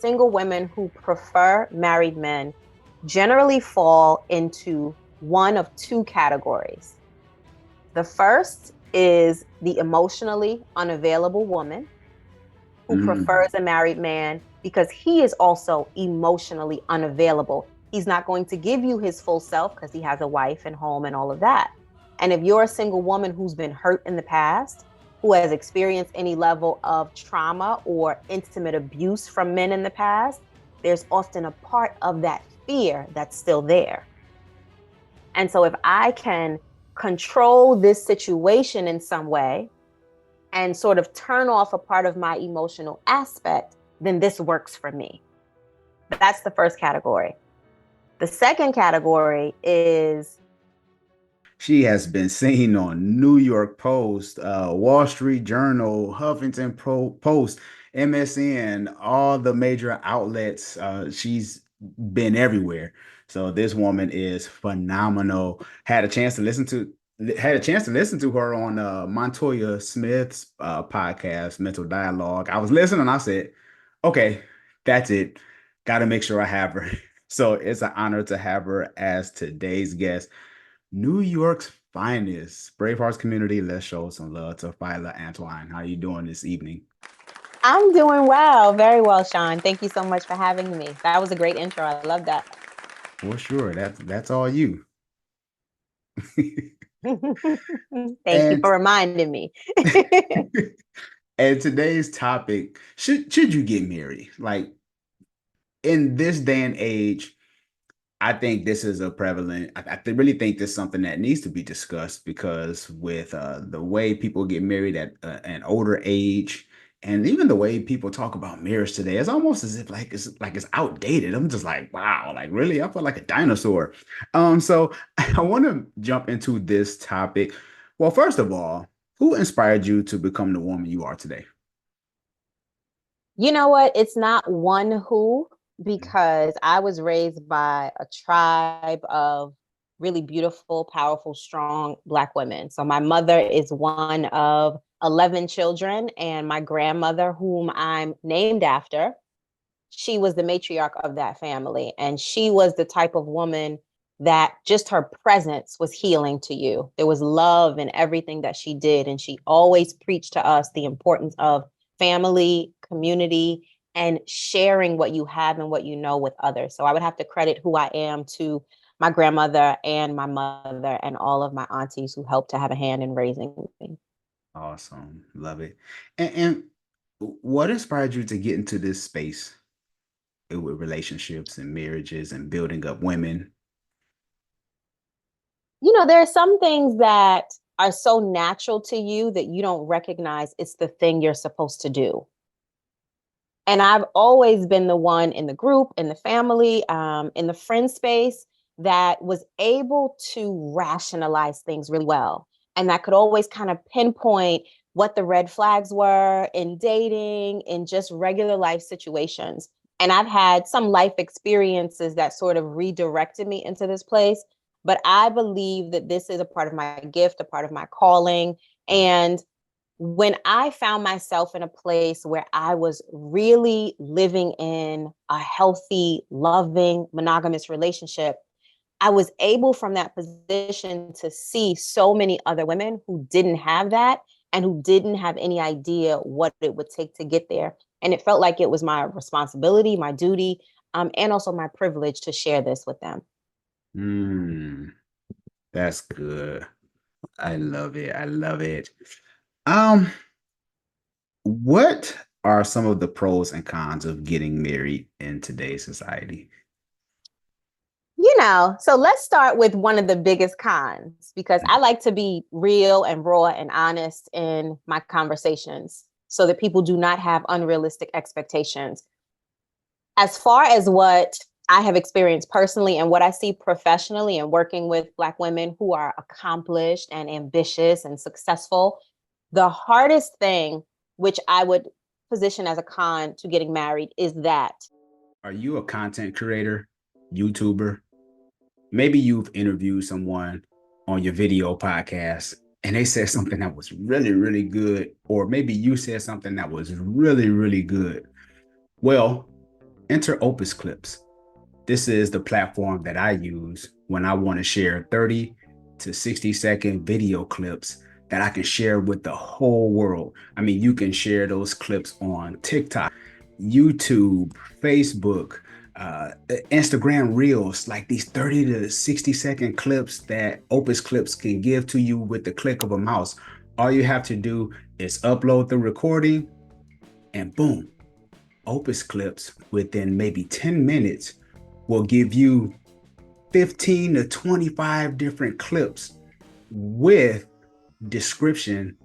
single women who prefer married men generally fall into one of two categories. The first is the emotionally unavailable woman who prefers a married man because he is also emotionally unavailable. He's not going to give you his full self because he has a wife and home and all of that. And if you're a single woman who's been hurt in the past, who has experienced any level of trauma or intimate abuse from men in the past, there's often a part of that fear that's still there. And so if I can control this situation in some way and sort of turn off a part of my emotional aspect, then this works for me. That's the first category. The second category is... She has been seen on New York Post, Wall Street Journal, Post, MSN, all the major outlets. She's been everywhere. So this woman is phenomenal. Had a chance to listen to her on Montoya Smith's podcast, Mental Dialogue. I was listening. I said, "Okay, that's it. Got to make sure I have her." So it's an honor to have her as today's guest. New York's finest, Bravehearts community. Let's show some love to Phyla Antoine. How you doing this evening? I'm doing well, very well, Sean. Thank you so much for having me. That was a great intro. I love that. For sure. That's all you. Thank you And for reminding me. and today's topic, should you get married? Like in this day and age, I think this is a prevalent. I really think this is something that needs to be discussed because with the way people get married at an older age, and even the way people talk about marriage today, it's almost as if like it's outdated. I'm just like, wow, like really, I feel like a dinosaur. So I want to jump into this topic. Well, first of all, who inspired you to become the woman you are today? You know what? It's not one who, because I was raised by a tribe of really beautiful, powerful, strong Black women. So my mother is one of 11 children, and my grandmother, whom I'm named after, she was the matriarch of that family. And she was the type of woman that just her presence was healing to you. There was love in everything that she did. And she always preached to us the importance of family, community, and sharing what you have and what you know with others. So I would have to credit who I am to my grandmother and my mother and all of my aunties who helped to have a hand in raising me. Awesome, love it. And what inspired you to get into this space with relationships and marriages and building up women? There are some things that are so natural to you that you don't recognize it's the thing you're supposed to do. And I've always been the one in the group, in the family, in the friend space that was able to rationalize things really well. And that could always kind of pinpoint what the red flags were in dating, in just regular life situations. And I've had some life experiences that sort of redirected me into this place. But I believe that this is a part of my gift, a part of my calling. And when I found myself in a place where I was really living in a healthy, loving, monogamous relationship, I was able from that position to see so many other women who didn't have that and who didn't have any idea what it would take to get there. And it felt like it was my responsibility, my duty, and also my privilege to share this with them. Mm, that's good. I love it. I love it. Um, what are some of the pros and cons of getting married in today's society? So let's start with one of the biggest cons, because I like to be real and raw and honest in my conversations so that people do not have unrealistic expectations. As far as what I have experienced personally and what I see professionally and working with Black women who are accomplished and ambitious and successful, the hardest thing, which I would position as a con to getting married, is that Are you a content creator, YouTuber? Maybe you've interviewed someone on your video podcast and they said something that was really, really good, or maybe you said something that was really, really good. Well, enter Opus Clips. This is the platform that I use when I want to share 30 to 60-second video clips that I can share with the whole world. I mean, you can share those clips on TikTok, YouTube, Facebook, Instagram Reels, like these 30 to 60-second clips that Opus Clips can give to you with the click of a mouse. All you have to do is upload the recording and boom, Opus Clips within maybe 10 minutes will give you 15 to 25 different clips with description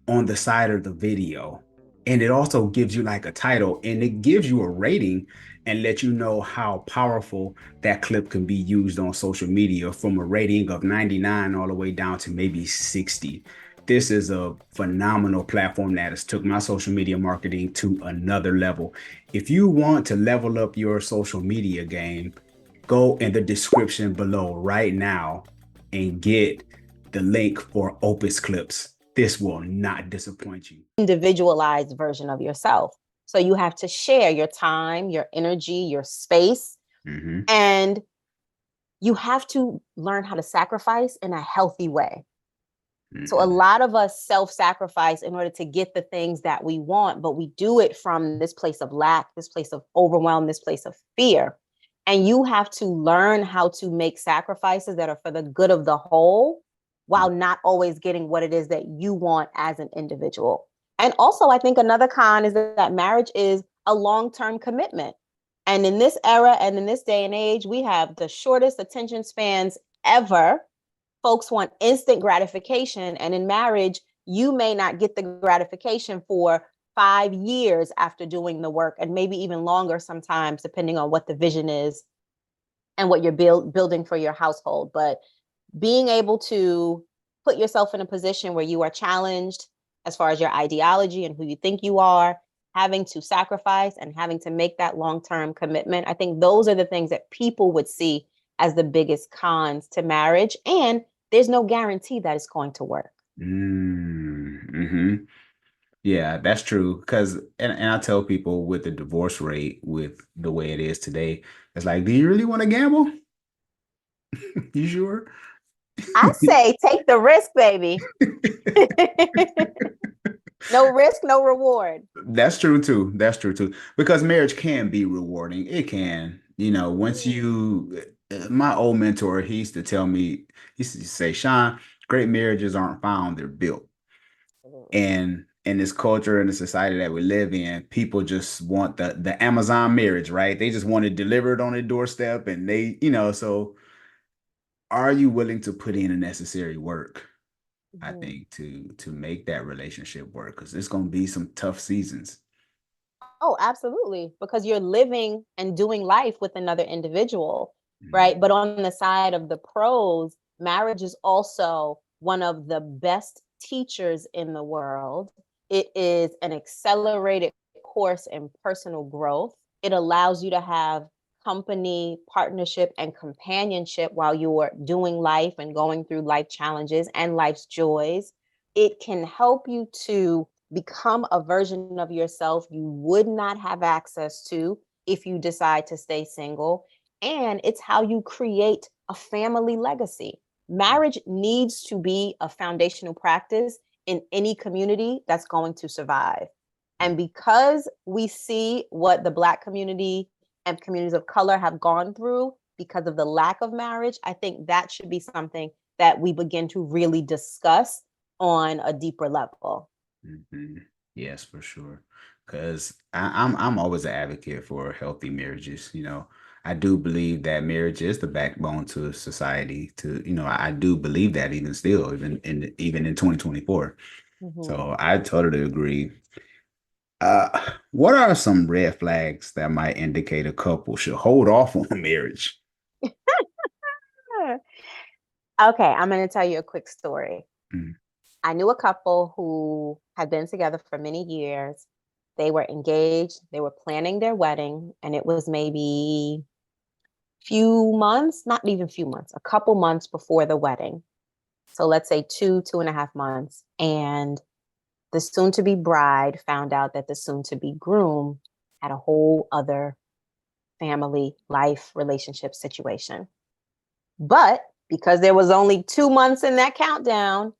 on the side of the video. And it also gives you like a title and it gives you a rating and let you know how powerful that clip can be used on social media, from a rating of 99 all the way down to maybe 60. This is a phenomenal platform that has took my social media marketing to another level. If you want to level up your social media game, go in the description below right now and get the link for Opus Clips. This will not disappoint you. Individualized version of yourself. So you have to share your time, your energy, your space, and you have to learn how to sacrifice in a healthy way. So a lot of us self-sacrifice in order to get the things that we want, but we do it from this place of lack, this place of overwhelm, this place of fear. And you have to learn how to make sacrifices that are for the good of the whole, while not always getting what it is that you want as an individual. And also, I think another con is that marriage is a long-term commitment. And in this era and in this day and age, we have the shortest attention spans ever. Folks want instant gratification. And in marriage, you may not get the gratification for 5 years after doing the work, and maybe even longer sometimes, depending on what the vision is and what you're building for your household. But being able to put yourself in a position where you are challenged as far as your ideology and who you think you are, having to sacrifice and having to make that long-term commitment, I think those are the things that people would see as the biggest cons to marriage. And there's no guarantee that it's going to work. Yeah, that's true. Because, and I tell people with the divorce rate, with the way it is today, it's like, do you really want to gamble? You sure? I say take the risk, baby. No risk, no reward. That's true too. That's true too. Because marriage can be rewarding. It can. Once you, my old mentor, he used to tell me, he used to say, Sean, great marriages aren't found, they're built. And in this culture and the society that we live in, people just want the Amazon marriage, right? They just want it delivered on their doorstep, and so are you willing to put in the necessary work? I think to make that relationship work, because it's going to be some tough seasons. Oh, absolutely. Because you're living and doing life with another individual, right? But on the side of the pros, marriage is also one of the best teachers in the world. It is an accelerated course in personal growth. It allows you to have company, partnership, and companionship while you're doing life and going through life challenges and life's joys. It can help you to become a version of yourself you would not have access to if you decide to stay single. And it's how you create a family legacy. Marriage needs to be a foundational practice in any community that's going to survive. And because we see what the Black community and communities of color have gone through because of the lack of marriage, I think that should be something that we begin to really discuss on a deeper level. Yes, for sure. Because I'm always an advocate for healthy marriages. I do believe that marriage is the backbone to society. I do believe that even still, even in 2024. So I totally agree. What are some red flags that might indicate a couple should hold off on marriage? Okay, I'm going to tell you a quick story. Mm. I knew a couple who had been together for many years. They were engaged, they were planning their wedding, and it was maybe few months, not even few months, a couple months before the wedding. So let's say 2.5 months. And the soon to be bride found out that the soon to be groom had a whole other family, life, relationship situation. But because there was only 2 months in that countdown,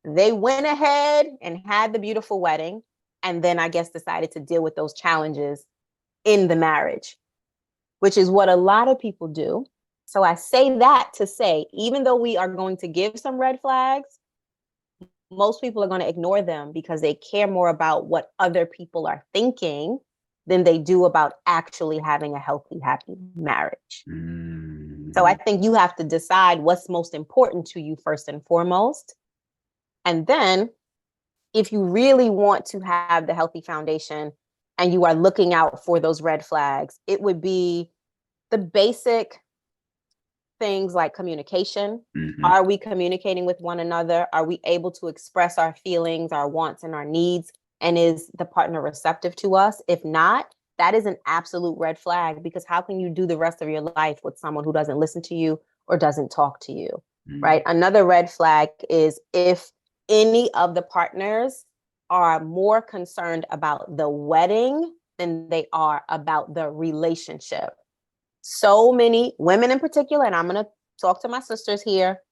they went ahead and had the beautiful wedding. And then I guess decided to deal with those challenges in the marriage, which is what a lot of people do. So I say that to say, even though we are going to give some red flags, most people are going to ignore them because they care more about what other people are thinking than they do about actually having a healthy, happy marriage. Mm-hmm. So I think you have to decide what's most important to you first and foremost. And then if you really want to have the healthy foundation and you are looking out for those red flags, it would be the basic things like communication. Mm-hmm. Are we communicating with one another? Are we able to express our feelings, our wants, and our needs? And is the partner receptive to us? If not, that is an absolute red flag, because how can you do the rest of your life with someone who doesn't listen to you or doesn't talk to you, right? Another red flag is if any of the partners are more concerned about the wedding than they are about the relationship. So many women in particular, and I'm going to talk to my sisters here,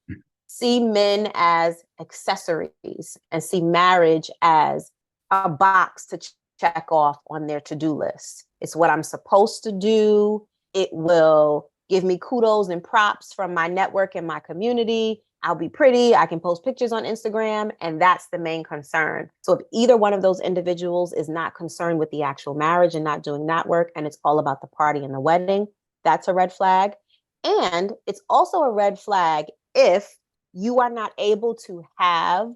see men as accessories and see marriage as a box to check off on their to-do list. It's what I'm supposed to do. It will give me kudos and props from my network and my community. I'll be pretty. I can post pictures on Instagram. And that's the main concern. So if either one of those individuals is not concerned with the actual marriage and not doing that work, and it's all about the party and the wedding, that's a red flag. And it's also a red flag if you are not able to have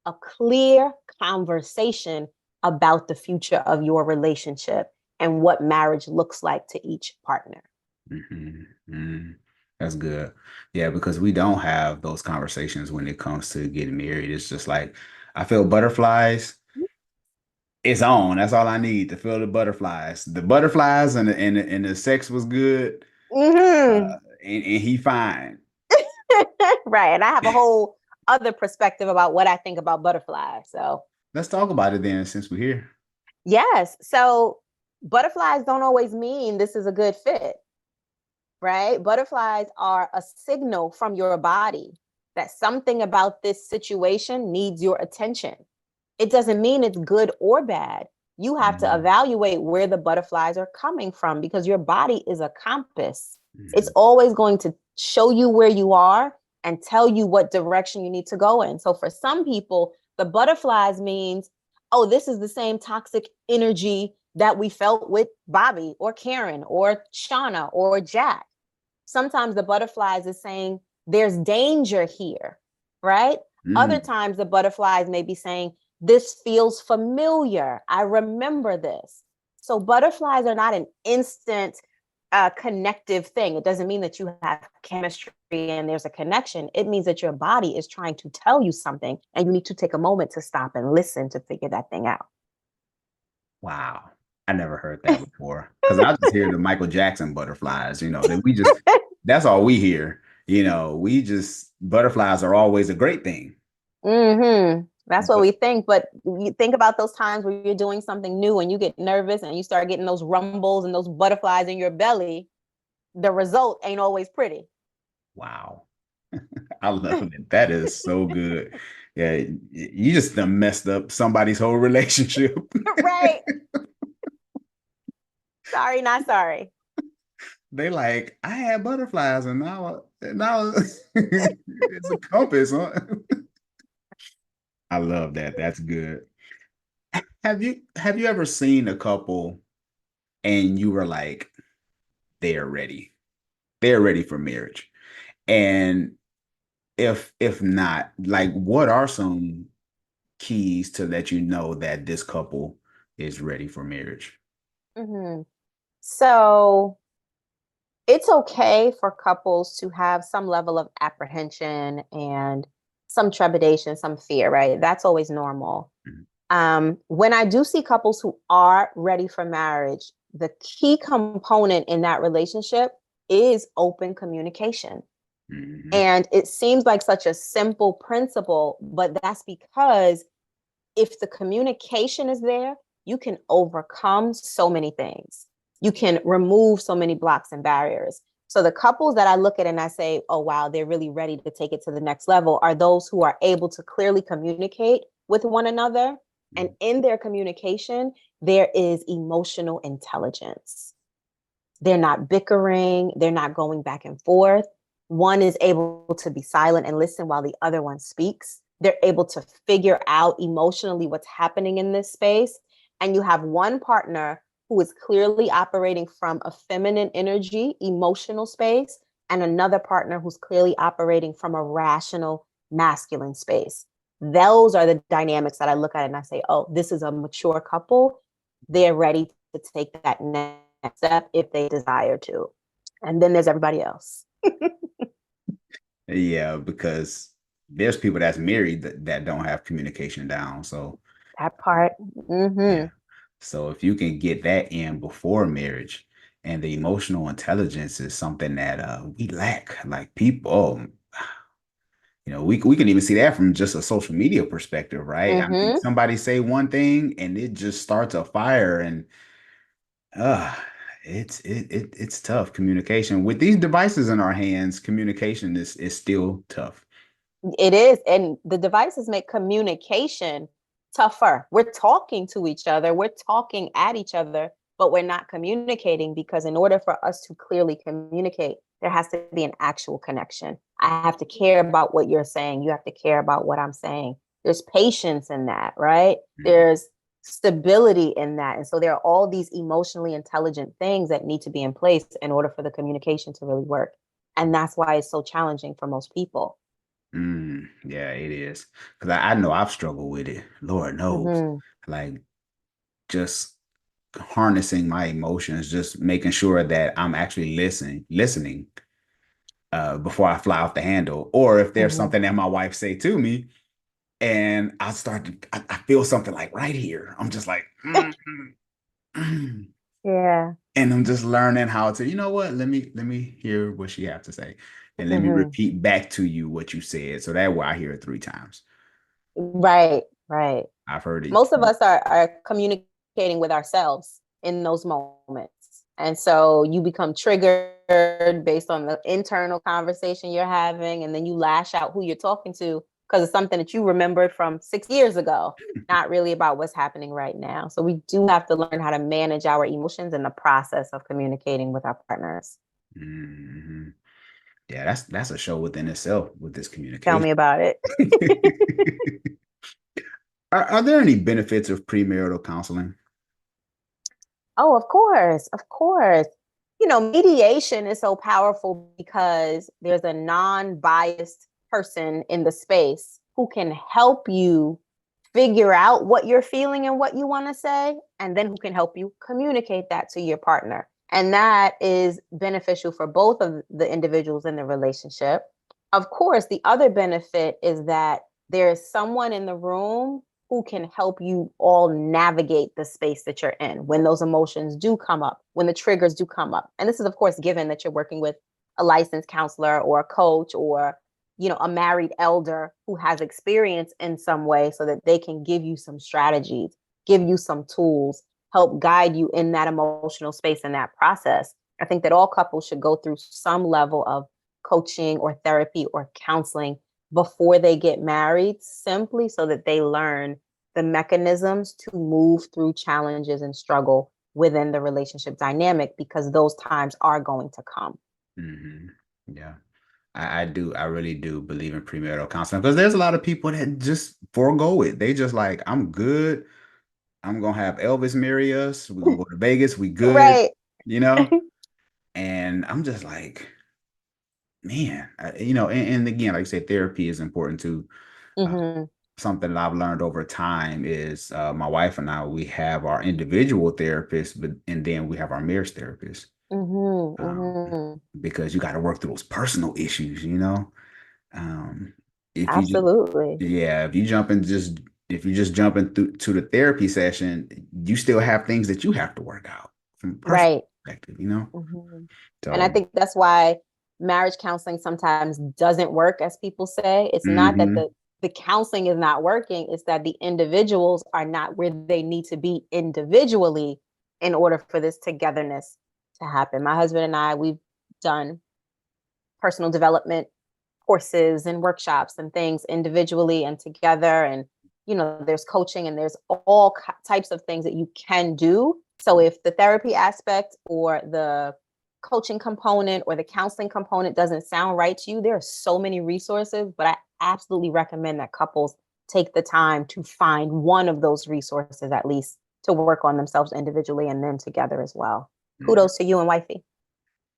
a clear conversation about the future of your relationship and what marriage looks like to each partner. Mm-hmm. Mm-hmm. That's good. Yeah, because we don't have those conversations when it comes to getting married. It's just like, I feel butterflies. It's on. That's all I need to feel the butterflies. The butterflies and the sex was good. Mm-hmm. And he fine. Right. And I have a whole other perspective about what I think about butterflies. So Let's talk about it then, since we're here. yes. So butterflies don't always mean this is a good fit, right? Butterflies are a signal from your body that something about this situation needs your attention. It doesn't mean it's good or bad. You have to evaluate where the butterflies are coming from, because your body is a compass. It's always going to show you where you are and tell you what direction you need to go in. So for some people, the butterflies means, oh, this is the same toxic energy that we felt with Bobby or Karen or Shauna or Jack. Sometimes the butterflies is saying there's danger here, right? Other times the butterflies may be saying, this feels familiar. I remember this. So butterflies are not an instant connective thing. It doesn't mean that you have chemistry and there's a connection. It means that your body is trying to tell you something, and you need to take a moment to stop and listen to figure that thing out. Wow. I never heard that before. Because I just hear the Michael Jackson butterflies, that we just, that's all we hear. Butterflies are always a great thing. Mm-hmm. That's what we think. But you think about those times where you're doing something new and you get nervous and you start getting those rumbles and those butterflies in your belly. The result ain't always pretty. Wow. I love it. That is so good. Yeah, you just done messed up somebody's whole relationship. Right. Sorry, not sorry. They like, I had butterflies and now it's a compass, huh? I love that. That's good. Have you ever seen a couple and you were like, they're ready. They're ready for marriage. And if not, like, what are some keys to let you know that this couple is ready for marriage? Mm-hmm. So it's okay for couples to have some level of apprehension and some trepidation, some fear, right? That's always normal. When I do see couples who are ready for marriage, the key component in that relationship is open communication. And it seems like such a simple principle, but that's because if the communication is there, you can overcome so many things. You can remove so many blocks and barriers. So the couples that I look at and I say, oh, wow, they're really ready to take it to the next level are those who are able to clearly communicate with one another. And in their communication, there is emotional intelligence. They're not bickering. They're not going back and forth. One is able to be silent and listen while the other one speaks. They're able to figure out emotionally what's happening in this space. And you have one partner who is clearly operating from a feminine energy, emotional space, and another partner who's clearly operating from a rational, masculine space. Those are the dynamics that I look at and I say, oh, this is a mature couple. They're ready to take that next step if they desire to. And then there's everybody else. Yeah, because there's people that's married that don't have communication down. So That part. yeah. Mm-hmm. So if you can get that in before marriage, and the emotional intelligence is something that we lack. Like people, we can even see that from just a social media perspective, right? I mean, Mm-hmm. somebody say one thing and it just starts a fire, and uh it's tough communication. With these devices in our hands, communication is still tough. It is. And the devices make communication tougher. We're talking to each other, we're talking at each other, but we're not communicating because in order for us to clearly communicate, there has to be an actual connection. I have to care about what you're saying. You have to care about what I'm saying. There's patience in that, right? Mhm. There's stability in that. And so there are all these emotionally intelligent things that need to be in place in order for the communication to really work. And that's why it's so challenging for most people. Yeah, it is. Because I know I've struggled with it. Lord knows. Mm-hmm. Like just harnessing my emotions, just making sure that I'm actually listening before I fly off the handle. Or if there's Mm-hmm. something that my wife say to me and I feel something like right here. I'm just like, mm. Yeah. And I'm just learning how to, you know what? Let me hear what she have to say. And let me Mm-hmm. repeat back to you what you said. So that way I hear it 3 times. Right, right. I've heard it. Most of us are communicating with ourselves in those moments. And so you become triggered based on the internal conversation you're having, and then you lash out who you're talking to because it's something that you remembered from 6 years ago, not really about what's happening right now. So we do have to learn how to manage our emotions in the process of communicating with our partners. Hmm. Yeah, that's a show within itself with this Tell communication. me about it. Are there any benefits of premarital counseling? Oh, of course, of course. Mediation is so powerful because there's a non-biased person in the space who can help you figure out what you're feeling and what you want to say, and then who can help you communicate that to your partner. And that is beneficial for both of the individuals in the relationship. Of course, the other benefit is that there is someone in the room who can help you all navigate the space that you're in when those emotions do come up, when the triggers do come up. And this is, of course, given that you're working with a licensed counselor or a coach or a married elder who has experience in some way so that they can give you some strategies, give you some tools, help guide you in that emotional space and that process. I think that all couples should go through some level of coaching or therapy or counseling before they get married, simply so that they learn the mechanisms to move through challenges and struggle within the relationship dynamic, because those times are going to come. Hmm. Yeah. I really do believe in premarital counseling because there's a lot of people that just forego it. They just like, I'm good. I'm gonna have Elvis marry us. We're gonna go to Vegas. We good, Right. you know? And I'm just like, man, and again, like I said, therapy is important too. Uh, Mm-hmm. Something that I've learned over time is my wife and I, we have our individual therapists, and then we have our marriage therapist. Mm-hmm. Um, Mm-hmm. because you got to work through those personal issues. Um, if you just, Absolutely. yeah, if you just jump into to the therapy session, you still have things that you have to work out from a personal Right. perspective. Mm-hmm. And I So, think that's why marriage counseling sometimes doesn't work, as people say. It's not that mhm. the counseling is not working, it's that the individuals are not where they need to be individually in order for this togetherness to happen. My husband and I, we've done personal development courses and workshops and things individually and together. And, there's coaching and there's all types of things that you can do. So if the therapy aspect or the coaching component or the counseling component doesn't sound right to you, there are so many resources, but I absolutely recommend that couples take the time to find one of those resources at least to work on themselves individually and then together as well. Kudos to you and wifey.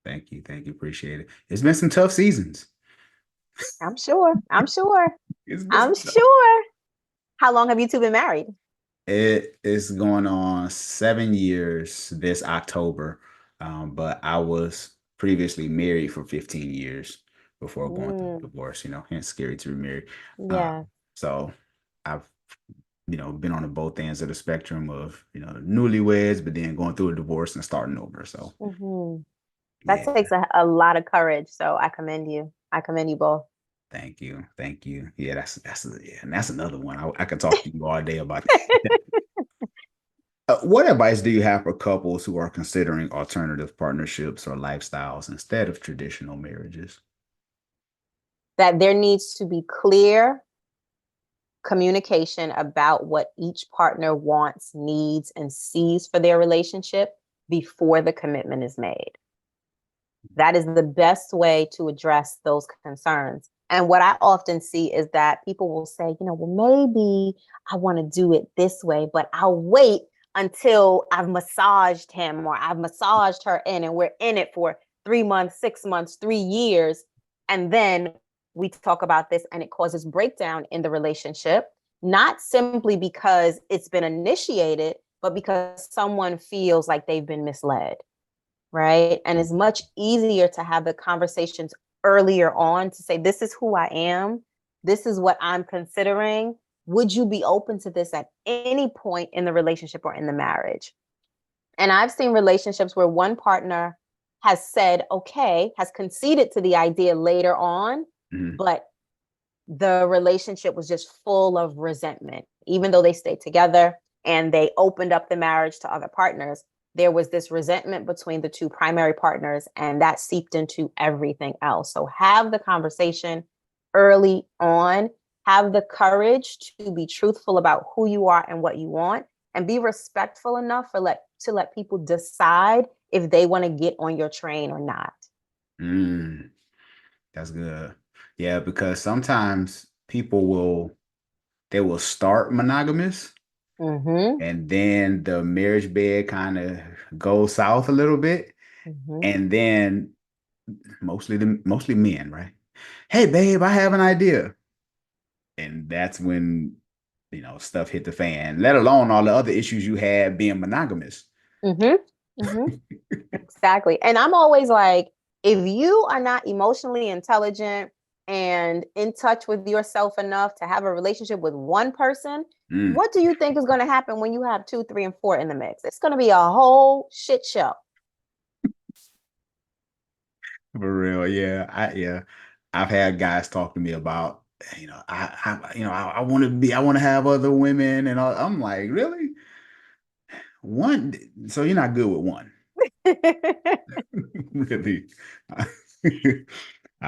Thank you. Thank you. Appreciate it. It's been some tough seasons. I'm sure. I'm sure. It's been I'm some tough. sure. How long have you two been married? It is going on 7 years this October. But I was previously married for 15 years before going through Mm, divorce, and it's scary to remarry. Uh, yeah. so I've, been on the both ends of the spectrum of, newlyweds, but then going through a divorce and starting over. So Hmm. That yeah, takes a lot of courage. So I commend you. I commend you both. thank you. Thank you. Yeah, yeah, and that's another one. I could talk to you all day about. What advice do you have for couples who are considering alternative partnerships or lifestyles instead of traditional marriages? That there needs to be clear communication about what each partner wants, needs, and sees for their relationship before the commitment is made. That is the best way to address those concerns. And what I often see is that people will say, well, maybe I want to do it this way, but I'll wait until I've massaged him or I've massaged her in and we're in it for 3 months, 6 months, 3 years. And then we talk about this and it causes breakdown in the relationship, not simply because it's been initiated, but because someone feels like they've been misled. Right. And it's much easier to have the conversations earlier on to say, this is who I am. This is what I'm considering. Would you be open to this at any point in the relationship or in the marriage? And I've seen relationships where one partner has said, okay, has conceded to the idea later on, Mhm. but the relationship was just full of resentment. Even though they stayed together and they opened up the marriage to other partners, there was this resentment between the two primary partners, and that seeped into everything else. So have the conversation early on, have the courage to be truthful about who you are and what you want, and be respectful enough to let people decide if they want to get on your train or not. Mm, that's good. Yeah, because sometimes people will start monogamous Mm-hmm. and then the marriage bed kind of goes south a little bit. Mm-hmm. And then mostly men, right? Hey babe, I have an idea. And that's when, stuff hit the fan, let alone all the other issues you had being monogamous. Mm-hmm. Mm-hmm. Exactly. And I'm always like, if you are not emotionally intelligent and in touch with yourself enough to have a relationship with one person, Mm, what do you think is going to happen when you have two, three, and four in the mix? It's going to be a whole shit show. for real. Yeah. I've had guys talk to me about, I want to have other women and all. I'm like, really? One? So you're not good with one? Really? I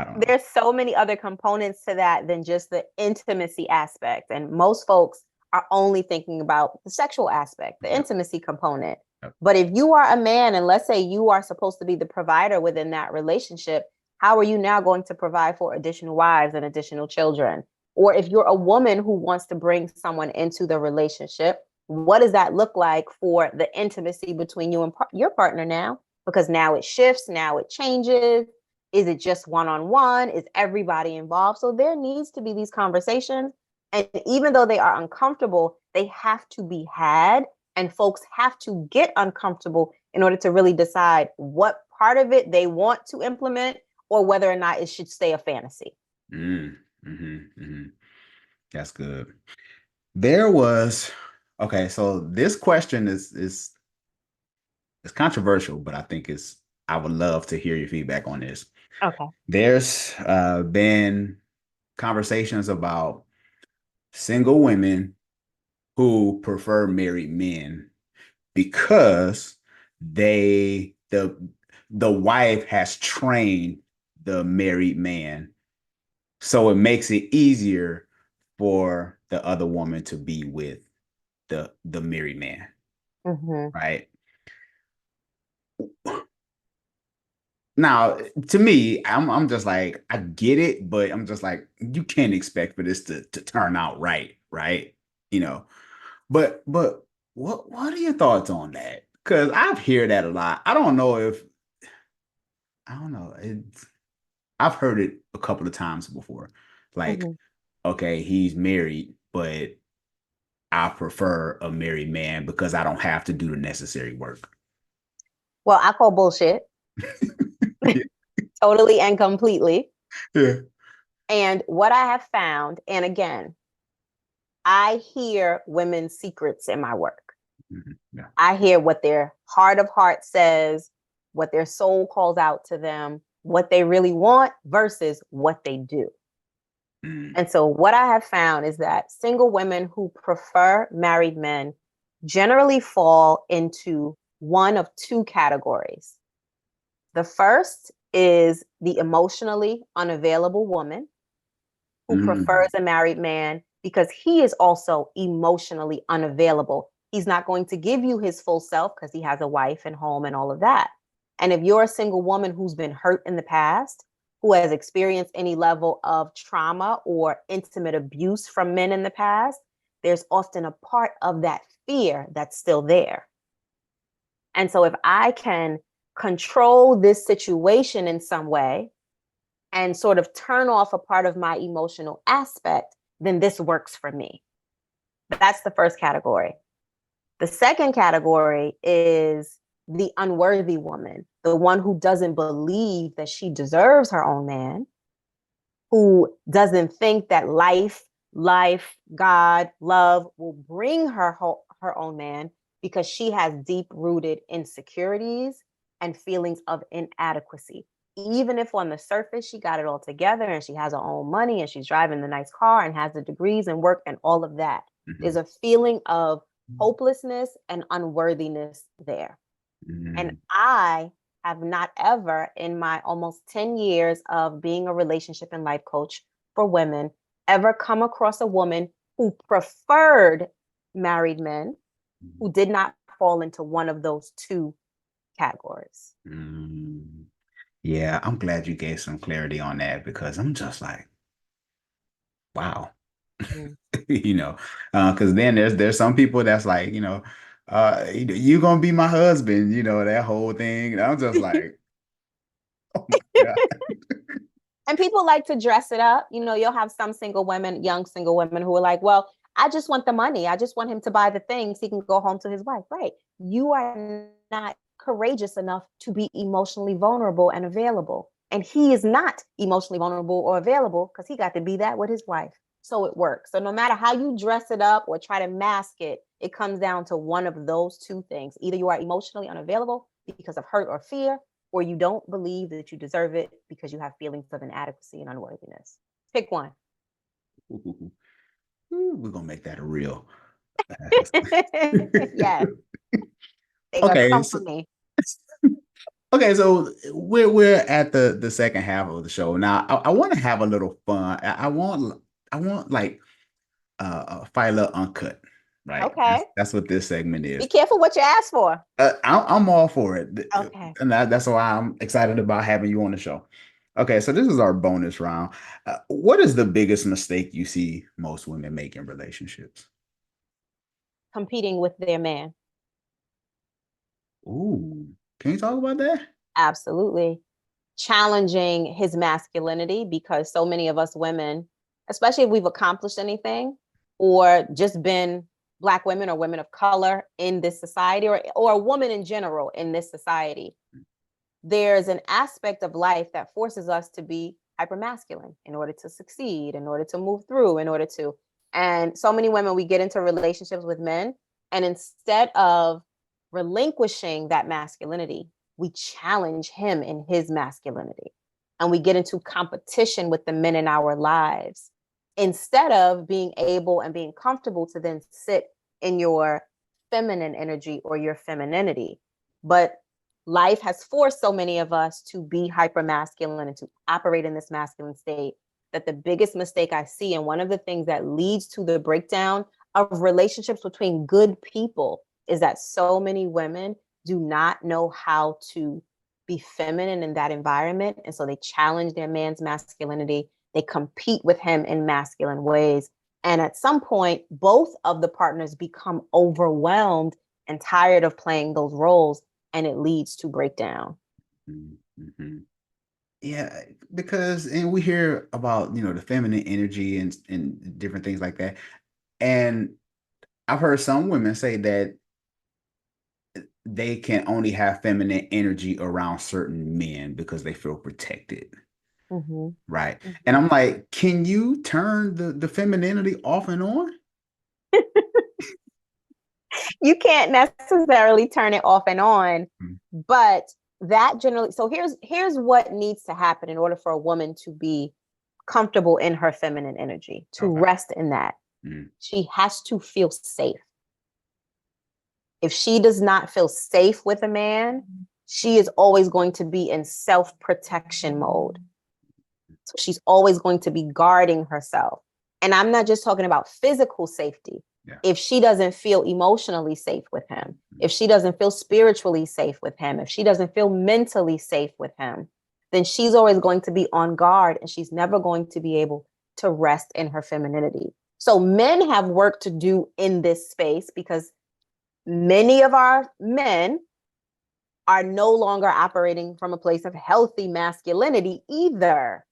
don't know. There's so many other components to that than just the intimacy aspect. And most folks are only thinking about the sexual aspect, the Yep. intimacy component. Yep. But if you are a man, and let's say you are supposed to be the provider within that relationship, how are you now going to provide for additional wives and additional children? Or if you're a woman who wants to bring someone into the relationship, what does that look like for the intimacy between you and your partner now? Because now it shifts, now it changes. Is it just one on one? Is everybody involved? So there needs to be these conversations. And even though they are uncomfortable, they have to be had. And folks have to get uncomfortable in order to really decide what part of it they want to implement or whether or not it should stay a fantasy. Mm, That's good. There was okay, so this question is it's controversial, but I think I would love to hear your feedback on this. Okay. There's been conversations about single women who prefer married men because the wife has trained the married man, so it makes it easier for the other woman to be with the married man, Hmm. right? Now, to me, I'm just like, I get it, but I'm just like, you can't expect for this to turn out right, right? You know, but what are your thoughts on that? Because I've heard that a lot. I don't know. I've heard it a couple of times before. Like, Hmm. okay, he's married, but I prefer a married man because I don't have to do the necessary work. Well, I call bullshit Yeah. totally and completely. Yeah. And what I have found, and again, I hear women's secrets in my work. Mhm. Yeah. I hear what their heart of heart says, what their soul calls out to them, what they really want versus what they do. Mm. And so, what I have found is that single women who prefer married men generally fall into one of two categories. The first is the emotionally unavailable woman who prefers Mm. a married man because he is also emotionally unavailable. He's not going to give you his full self because he has a wife and home and all of that. And if you're a single woman who's been hurt in the past, who has experienced any level of trauma or intimate abuse from men in the past, there's often a part of that fear that's still there. And so if I can control this situation in some way, and sort of turn off a part of my emotional aspect, then this works for me. That's the first category. The second category is the unworthy woman, the one who doesn't believe that she deserves her own man, who doesn't think that life, God, love will bring her own man because she has deep rooted insecurities and feelings of inadequacy. Even if on the surface she got it all together and she has her own money and she's driving the nice car and has the degrees and work and all of that, there's Mhm. a feeling of hopelessness and unworthiness there. And Mhm. I have not ever, in my almost 10 years of being a relationship and life coach for women, ever come across a woman who preferred married men who did not fall into one of those two categories. Mm. Yeah, I'm glad you gave some clarity on that because I'm just like, wow. Mm. You know, because then there's some people that's like, you gonna be my husband, that whole thing. And I'm just like, oh my God. And people like to dress it up. You'll have some single women, young single women who are like, well, I just want the money. I just want him to buy the things. He can go home to his wife. Right. You are not courageous enough to be emotionally vulnerable and available. And he is not emotionally vulnerable or available because he got to be that with his wife. So it works. So no matter how you dress it up or try to mask it, it comes down to one of those two things. Either you are emotionally unavailable because of hurt or fear, or you don't believe that you deserve it because you have feelings of inadequacy and unworthiness. Pick one. Ooh, we're gonna make that a real. Yes, they gonna Okay, come so for me. okay, so we're at the second half of the show now. I want to have a little fun. I want like Phyla Uncut, right? Okay. That's what this segment Be is. careful what you ask for. I'm all for it, Okay. and that's why I'm excited about having you on the show. Okay, so this is our bonus round. What is the biggest mistake you see most women make in relationships? Competing with their man. Ooh, can you talk about that? Absolutely. Challenging his masculinity because so many of us women, especially if we've accomplished anything or just been Black women or women of color in this society or a woman in general in this society, there's an aspect of life that forces us to be hypermasculine in order to succeed, in order to move through, in order to. And so many women, we get into relationships with men, and instead of relinquishing that masculinity, we challenge him in his masculinity. And we get into competition with the men in our lives instead of being able and being comfortable to then sit in your feminine energy or your femininity. But life has forced so many of us to be hyper masculine and to operate in this masculine state that the biggest mistake I see, and one of the things that leads to the breakdown of relationships between good people, is that so many women do not know how to be feminine in that environment. And so they challenge their man's masculinity. They compete with him in masculine ways. And at some point, both of the partners become overwhelmed and tired of playing those roles, and it leads to breakdown. Mm-hmm. Yeah, because and we hear about, the feminine energy and different things like that. And I've heard some women say that they can only have feminine energy around certain men because they feel protected. Mm-hmm. Right. And Mm-hmm. I'm like, can you turn the femininity off and on? You can't necessarily turn it off and on, Mm. but that generally, so here's what needs to happen in order for a woman to be comfortable in her feminine energy, to Okay. rest in that. Mm. She has to feel safe. If she does not feel safe with a man, she is always going to be in self-protection mode. So she's always going to be guarding herself. And I'm not just talking about physical safety. Yeah. If she doesn't feel emotionally safe with him, if she doesn't feel spiritually safe with him, if she doesn't feel mentally safe with him, then she's always going to be on guard, and she's never going to be able to rest in her femininity. So men have work to do in this space, because many of our men are no longer operating from a place of healthy masculinity either.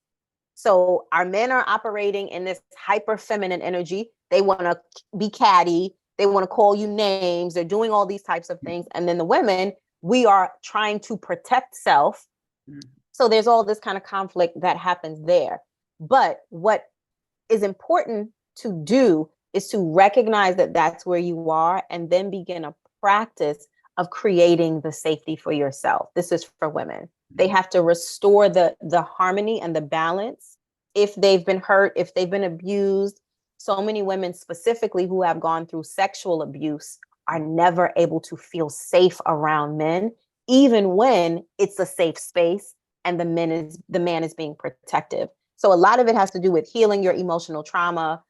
So our men are operating in this hyper feminine energy. They want to be catty. They want to call you names. They're doing all these types of things. And then the women, we are trying to protect self. Mm. So there's all this kind of conflict that happens there. But what is important to do is to recognize that that's where you are, and then begin a practice of creating the safety for yourself. This is for women. They have to restore the harmony and the balance if they've been hurt, if they've been abused. So many women specifically who have gone through sexual abuse are never able to feel safe around men, even when it's a safe space and the man is being protective. So a lot of it has to do with healing your emotional trauma,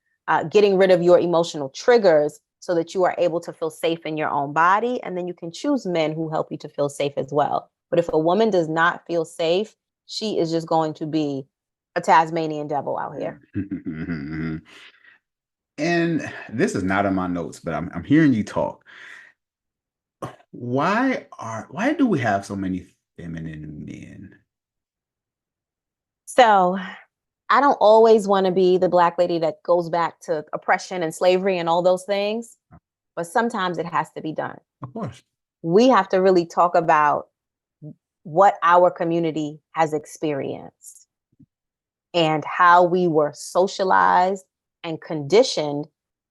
getting rid of your emotional triggers so that you are able to feel safe in your own body. And then you can choose men who help you to feel safe as well. But if a woman does not feel safe, she is just going to be a Tasmanian devil out here. And this is not in my notes, but I'm hearing you talk. Why do we have so many feminine men? So I don't always want to be the Black lady that goes back to oppression and slavery and all those things, but sometimes it has to be done. Of course. We have to really talk about what our community has experienced and how we were socialized and conditioned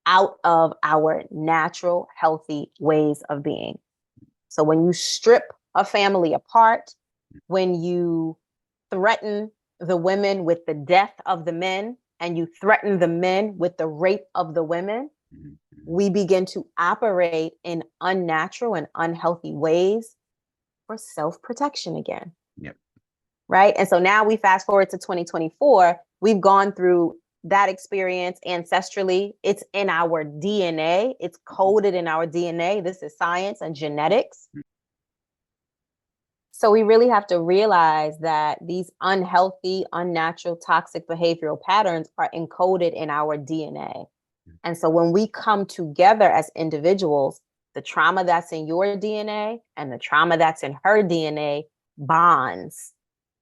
out of our natural, healthy ways of being. So when you strip a family apart, when you threaten the women with the death of the men, and you threaten the men with the rape of the women, we begin to operate in unnatural and unhealthy ways for self-protection again. Yep. Right. And so now we fast forward to 2024. We've gone through that experience ancestrally. It's in our DNA. It's coded in our DNA. This is science and genetics. So we really have to realize that these unhealthy, unnatural, toxic behavioral patterns are encoded in our DNA. And so when we come together as individuals, the trauma that's in your DNA and the trauma that's in her DNA bonds.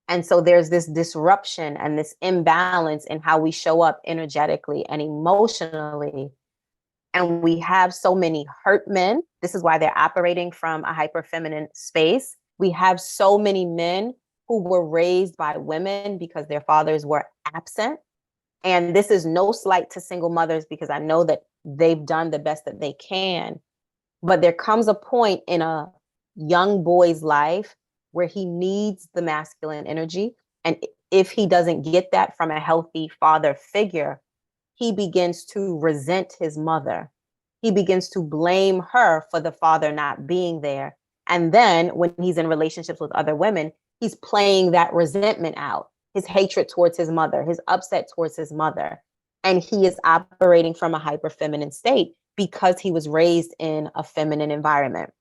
And so there's this disruption and this imbalance in how we show up energetically and emotionally. And we have so many hurt men. This is why they're operating from a hyper feminine space. We have so many men who were raised by women because their fathers were absent. And this is no slight to single mothers, because I know that they've done the best that they can. But there comes a point in a young boy's life where he needs the masculine energy. And if he doesn't get that from a healthy father figure, he begins to resent his mother. He begins to blame her for the father not being there. And then when he's in relationships with other women, he's playing that resentment out, his hatred towards his mother, his upset towards his mother. And he is operating from a hyper feminine state because he was raised in a feminine environment.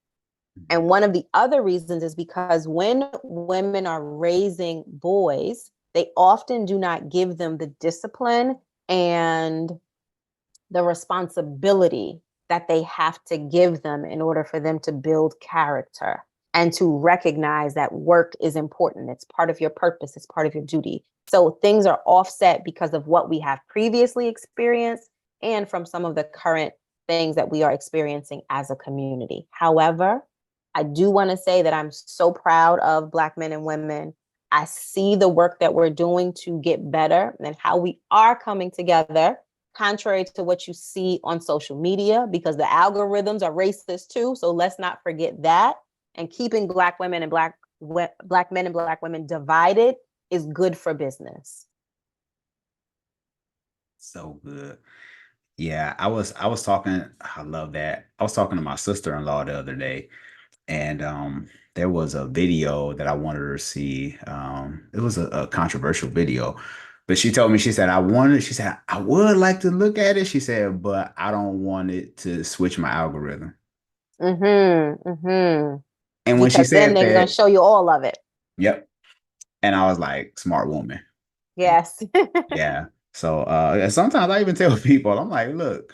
And one of the other reasons is because when women are raising boys, they often do not give them the discipline and the responsibility that they have to give them in order for them to build character and to recognize that work is important. It's part of your purpose, it's part of your duty. So things are offset because of what we have previously experienced and from some of the current things that we are experiencing as a community. However, I do want to say that I'm so proud of Black men and women. I see the work that we're doing to get better and how we are coming together, contrary to what you see on social media, because the algorithms are racist too. So let's not forget that. And keeping Black women and Black men and Black women divided is good for business. So good. Yeah, I was talking, I love that. I was talking to my sister-in-law the other day, and there was a video that I wanted her to see. It was a controversial video, but she told me, she said, I would like to look at it. She said, but I don't want it to switch my algorithm. Mm-hmm. Mm-hmm. And when she Because then said they're going to that, show you all of it. yep. And I was like, smart woman. Yes. Yeah. So sometimes I even tell people, I'm like, look,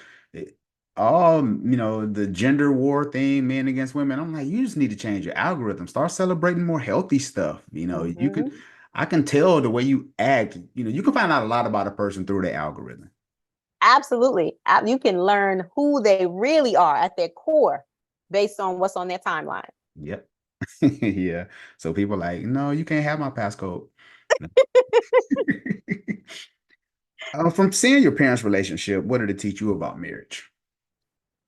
all the gender war thing, men against women. I'm like, you just need to change your algorithm. Start celebrating more healthy stuff. Mm-hmm. I can tell the way you act. You can find out a lot about a person through their algorithm. Absolutely. You can learn who they really are at their core based on what's on their timeline. Yep. Yeah. So people like, no, you can't have my passcode. From seeing your parents' relationship, what did it teach you about marriage?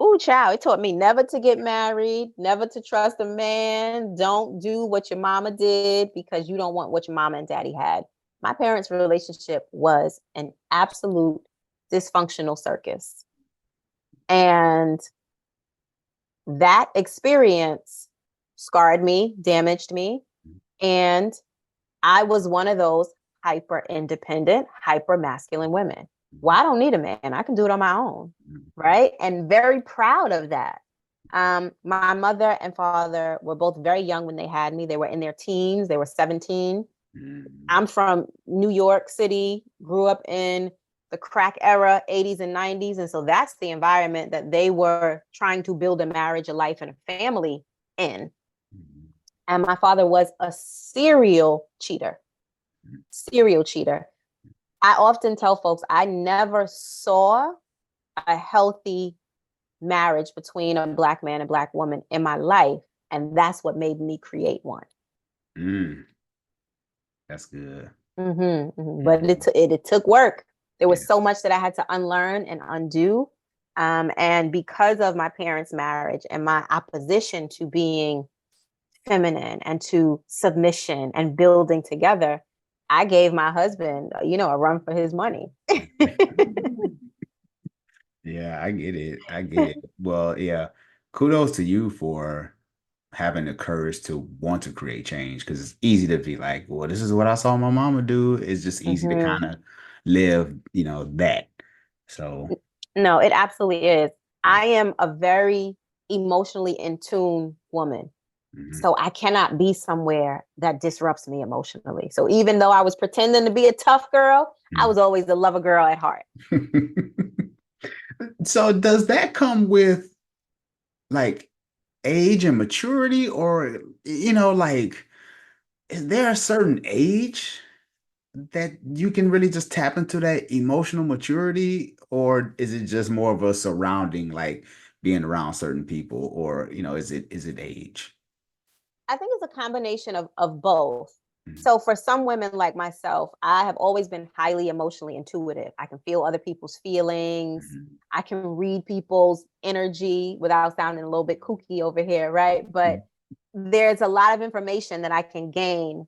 Ooh, child, it taught me never to get married, never to trust a man. Don't do what your mama did because you don't want what your mama and daddy had. My parents' relationship was an absolute dysfunctional circus. And that experience scarred me, damaged me. And I was one of those hyper independent, hyper masculine women. Well, I don't need a man. I can do it on my own. Right. And very proud of that. My mother and father were both very young when they had me. They were in their teens, they were 17. I'm from New York City, grew up in the crack era, 80s and 90s. And so that's the environment that they were trying to build a marriage, a life, and a family in. And my father was a serial cheater. Serial cheater. I often tell folks I never saw a healthy marriage between a Black man and Black woman in my life. And that's what made me create one. Mm, that's good. Mm-hmm, mm-hmm. But Mhm. it took work. There was Yeah. so much that I had to unlearn and undo. And because of my parents' marriage and my opposition to being feminine and to submission and building together, I gave my husband, a run for his money. Yeah, I get it. I get it. Well, yeah. Kudos to you for having the courage to want to create change because it's easy to be like, well, this is what I saw my mama do. It's just easy to Mm-hmm. kind of live, that. So, No, it absolutely is. I am a very emotionally in tune woman. mhm. So I cannot be somewhere that disrupts me emotionally. So even though I was pretending to be a tough girl, I was always the lover girl at heart. So does that come with like age and maturity or like is there a certain age that you can really just tap into that emotional maturity, or is it just more of a surrounding, like being around certain people, or is it age? I think it's a combination of both. Mhm, So for some women like myself, I have always been highly emotionally intuitive. I can feel other people's feelings. mhm, I can read people's energy without sounding a little bit kooky over here, right? But there's a lot of information that I can gain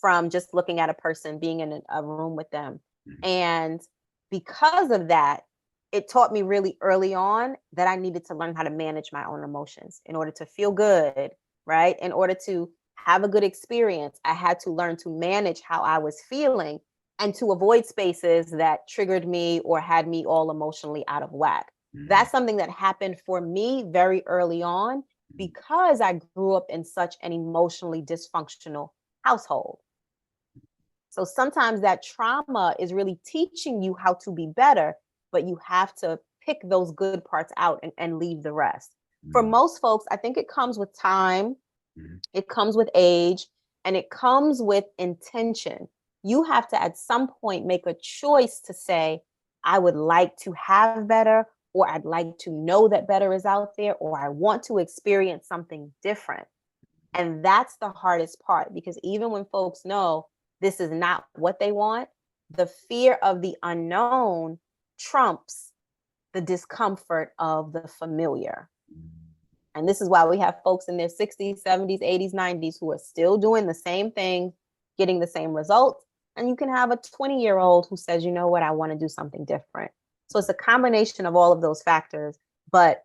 from just looking at a person, being in a room with them. mhm, And because of that, it taught me really early on that I needed to learn how to manage my own emotions in order to feel good right? In order to have a good experience, I had to learn to manage how I was feeling and to avoid spaces that triggered me or had me all emotionally out of whack. Mm, That's something that happened for me very early on because I grew up in such an emotionally dysfunctional household. So sometimes that trauma is really teaching you how to be better, but you have to pick those good parts out and leave the rest. For mm, most folks, I think it comes with time, mm, it comes with age, and it comes with intention. You have to at some point make a choice to say, I would like to have better, or I'd like to know that better is out there, or I want to experience something different. And that's the hardest part because even when folks know this is not what they want, the fear of the unknown trumps the discomfort of the familiar. mm. And this is why we have folks in their 60s, 70s, 80s, 90s who are still doing the same thing, getting the same results. And you can have a 20-year-old who says, you know what, I want to do something different. So it's a combination of all of those factors. But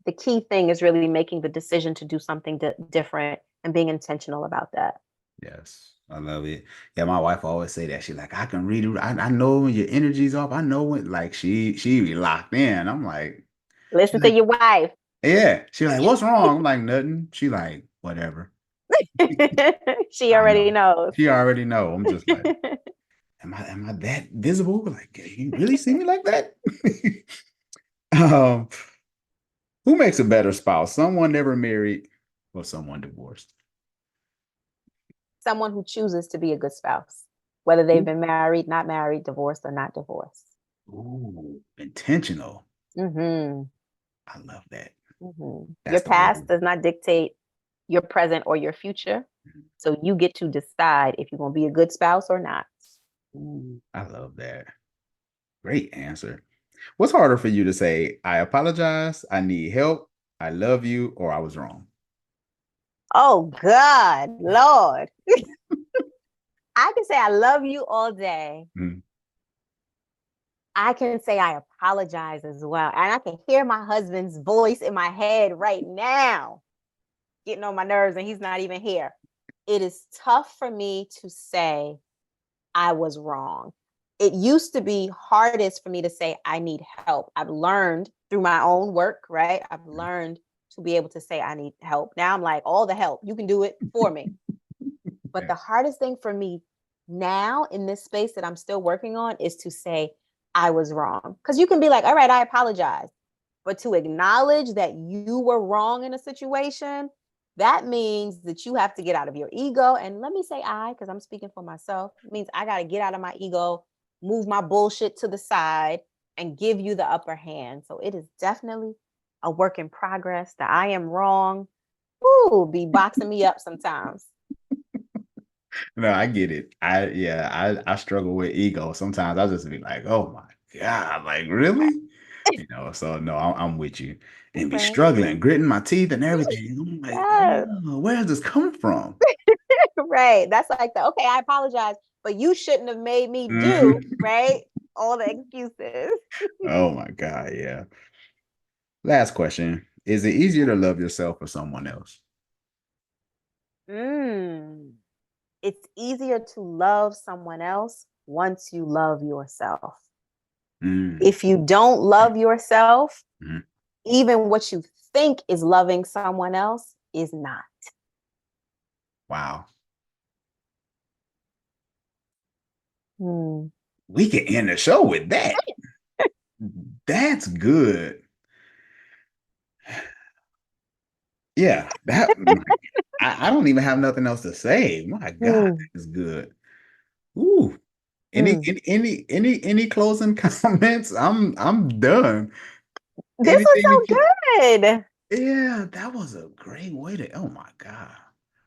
the key thing is really making the decision to do something different and being intentional about that. Yes, I love it. Yeah, my wife always say that. She's like, I can read it. I know when your energy's off. I know when like she be locked in. I'm like, she's Listen to like, your wife. yeah. She's like, what's wrong? I'm like, nothing. She like, whatever. She I already know. knows. She already know. I'm just like, am I that visible? Like, you really see me like that? um, who makes a better spouse? Someone never married or someone divorced? Someone who chooses to be a good spouse, whether they've Ooh, been married, not married, divorced, or not divorced. ooh, intentional. Mm-hmm. I love that. Mm-hmm. Your That's the past word. does not dictate your present or your future. So you get to decide if you're going to be a good spouse or not. Ooh, I love that. Great answer. What's harder for you to say, I apologize, I need help, I love you, or I was wrong? Oh, God, Lord. I can say I love you all day. Mm. I can say I apologize as well. And I can hear my husband's voice in my head right now, getting on my nerves, and he's not even here. It is tough for me to say I was wrong. It used to be hardest for me to say I need help. I've learned through my own work, right? I've learned to be able to say I need help. Now I'm like, all the help, you can do it for me. But the Yes. hardest thing for me now in this space that I'm still working on is to say I was wrong. Because you can be like, all right, I apologize. But to acknowledge that you were wrong in a situation, that means that you have to get out of your ego. And let me say I, because I'm speaking for myself, it means I got to get out of my ego, move my bullshit to the side, and give you the upper hand. So it is definitely a work in progress. That I am wrong. Ooh, be boxing me up sometimes. No, I get it. I struggle with ego. Sometimes I just be like, oh my God, like really? So no, I'm with you. And be Right. struggling, gritting my teeth and everything. I'm like, Yes. oh, where does this come from? Right. That's like the okay, I apologize, but you shouldn't have made me do, Mhm. right? All the excuses. Oh my God, yeah. Last question. Is it easier to love yourself or someone else? Mm. It's easier to love someone else once you love yourself. Mm. If you don't love yourself, Mhm. even what you think is loving someone else is not. Wow. Hmm. We can end the show with that. That's good. Yeah, I don't even have nothing else to say. My God, Hmm. that is good. Ooh. Hmm. Any closing comments? I'm done. This was Anything that so you good. Yeah, that was a great way to oh my God.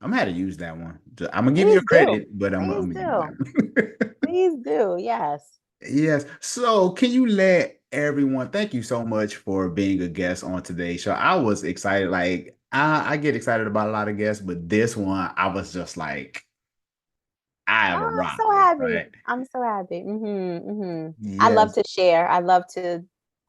I'm gonna have to use that one. I'm gonna give you Please a do. credit, but I'm Please gonna use do. that. Please do. Yes. Yes. So, can you let everyone thank you so much for being a guest on today's show? I was excited. Like, I get excited about a lot of guests, but this one, I was just like, I Oh, rock I'm so with, happy. right? I'm so happy. I love Yes. to share. I love to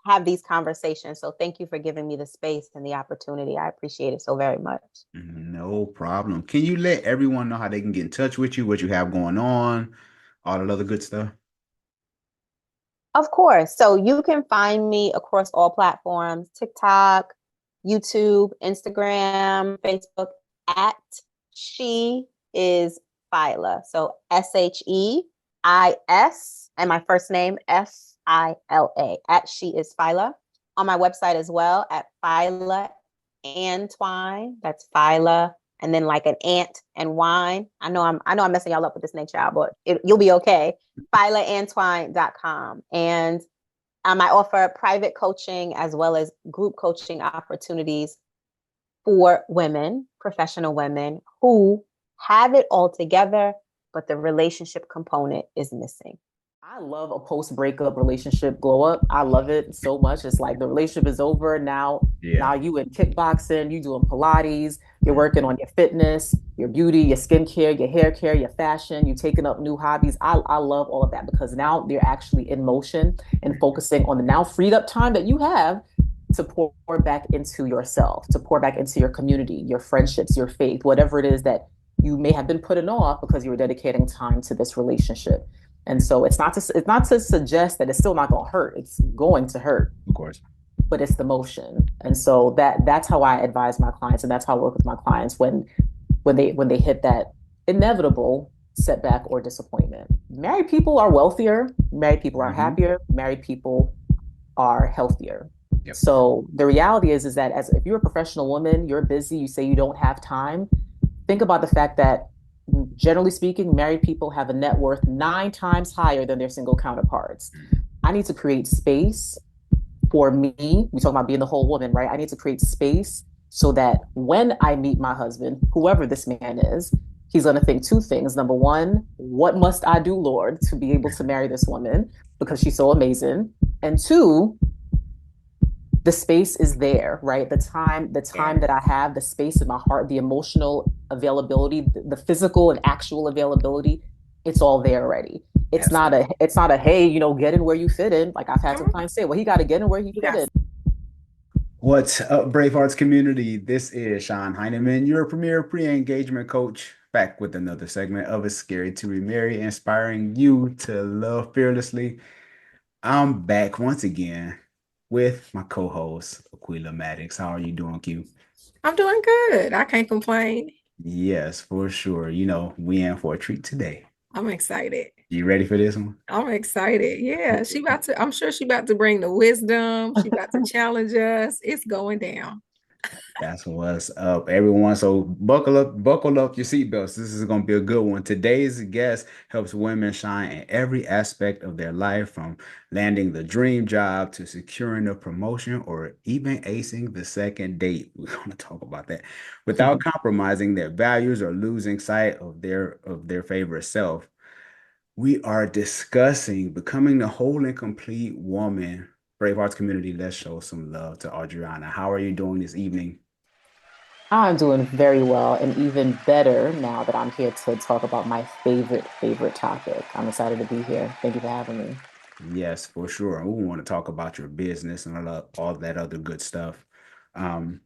have these conversations. So thank you for giving me the space and the opportunity. I appreciate it so very much. No problem. Can you let everyone know how they can get in touch with you, what you have going on, all that other good stuff? Of course. So you can find me across all platforms: TikTok, YouTube, Instagram, Facebook at She is Phyla. So SHEIS and my first name FILA at She is Phyla. On my website as well at Phyla and Twine. That's Phyla and then like an ant and wine. I know I'm messing y'all up with this name, child, but you'll be okay. PhylaandTwine.com. And I offer private coaching as well as group coaching opportunities for women, professional women who have it all together, but the relationship component is missing. I love a post breakup relationship glow up. I love it so much. It's like the relationship is over now. Yeah. Now you in kickboxing, you doing Pilates, you're working on your fitness, your beauty, your skincare, your hair care, your fashion, you taking up new hobbies. I love all of that because now you're actually in motion and focusing on the now freed up time that you have to pour back into yourself, to pour back into your community, your friendships, your faith, whatever it is that you may have been putting off because you were dedicating time to this relationship. And so it's not to suggest that it's still not going to hurt. It's going to hurt, Of course. but it's the motion. And so that's how I advise my clients, and that's how I work with my clients when they hit that inevitable setback or disappointment. Married people are wealthier, married people are happier, married people are healthier. Yep. So the reality is that if you're a professional woman, you're busy, you say you don't have time, think about the fact that generally speaking, married people have a net worth 9 times higher than their single counterparts. I need to create space for me. We talk about being the whole woman, right? I need to create space so that when I meet my husband, whoever this man is, he's going to think two things. Number one, what must I do, Lord, to be able to marry this woman because she's so amazing? And two, the space is there, right? The time that I have, the space in my heart, the emotional availability, the physical and actual availability, it's all there already. It's not a hey, get in where you fit in. Like I've had some clients say, well, he got to get in where he fit in. What's up, Brave Hearts community? This is Sean Heineman, your premier pre-engagement coach, back with another segment of It's Scary to Remarry, inspiring you to love fearlessly. I'm back once again with my co-host, Aquila Maddox. How are you doing, Q? I'm doing good. I can't complain. Yes, for sure. We in for a treat today. I'm excited. You ready for this one? I'm excited. Yeah, I'm sure she about to bring the wisdom. She about to challenge us. It's going down. That's what's up, everyone. So buckle up your seatbelts. This is going to be a good one. Today's guest helps women shine in every aspect of their life, from landing the dream job to securing a promotion or even acing the second date. We're going to talk about that without compromising their values or losing sight of their favorite self. We are discussing becoming the whole and complete woman. Brave Hearts community, let's show some love to Adriana. How are you doing this evening? I'm doing very well and even better now that I'm here to talk about my favorite topic. I'm excited to be here. Thank you for having me. Yes, for sure. We want to talk about your business and all that other good stuff. Um,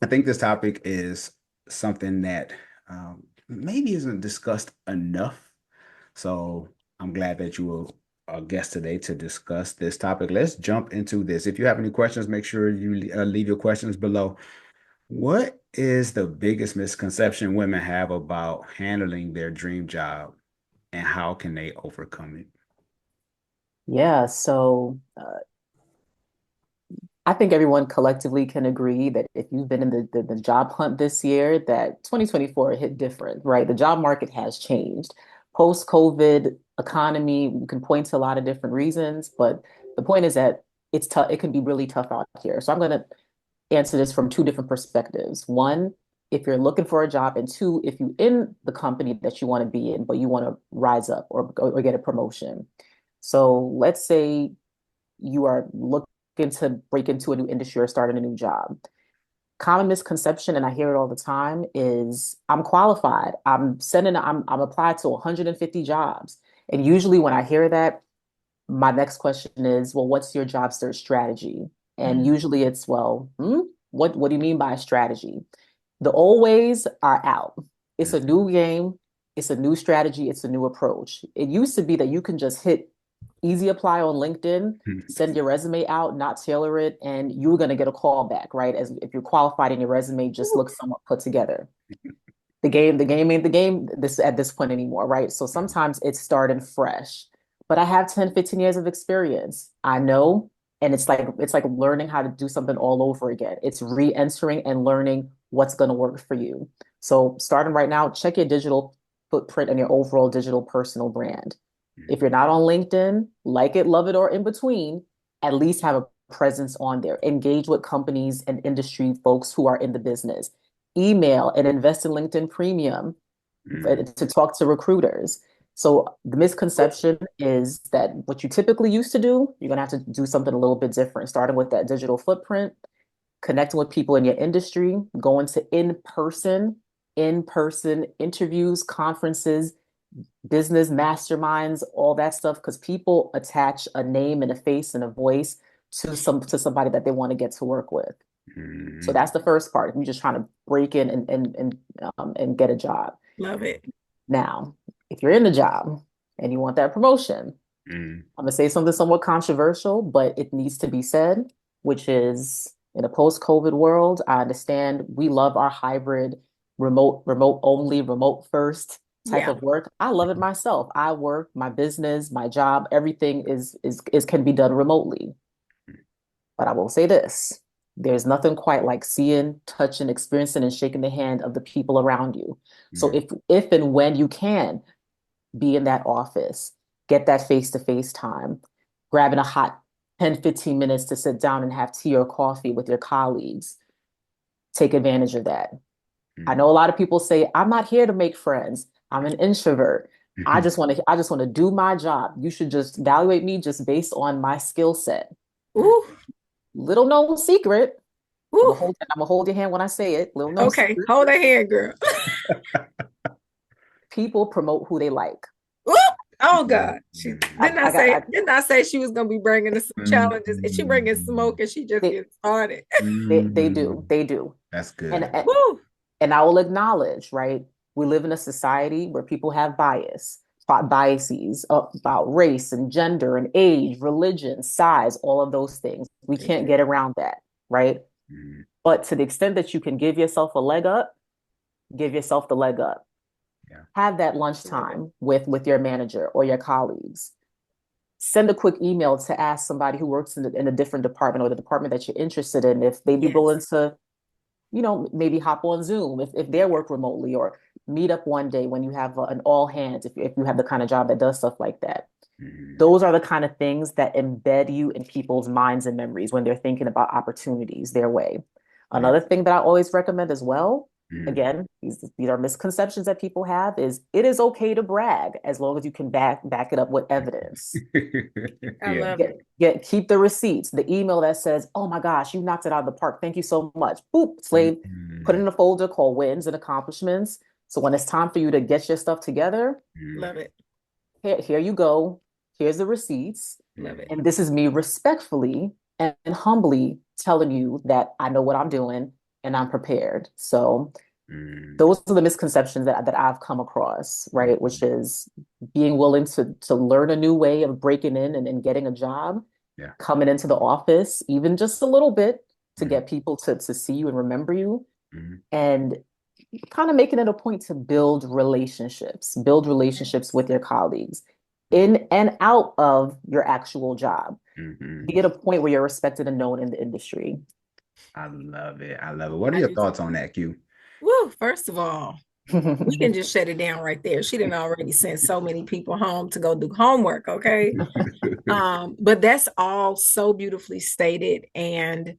I think this topic is something that maybe isn't discussed enough. So I'm glad that you were a guest today to discuss this topic. Let's jump into this. If you have any questions, make sure you leave your questions below. What is the biggest misconception women have about handling their dream job, and how can they overcome it? Yeah, so I think everyone collectively can agree that if you've been in the job hunt this year, that 2024 hit different, right? The job market has changed. Post-COVID economy, we can point to a lot of different reasons, but the point is that it's tough. It can be really tough out here. So I'm going to answer this from two different perspectives. One, if you're looking for a job, and two, if you're in the company that you want to be in, but you want to rise up or get a promotion. So let's say you are looking to break into a new industry or start in a new job. Common misconception, and I hear it all the time, is I'm qualified. I'm applied to 150 jobs. And usually when I hear that, My next question is, well, what's your job search strategy? And Mm. usually it's, well, what do you mean by strategy? The old ways are out. It's a new game. It's a new strategy. It's a new approach. It used to be that you can just hit easy apply on LinkedIn, send your resume out, not tailor it, and you were going to get a call back, right? As if you're qualified and your resume just looks somewhat put together. The game ain't the game this at this point anymore, right? So sometimes it's starting fresh. But I have 10, 15 years of experience. I know, and it's like learning how to do something all over again. It's re-entering and learning what's going to work for you. So starting right now, check your digital footprint and your overall digital personal brand. If you're not on LinkedIn, like it, love it, or in between, at least have a presence on there. Engage with companies and industry folks who are in the business. Email and invest in LinkedIn Premium to talk to recruiters. So the misconception is that what you typically used to do, you're going to have to do something a little bit different, starting with that digital footprint, connecting with people in your industry, going to in-person interviews, conferences, business masterminds, all that stuff, because people attach a name and a face and a voice to somebody that they want to get to work with. So that's the first part. You're just trying to break in and get a job. Love it. Now, if you're in the job and you want that promotion, I'm gonna say something somewhat controversial, but it needs to be said, which is in a post-COVID world, I understand we love our hybrid, remote only, remote first type of work. I love it myself. I work, my business, my job, everything is can be done remotely. But I will say this. There's nothing quite like seeing, touching, experiencing, and shaking the hand of the people around you. So if and when you can be in that office, get that face-to-face time, grabbing a hot 10, 15 minutes to sit down and have tea or coffee with your colleagues, take advantage of that. I know a lot of people say, I'm not here to make friends. I'm an introvert. I just want to do my job. You should just evaluate me just based on my skill set. Ooh. Little known secret. Ooh. I'm gonna hold your hand when I say it. Little known Okay, secret. hold her hand, girl. People promote who they like. Ooh. Oh God! Didn't I say she was gonna be bringing us some challenges? And she bringing smoke, and she just gets started. They do. That's good. And I will acknowledge, right? We live in a society where people have biases about race and gender and age, religion, size, all of those things. We can't get around that, right? But to the extent that you can give yourself a leg up, give yourself the leg up. Yeah. Have that lunchtime with your manager or your colleagues. Send a quick email to ask somebody who works in a different department or the department that you're interested in if they'd be willing to, maybe hop on Zoom if they work remotely, or meet up one day when you have an all hands if you have the kind of job that does stuff like that. Those are the kind of things that embed you in people's minds and memories when they're thinking about opportunities their way. Another thing that I always recommend as well, again, these are misconceptions that people have, is it is okay to brag as long as you can back it up with evidence. I love it. Keep the receipts, the email that says, oh my gosh, you knocked it out of the park. Thank you so much. Boop, slave, put it in a folder called wins and accomplishments. So when it's time for you to get your stuff together, love it. Here you go. Here's the receipts. Love it. And this is me respectfully and humbly telling you that I know what I'm doing and I'm prepared. So those are the misconceptions that I've come across, right? Which is being willing to learn a new way of breaking in and getting a job, coming into the office, even just a little bit to get people to see you and remember you, and kind of making it a point to build relationships with your colleagues in and out of your actual job. Be at a point where you're respected and known in the industry. I love it. What are your thoughts on that, Q? Woo, first of all, we can just shut it down right there. She didn't already send so many people home to go do homework, okay? But that's all so beautifully stated. And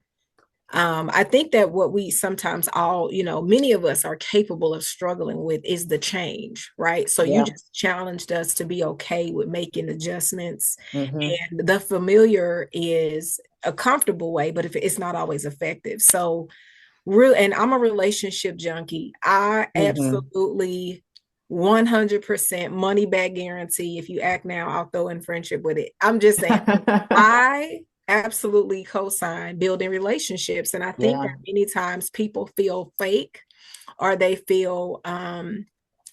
I think that what we sometimes many of us are capable of struggling with is the change, right? So you just challenged us to be okay with making adjustments. And the familiar is a comfortable way, but if it's not always effective. So and I'm a relationship junkie. I absolutely 100% money back guarantee. If you act now, I'll throw in friendship with it. I'm just saying, I absolutely co-sign building relationships. And I think that many times people feel fake, or they feel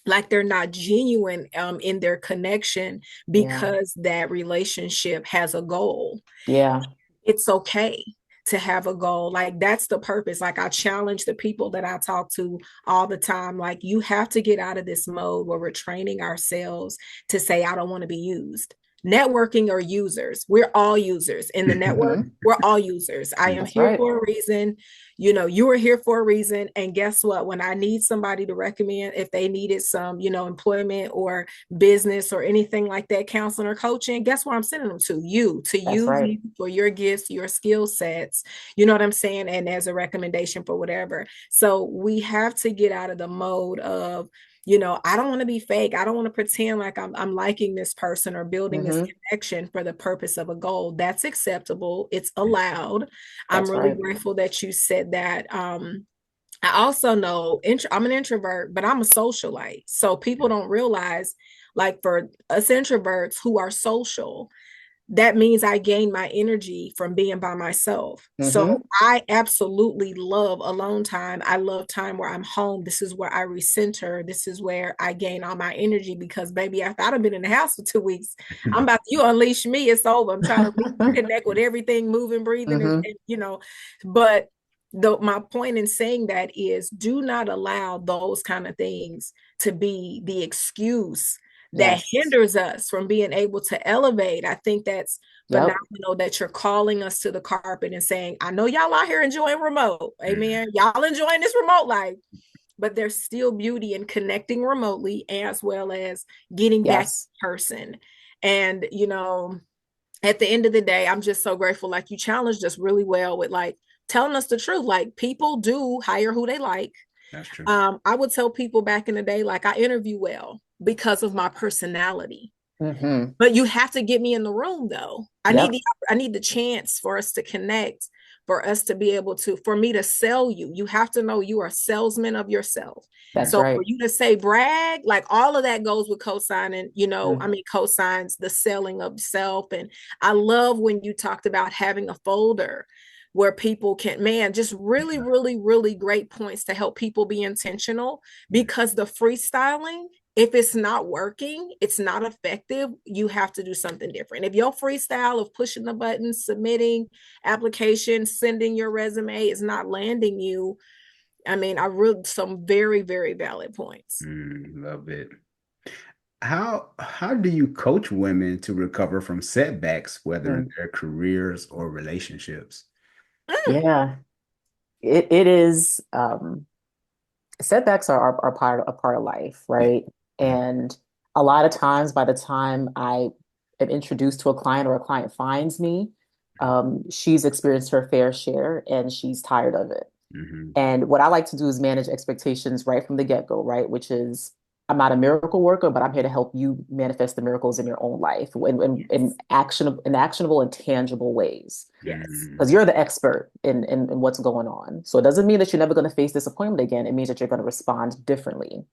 like they're not genuine in their connection because that relationship has a goal. Yeah. It's okay to have a goal. Like, that's the purpose. Like, I challenge the people that I talk to all the time. Like, you have to get out of this mode where we're training ourselves to say, I don't want to be used. Networking or users. We're all users in the network. We're all users. I am here for a reason. You are here for a reason. And guess what? When I need somebody to recommend, if they needed some, employment or business or anything like that, counseling or coaching, guess where I'm sending them to? You, to use you for your gifts, your skill sets, you know what I'm saying? And as a recommendation for whatever. So we have to get out of the mode of, I don't want to be fake. I don't want to pretend like I'm liking this person or building this connection for the purpose of a goal. That's acceptable. It's allowed. I'm really grateful that you said that. I also know I'm an introvert, but I'm a socialite. So people don't realize, like, for us introverts who are social, that means I gain my energy from being by myself. So I absolutely love alone time. I love time where I'm home. This is where I recenter. This is where I gain all my energy, because baby, after I've been in the house for 2 weeks, you unleash me, it's over. I'm trying to reconnect with everything, moving, breathing, and but my point in saying that is, do not allow those kind of things to be the excuse that hinders us from being able to elevate. I think that's phenomenal that you're calling us to the carpet and saying, I know y'all out here enjoying remote. Amen. Y'all enjoying this remote life, but there's still beauty in connecting remotely as well as getting back in person. And, at the end of the day, I'm just so grateful. Like, you challenged us really well with, like, telling us the truth. Like, people do hire who they like. That's true. I would tell people back in the day, like, I interview well because of my personality. But you have to get me in the room, though. I need the chance for us to connect, for us to be able to, for me to sell you. You have to know you are a salesman of yourself. For you to say brag, like, all of that goes with co-signing, co-signs the selling of self. And I love when you talked about having a folder where people can, just really, really, really great points to help people be intentional, because the freestyling, if it's not working, it's not effective, you have to do something different. If your freestyle of pushing the button, submitting application, sending your resume is not landing you, I wrote some very, very valid points. Love it. How do you coach women to recover from setbacks, whether in their careers or relationships? Yeah, it is. Setbacks are part of life, right? And a lot of times, by the time I am introduced to a client or a client finds me, she's experienced her fair share and she's tired of it. And what I like to do is manage expectations right from the get-go, right? Which is, I'm not a miracle worker, but I'm here to help you manifest the miracles in your own life in actionable and tangible ways. Yes. Because you're the expert in what's going on. So it doesn't mean that you're never going to face disappointment again. It means that you're going to respond differently.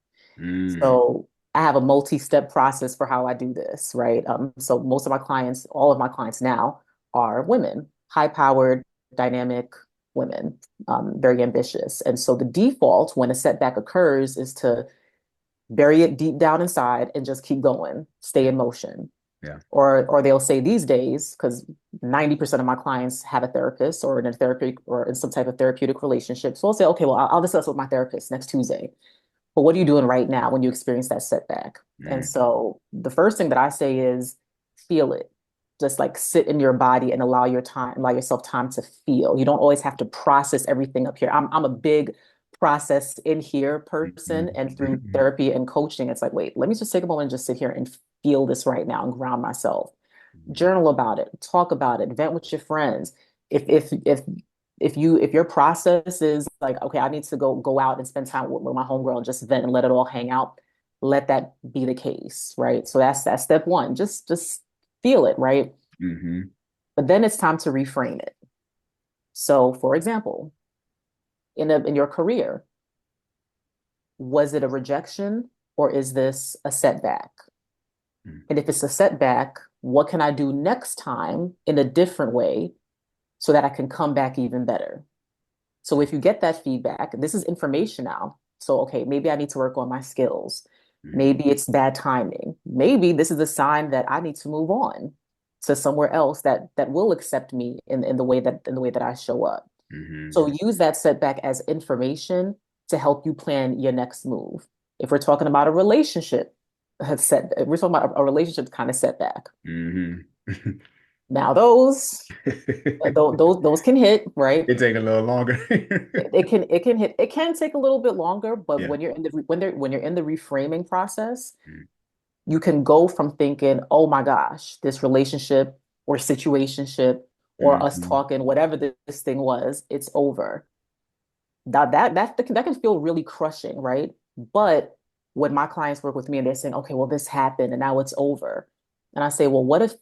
So I have a multi-step process for how I do this, right? So most of my clients, all of my clients now, are women, high-powered, dynamic women, very ambitious. And so the default when a setback occurs is to bury it deep down inside and just keep going, stay in motion. Yeah. Or they'll say these days, because 90% of my clients have a therapist or in a therapy or in some type of therapeutic relationship. So I'll say, okay, well, I'll discuss with my therapist next Tuesday. But what are you doing right now when you experience that setback? And so the first thing that I say is feel it. Just like sit in your body and allow yourself time to feel. You don't always have to process everything up here. I'm a big process in here person, and through therapy and coaching, it's like, wait, let me just take a moment and just sit here and feel this right now and ground myself. Journal about it, talk about it, vent with your friends. If your process is like, okay, I need to go out and spend time with my homegirl and just vent and let it all hang out, let that be the case, right? So that's step one. Just feel it, right? But then it's time to reframe it. So, for example, in your career, was it a rejection or is this a setback? Mm. And if it's a setback, what can I do next time in a different way so that I can come back even better? So if you get that feedback, this is information now. So, okay, maybe I need to work on my skills. Mm. Maybe it's bad timing. Maybe this is a sign that I need to move on to somewhere else that will accept me in the way that I show up. So Mhm. use that setback as information to help you plan your next move. If we're talking about a relationship, we're talking about a relationship kind of setback. Mhm. Now those can hit, right? It take a little longer. It can hit. It can take a little bit longer, but Yeah. when you're in the reframing process, Mm. you can go from thinking, "Oh my gosh, this relationship or situationship or us Mhm. talking, whatever this thing was, it's over." That can feel really crushing, right? But when my clients work with me and they're saying, "Okay, well, this happened and now it's over," and I say, "Well, what if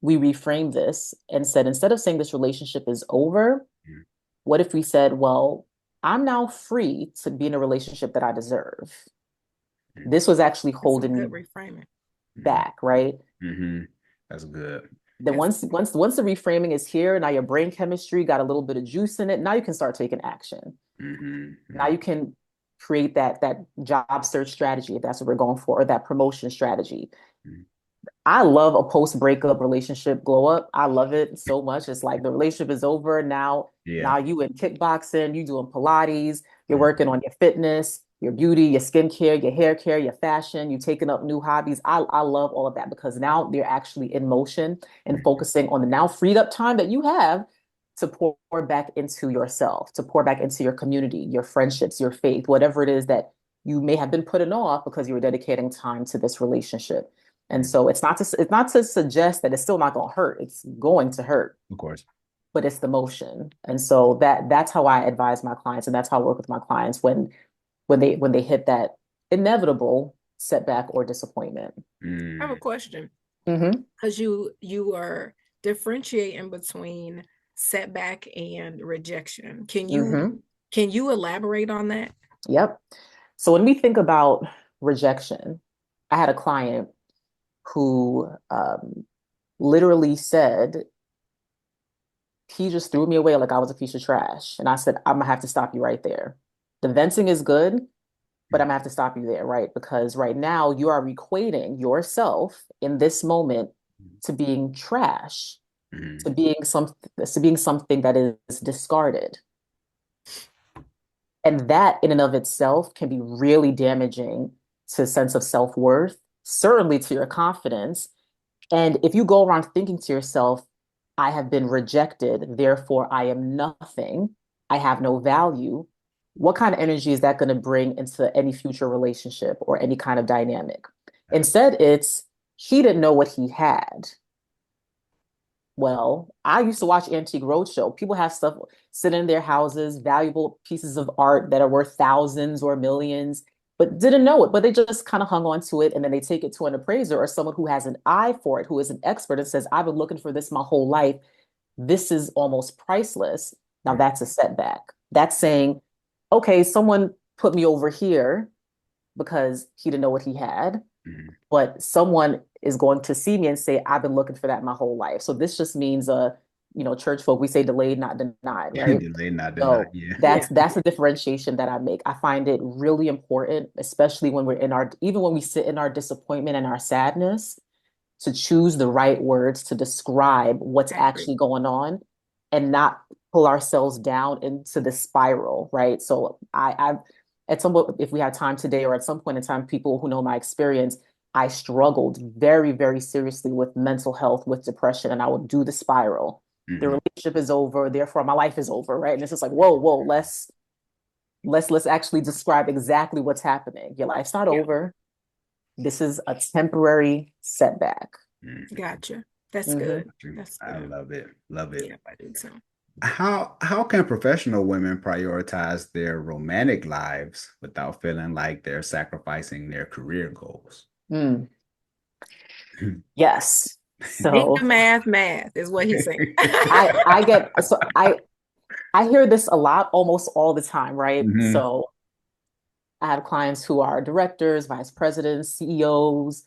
we reframe this and said instead of saying this relationship is over, Mm. what if we said, well, I'm now free to be in a relationship that I deserve. Mm. This was actually That's some holding good me reframing. Mhm. back, right?" Mhm. That's good. Then That's once the reframing is here, now your brain chemistry got a little bit of juice in it. Now you can start taking action. Mhm. Now you can create that job search strategy if that's what we're going for, or that promotion strategy. Mhm. I love a post breakup relationship glow up. I love it so much. It's like the relationship is over now. Yeah. Now you in kickboxing, you doing Pilates, you're working Mhm. on your fitness, your beauty, your skincare, your hair care, your fashion, you taking up new hobbies. I love all of that because now they're actually in motion and focusing on the now freed up time that you have to pour back into yourself, to pour back into your community, your friendships, your faith, whatever it is that you may have been putting off because you were dedicating time to this relationship. And Mhm. so it's not to suggest that it's still not going to hurt. It's going to hurt, Of course. but it's the motion. And so that's how I advise my clients, and that's how I work with my clients when they hit that inevitable setback or disappointment. I have a Mm. question Mm-hmm. because you are differentiating between setback and rejection. Mm-hmm. Can you elaborate on that? Yep. So when we think about rejection, I had a client who literally said he just threw me away like I was a piece of trash. And I said, I'm gonna have to stop you right there. The venting is good, but I'm gonna have to stop you there, right? Because right now you are equating yourself in this moment to being trash, Mhm. to being something that is discarded. And that in and of itself can be really damaging to a sense of self-worth, certainly to your confidence. And if you go around thinking to yourself, I have been rejected, therefore I am nothing, I have no value, what kind of energy is that going to bring into any future relationship or any kind of dynamic? Instead, it's he didn't know what he had. Well, I used to watch Antique Roadshow. People have stuff sitting in their houses, valuable pieces of art that are worth thousands or millions, but didn't know it. But they just kind of hung on to it. And then they take it to an appraiser or someone who has an eye for it, who is an expert and says, I've been looking for this my whole life. This is almost priceless. Now Mhm. that's a setback. That's saying, okay, someone put me over here because he didn't know what he had, Mhm. but someone is going to see me and say, I've been looking for that my whole life. So this just means church folk, we say delayed, not denied, right? Delay not denied. So Yeah. that's Yeah. that's a differentiation that I make. I find it really important, especially when even when we sit in our disappointment and our sadness, to choose the right words to describe what's I agree. actually going on and not pull ourselves down into the spiral, right? So I've at some point, if we have time today or at some point in time, people who know my experience, I struggled very, very seriously with mental health, with depression, and I would do the spiral. The Mhm. relationship is over, therefore my life is over, right? And it's just like, whoa, let's actually describe exactly what's happening. Your life's not Yeah. over. This is a temporary setback. Mhm. Gotcha. That's Hmm. good. That's I good. love it. Love it. Yeah, I do too. How can professional women prioritize their romantic lives without feeling like they're sacrificing their career goals? Mm, yes. Think So the math is what he's saying. I get so I hear this a lot almost all the time, right? Hmm. So I have clients who are directors, vice presidents, CEOs,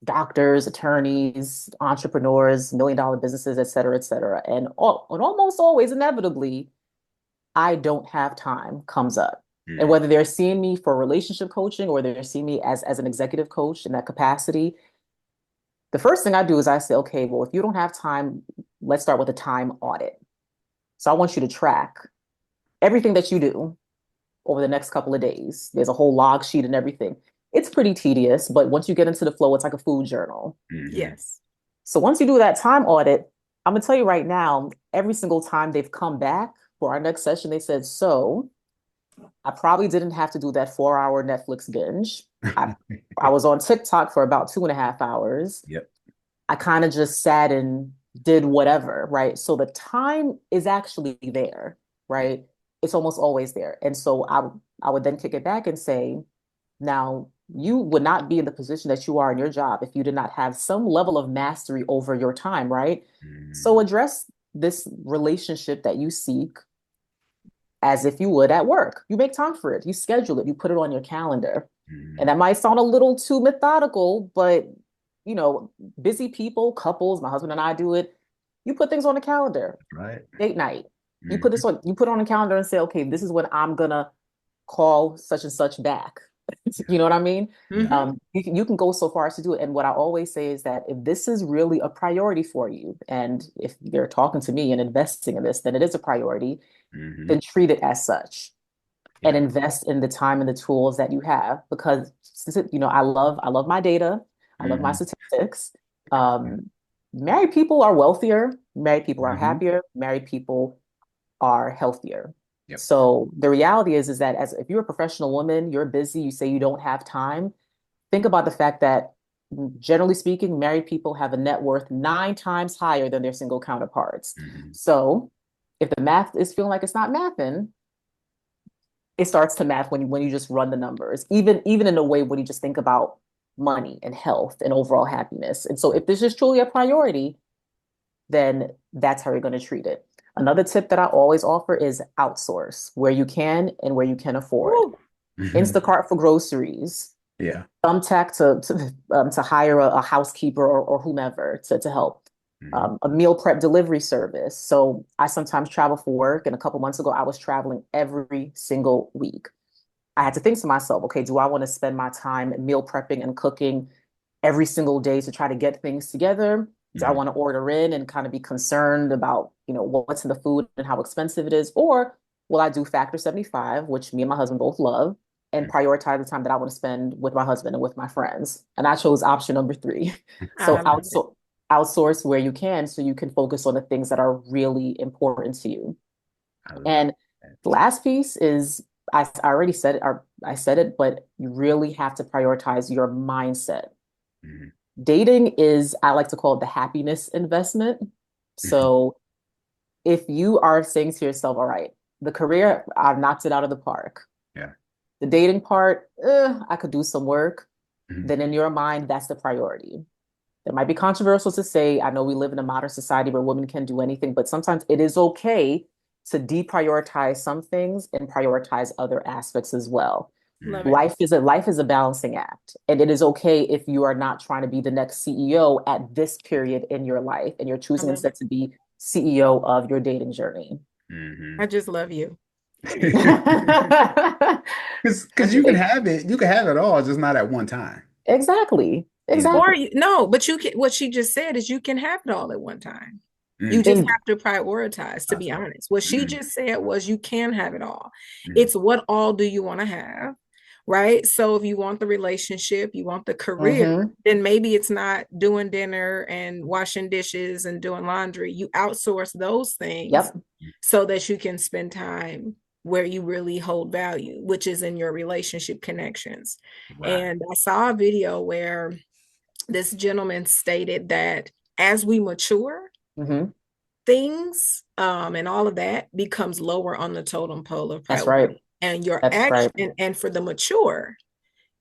doctors, attorneys, entrepreneurs, million-dollar businesses, et cetera, et cetera. And almost always, inevitably, I don't have time comes up. And whether they're seeing me for relationship coaching or they're seeing me as an executive coach in that capacity, the first thing I do is I say, okay, well, if you don't have time, let's start with a time audit. So I want you to track everything that you do over the next couple of days. There's a whole log sheet and everything. It's pretty tedious, but once you get into the flow, it's like a food journal. Yes. So once you do that time audit, I'm gonna tell you right now, every single time they've come back for our next session, they said, so I probably didn't have to do that 4-hour Netflix binge. I was on TikTok for about 2.5 hours. Yep. I kind of just sat and did whatever, right? So the time is actually there, right? It's almost always there. And so I would then kick it back and say, now you would not be in the position that you are in your job if you did not have some level of mastery over your time, right? So address this relationship that you seek as if you would at work. You make time for it, you schedule it, you put it on your calendar. And that might sound a little too methodical, but busy people, couples, my husband and I do it. You put things on the calendar, Right. date night. You put it on a calendar and say, okay, this is when I'm gonna call such and such back. You know what I mean? You can go so far as to do it. And what I always say is that if this is really a priority for you, and if you're talking to me and investing in this, then it is a priority, then treat it as such. And invest in the time and the tools that you have, because I love my data. I love my statistics. Married people are wealthier. Married people are happier. Married people are healthier. Yep. So the reality is that if you're a professional woman, you're busy, you say you don't have time, think about the fact that generally speaking, married people have a net worth 9 times higher than their single counterparts. So if the math is feeling like it's not mathing, it starts to math when you just run the numbers, even in a way when you just think about money and health and overall happiness. And so if this is truly a priority, then that's how you're going to treat it. Another tip that I always offer is outsource where you can and where you can afford. Instacart for groceries. Yeah. Thumbtack to hire a housekeeper or whomever to help. A meal prep delivery service. So I sometimes travel for work, and a couple months ago, I was traveling every single week. I had to think to myself, okay, do I want to spend my time meal prepping and cooking every single day to try to get things together? Do I want to order in and kind of be concerned about, what's in the food and how expensive it is? Or will I do Factor 75, which me and my husband both love, and prioritize the time that I want to spend with my husband and with my friends? And I chose option number 3. So outsource where you can, so you can focus on the things that are really important to you. And the last piece is, I already said it, or I said it, but you really have to prioritize your mindset. Dating is, I like to call it the happiness investment. So if you are saying to yourself, all right, the career, I've knocked it out of the park. Yeah. The dating part, I could do some work. Then in your mind, that's the priority. It might be controversial to say, I know we live in a modern society where women can do anything, but sometimes it is okay to deprioritize some things and prioritize other aspects as well. Life is a balancing act, and it is okay if you are not trying to be the next CEO at this period in your life, and you're choosing instead to be CEO of your dating journey. I just love you. Because you can have it all, just not at one time. Exactly. Or but you can, what she just said is you can have it all at one time. You just have to prioritize, to be honest. What she just said was you can have it all. It's what all do you want to have, right? So if you want the relationship, you want the career, then maybe it's not doing dinner and washing dishes and doing laundry. You outsource those things so that you can spend time where you really hold value, which is in your relationship connections. And I saw a video where this gentleman stated that as we mature, things and all of that becomes lower on the totem pole of priority. That's right. And your action, and for the mature,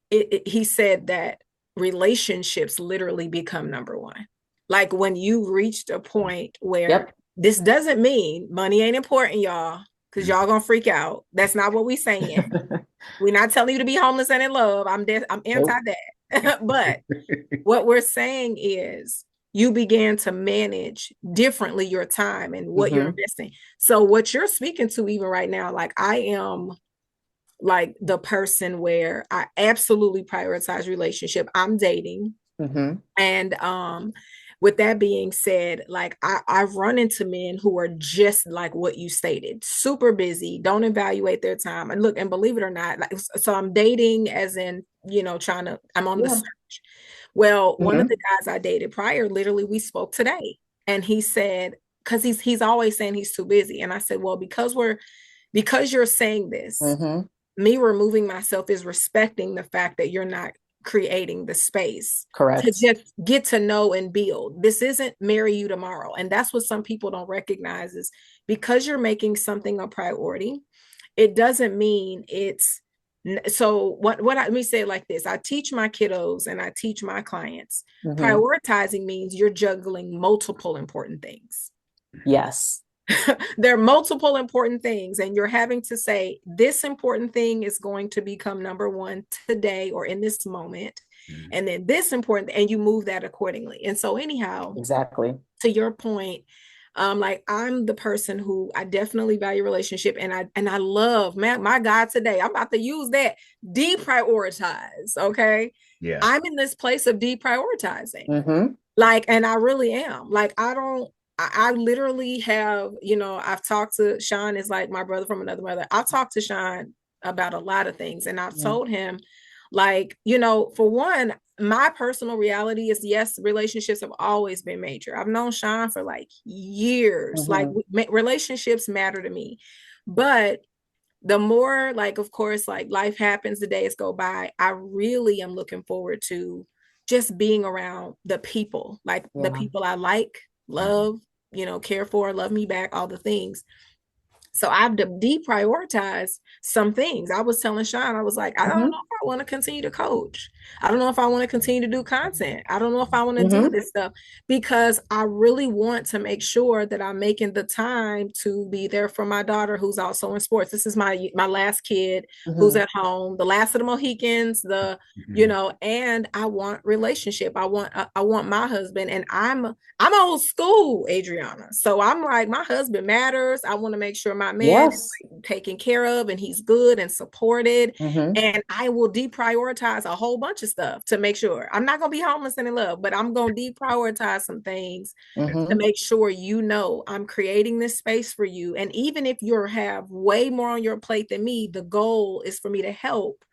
he said that relationships literally become number one. Like when you reached a point where this doesn't mean money ain't important, y'all, because y'all gonna freak out. That's not what we saying. We're not telling you to be homeless and in love. I'm anti that. But what we're saying is you began to manage differently your time and what you're investing. So what you're speaking to even right now, like I am like the person where I absolutely prioritize relationship. I'm dating. And with that being said, like I've run into men who are just like what you stated, super busy, don't evaluate their time. And look, and believe it or not, like, so I'm dating as in, I'm on the search. Well, one of the guys I dated prior, literally we spoke today, and he said, because he's always saying he's too busy. And I said, well, because you're saying this, me removing myself is respecting the fact that you're not creating the space to just get to know and build. This isn't marry you tomorrow. And that's what some people don't recognize, is because you're making something a priority, it doesn't mean it's so let me say it like this. I teach my kiddos and I teach my clients, prioritizing means you're juggling multiple important things. Yes. There are multiple important things, and you're having to say this important thing is going to become number one today or in this moment, and then this important, and you move that accordingly. And so anyhow, exactly to your point, like I'm the person who I definitely value relationship, and I love, man, my God, today I'm about to use that, deprioritize. Okay. Yeah. I'm in this place of deprioritizing. Like, and I really am. Like, I literally have, I've talked to Sean, is like my brother from another mother. I've talked to Sean about a lot of things, and I've told him, like, for one, my personal reality is, yes, relationships have always been major. I've known Sean for like years. Like, relationships matter to me. But the more, like, of course, like life happens, the days go by, I really am looking forward to just being around the people, like the people I like, love, care for, love me back, all the things. So I've deprioritized some things. I was telling Sean, I was like, I don't know if I want to continue to coach. I don't know if I want to continue to do content. I don't know if I want to do this stuff, because I really want to make sure that I'm making the time to be there for my daughter, who's also in sports. This is my last kid who's at home, the last of the Mohicans, and I want relationship. I want my husband, and I'm old school, Adriana. So I'm like, my husband matters. I want to make sure my man is taken care of and he's good and supported. And I will deprioritize a whole bunch of stuff to make sure I'm not going to be homeless and in love, but I'm going to deprioritize some things to make sure, I'm creating this space for you. And even if you have way more on your plate than me, the goal is for me to help,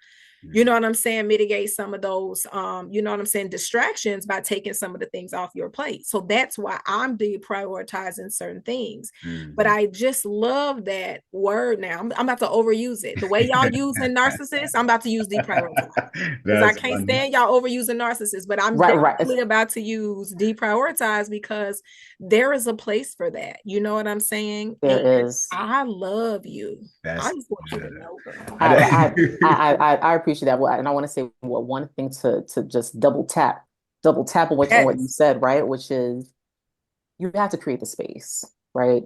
you know what I'm saying, mitigate some of those, distractions by taking some of the things off your plate. So that's why I'm deprioritizing certain things. But I just love that word now. I'm about to overuse it. The way y'all using narcissists, I'm about to use deprioritize. Because I can't stand y'all overusing narcissists, but I'm definitely about to use deprioritize, because there is a place for that. You know what I'm saying? There is. I love you. I just want you to know that. I appreciate that. Well, and I want to say one thing to just double tap on what you said, right? Which is, you have to create the space, right?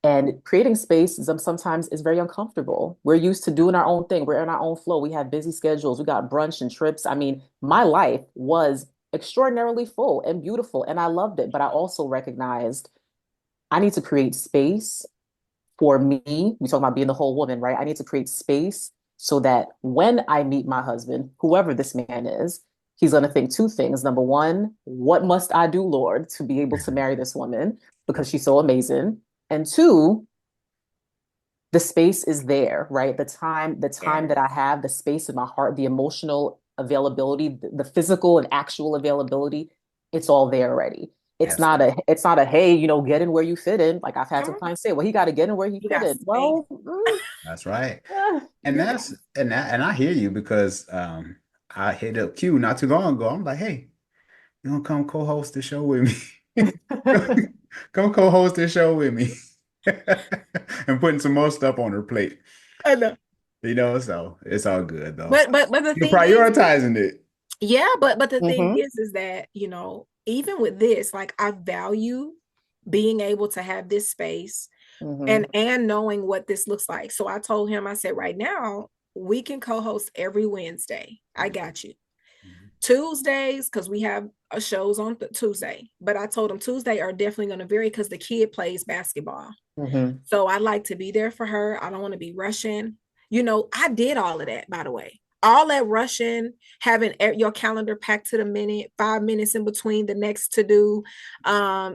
And creating space sometimes is very uncomfortable. We're used to doing our own thing. We're in our own flow. We have busy schedules. We got brunch and trips. I mean, my life was extraordinarily full and beautiful, and I loved it. But I also recognized I need to create space for me. We talk about being the whole woman, right? I need to create space so that when I meet my husband, whoever this man is, he's going to think two things. Number one, what must I do, Lord, to be able to marry this woman because she's so amazing? And two, the space is there, right? The time that I have, the space in my heart, the emotional availability, the physical and actual availability, it's all there already. It's not a hey, get in where you fit in. Like I've had some clients say, well, he got to get in where he fit in. Well, that's right. And I hear you, because I hit up Q not too long ago. I'm like, hey, you want to come co-host the show with me? Come co-host the show with me. And putting some more stuff on her plate. I know. So it's all good though. But the you're thing prioritizing it. Yeah, but the thing is that, even with this, like, I value being able to have this space and knowing what this looks like. So I told him, I said, right now we can co-host every Wednesday. I got you. Tuesdays, because we have shows on Tuesday, but I told him Tuesday are definitely going to vary because the kid plays basketball. So I like to be there for her. I don't want to be rushing. You know, I did all of that, by the way. All that rushing, having your calendar packed to the minute, 5 minutes in between the next to do,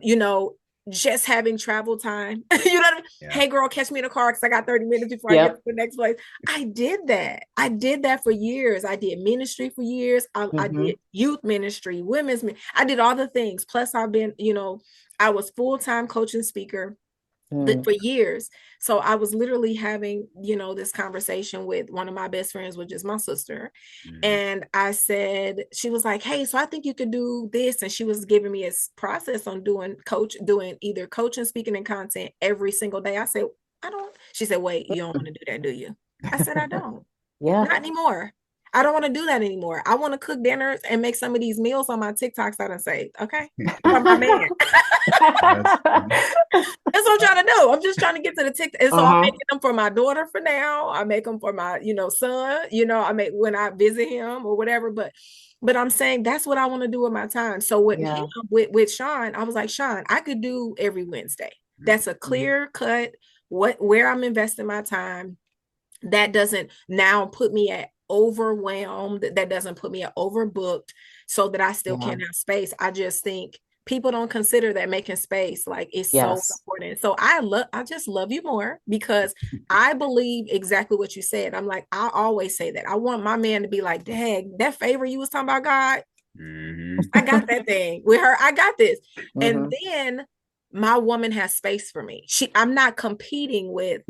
you know, just having travel time. You know what I mean? Yeah. Hey, girl, catch me in a car because I got 30 minutes before I get to the next place. I did that. I did that for years. I did ministry for years. I did youth ministry, women's ministry. I did all the things. Plus, I've been, you know, I was full-time coach and speaker for years. So I was literally having, you know, this conversation with one of my best friends, which is my sister. And I said, she was like, hey, so I think you could do this. And she was giving me a process on doing either coaching, speaking, and content every single day. I said, I don't. She said, wait, you don't want to do that, do you? I said, I don't. Not anymore. I don't want to do that anymore. I want to cook dinners and make some of these meals on my TikToks that I say, okay, from my man. That's what I'm trying to do. I'm just trying to get to the TikTok. And so I'm making them for my daughter for now. I make them for my, you know, son, you know, I make when I visit him or whatever. But I'm saying that's what I want to do with my time. So with him, with Sean, I was like, Sean, I could do every Wednesday. That's a clear cut where I'm investing my time. That doesn't now put me at overwhelmed. That doesn't put me at overbooked so that I still can have space. I just think people don't consider that making space like it's so important. So I just love you more because I believe exactly what you said. I'm like, I always say that. I want my man to be like, dang, that favor you was talking about, God, I got that thing with her. I got this. And then my woman has space for me. I'm not competing with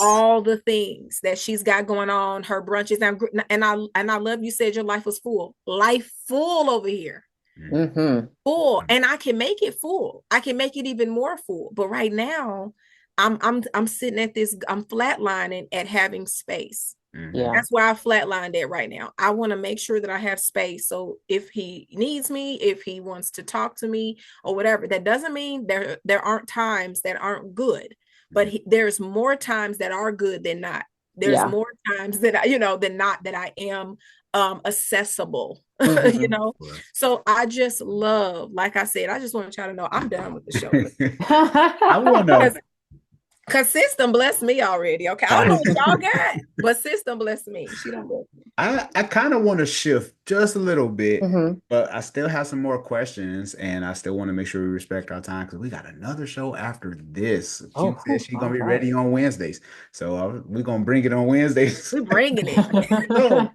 all the things that she's got going on, her brunches. And I love you said your life was full. Life full over here. Full. And I can make it full. I can make it even more full. But right now, I'm sitting at this, I'm flatlining at having space. That's where I flatlined at right now. I want to make sure that I have space. So if he needs me, if he wants to talk to me or whatever, that doesn't mean there aren't times that aren't good, but there's more times that are good than not. There's more times that than not that I am accessible, you know? So I just love, like I said, I just want y'all to know I'm done with the show. I want to. Because System blessed me already. Okay. I don't know what y'all got, but System blessed me. She don't bless me. I kind of want to shift just a little bit, but I still have some more questions and I still want to make sure we respect our time because we got another show after this. She said she's going to be ready on Wednesdays. So we're going to bring it on Wednesdays. We're bringing it. So,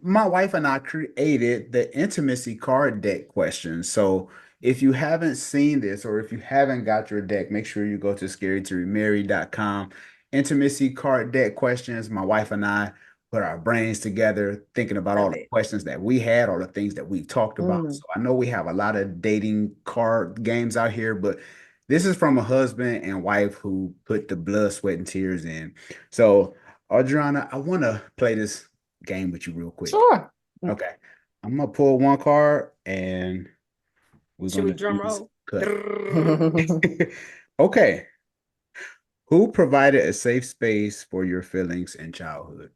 my wife and I created the intimacy card deck questions. So if you haven't seen this or if you haven't got your deck, make sure you go to scaredtoremarry.com. Intimacy card deck questions. My wife and I put our brains together thinking about all the questions that we had, all the things that we talked about. So I know we have a lot of dating card games out here, but this is from a husband and wife who put the blood, sweat, and tears in. So, Adriana, I want to play this game with you real quick. Sure. Okay. I'm going to pull one card and should we drum roll? Okay. Who provided a safe space for your feelings in childhood?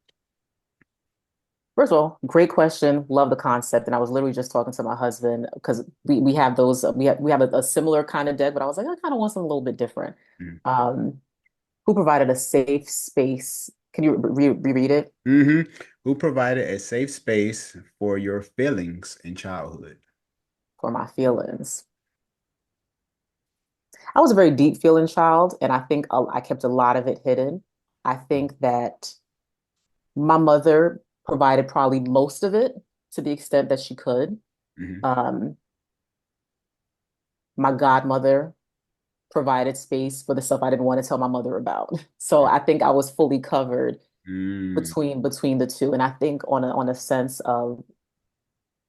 First of all, great question. Love the concept. And I was literally just talking to my husband because we have those, we have a similar kind of deck, but I was like, I kind of want something a little bit different. Who provided a safe space? Can you reread it? Who provided a safe space for your feelings in childhood? For my feelings. I was a very deep feeling child, and I think I kept a lot of it hidden. I think that my mother provided probably most of it to the extent that she could. My godmother provided space for the stuff I didn't want to tell my mother about. So I think I was fully covered between the two. And I think on a sense of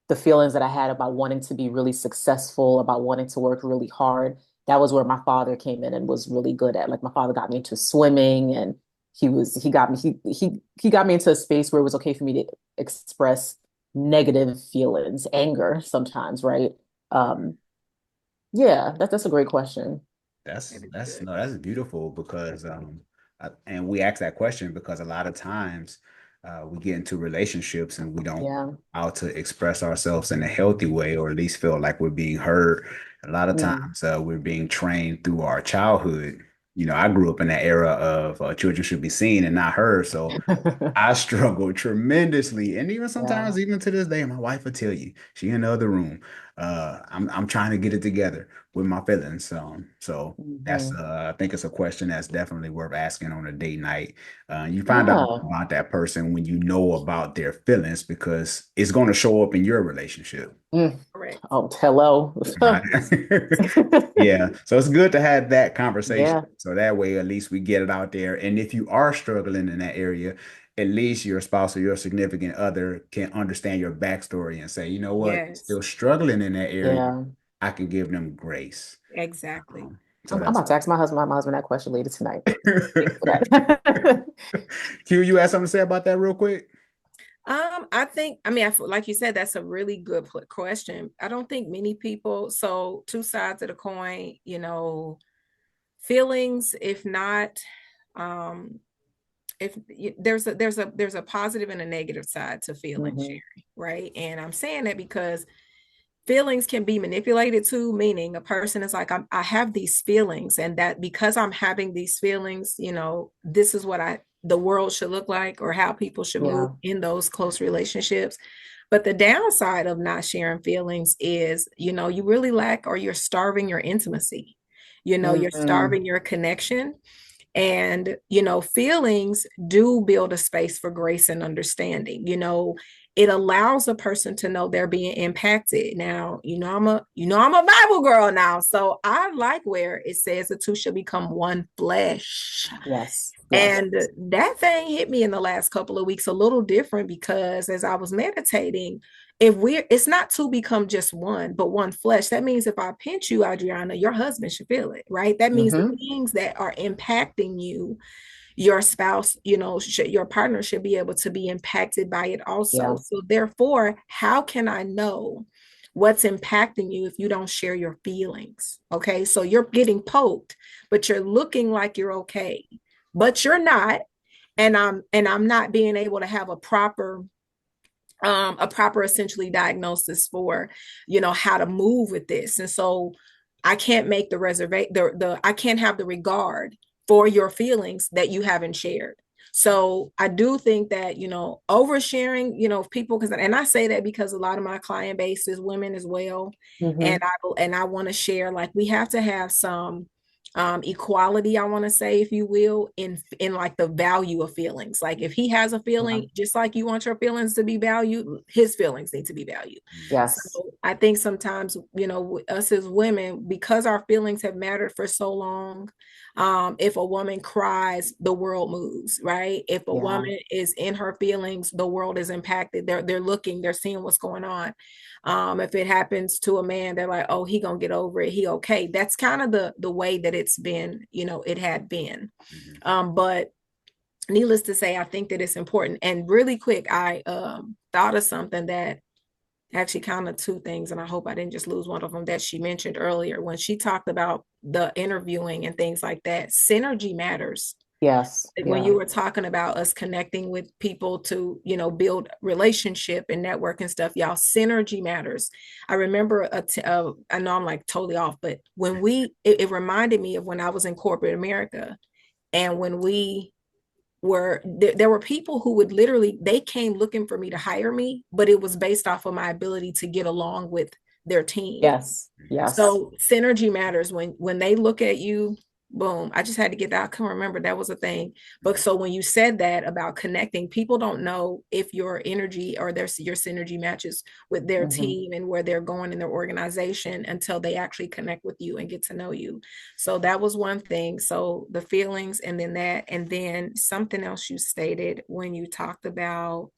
the feelings that I had about wanting to be really successful, about wanting to work really hard, that was where my father came in and was really good at. Like my father got me into swimming, and he got me into a space where it was okay for me to express negative feelings, anger sometimes, right? Yeah, that's a great question. That is That's good. no, that's beautiful because and we ask that question because a lot of times we get into relationships and we don't know Yeah. how to express ourselves in a healthy way, or at least feel like we're being heard. A lot of Mm. times we're being trained through our childhood. I grew up in that era of children should be seen and not heard. So I struggle tremendously, and even Yeah. sometimes, even to this day, my wife will tell you she in the other room. I'm trying to get it together with my feelings. So that's Hmm. I think it's a question that's definitely worth asking on a date night. You find out Yeah. about that person when you know about their feelings because it's going to show up in your relationship. Mm. Correct. Oh, hello. Right. Yeah. So it's good to have that conversation. Yeah. So that way, at least we get it out there. And if you are struggling in that area, at least your spouse or your significant other can understand your backstory and say, you know what, Yes, still struggling in that area. Yeah. I can give them grace. exactly. So I'm that's about to ask my husband that question later tonight. Thank you for that. Q, you have something to say about that real quick? I think, I mean, I feel like you said, that's a really good question. I don't think many people, so two sides of the coin, feelings, if not, um, if there's a positive and a negative side to feeling Hmm. sharing, right? And I'm saying that because feelings can be manipulated too, meaning a person is like, I have these feelings, and that because I'm having these feelings, this is what the world should look like, or how people should move Yeah. in those close relationships. But the downside of not sharing feelings is, you really lack, or you're starving your intimacy. You're Hmm. starving your connection. And, feelings do build a space for grace and understanding. It allows a person to know they're being impacted. Now, I'm a Bible girl now. So I like where it says the two shall become one flesh. Yes. Yes. And that thing hit me in the last couple of weeks a little different, because as I was meditating, it's not to become just one, but one flesh. That means if I pinch you, Adriana, your husband should feel it, right? That means the Hmm. things that are impacting you, your spouse, your partner should be able to be impacted by it also. Yeah. So therefore, how can I know what's impacting you if you don't share your feelings? Okay. So you're getting poked, but you're looking like you're okay, but you're not. And I'm not being able to have a proper essentially diagnosis for how to move with this. And so I can't make the reservation, I can't have the regard for your feelings that you haven't shared. So I do think that oversharing, people, because, and I say that because a lot of my client base is women as well. Hmm. And I want to share, like, we have to have some equality, I want to say, if you will, in like the value of feelings. Like, if he has a Yeah. feeling, just like you want your feelings to be valued, his feelings need to be valued. Yes. So I think sometimes, us as women, because our feelings have mattered for so long, if a woman cries, the world moves, right? If a Yeah. woman is in her feelings, the world is impacted. They're looking, they're seeing what's going on. If it happens to a man, they're like, oh, he gonna get over it, he okay. That's kind of the way that it's been, it had been. Mhm. But needless to say, I think that it's important. And really quick, I thought of something that actually, kind of two things, and I hope I didn't just lose one of them, that she mentioned earlier when she talked about the interviewing and things like that. Synergy matters. Yes. Like, when Yeah. you were talking about us connecting with people to, build relationship and network and stuff, y'all, synergy matters. I remember I know I'm like totally off, but when it reminded me of when I was in corporate America, and when we there were people who would literally, they came looking for me to hire me, but it was based off of my ability to get along with their team. Yes. Yes. So synergy matters. When they look at you, boom. I just had to get that. I can remember that was a thing. But so when you said that about connecting, people don't know if your energy or your synergy matches with their Hmm. team and where they're going in their organization until they actually connect with you and get to know you. So that was one thing. So the feelings, and then that, and then something else you stated when you talked about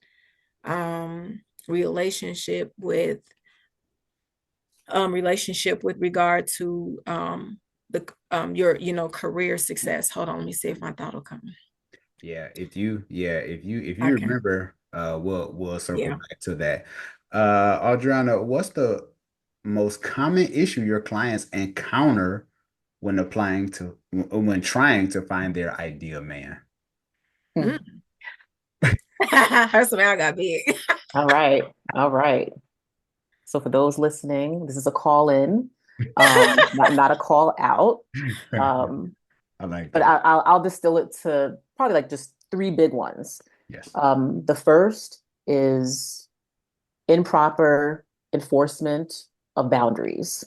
relationship with regard to the your career success. Hold on, let me see if my thought will come. If you Okay. remember, we'll circle Yeah. back to that. Adriana, what's the most common issue your clients encounter when when trying to find their ideal man. Mm. That's where I got big. All right. All right. So for those listening, this is a call in, not a call out. I like But that. I'll distill it to probably like just three big ones. Yes. The first is improper enforcement of boundaries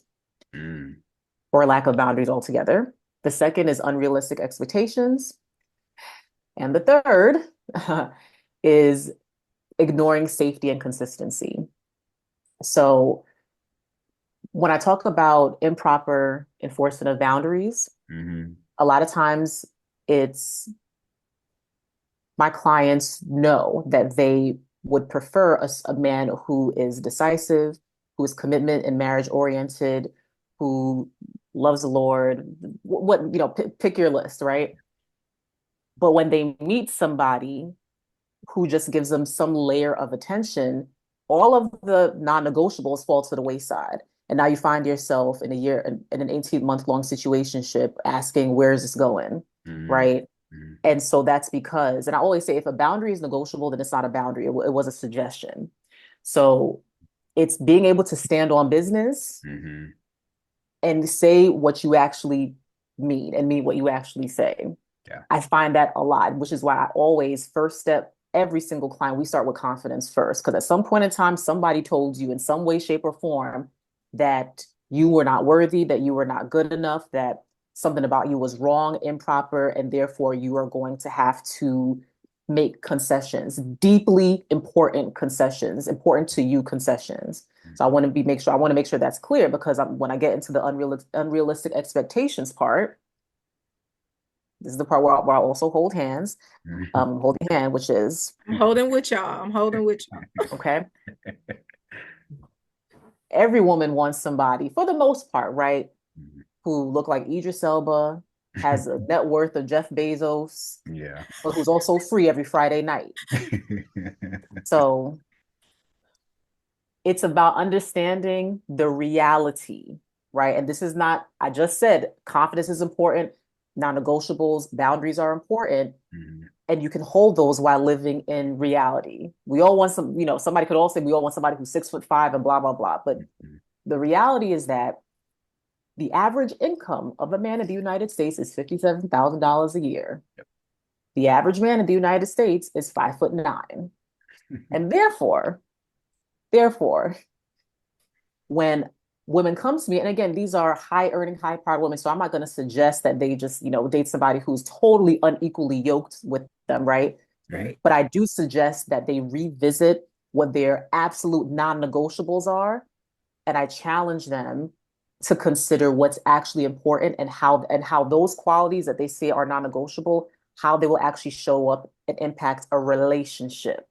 Mm. or lack of boundaries altogether. The second is unrealistic expectations. And the third is ignoring safety and consistency. So when I talk about improper enforcement of boundaries, Hmm. a lot of times it's my clients know that they would prefer a man who is decisive, who is commitment and marriage oriented, who loves the Lord. What, pick your list, right? But when they meet somebody who just gives them some layer of attention, all of the non-negotiables fall to the wayside. And now you find yourself in in an 18-month-long situationship asking, where is this going? Hmm. Right. And so that's because, and I always say, if a boundary is negotiable, then it's not a boundary. It was a suggestion. So it's being able to stand on business Hmm. and say what you actually mean and mean what you actually say. Yeah. I find that a lot, which is why I always first step every single client, we start with confidence first. Because at some point in time, somebody told you in some way, shape, or form that you were not worthy, that you were not good enough, that something about you was wrong, improper, and therefore you are going to have to make concessions, deeply important concessions, important to you concessions. So I want to make sure that's clear because when I get into the unrealistic expectations part, this is the part where I also hold hands, hold your hand, which is I'm holding with y'all. I'm holding with y'all. okay. Every woman wants somebody, for the most part, right, who look like Idris Elba, has a net worth of Jeff Bezos, Yeah. but who's also free every Friday night. So it's about understanding the reality, right? And this is not, I just said confidence is important, non-negotiables, boundaries are important, and you can hold those while living in reality. We all want somebody could all say we all want somebody who's 6'5" and blah, blah, blah. But the reality is that the average income of a man in the United States is $57,000 a year. Yep. The average man in the United States is 5'9". And therefore, when women come to me, and again, these are high earning, high powered women. So I'm not going to suggest that they just, date somebody who's totally unequally yoked with them, right? Right. But I do suggest that they revisit what their absolute non-negotiables are. And I challenge them to consider what's actually important and how those qualities that they say are non-negotiable, how they will actually show up and impact a relationship,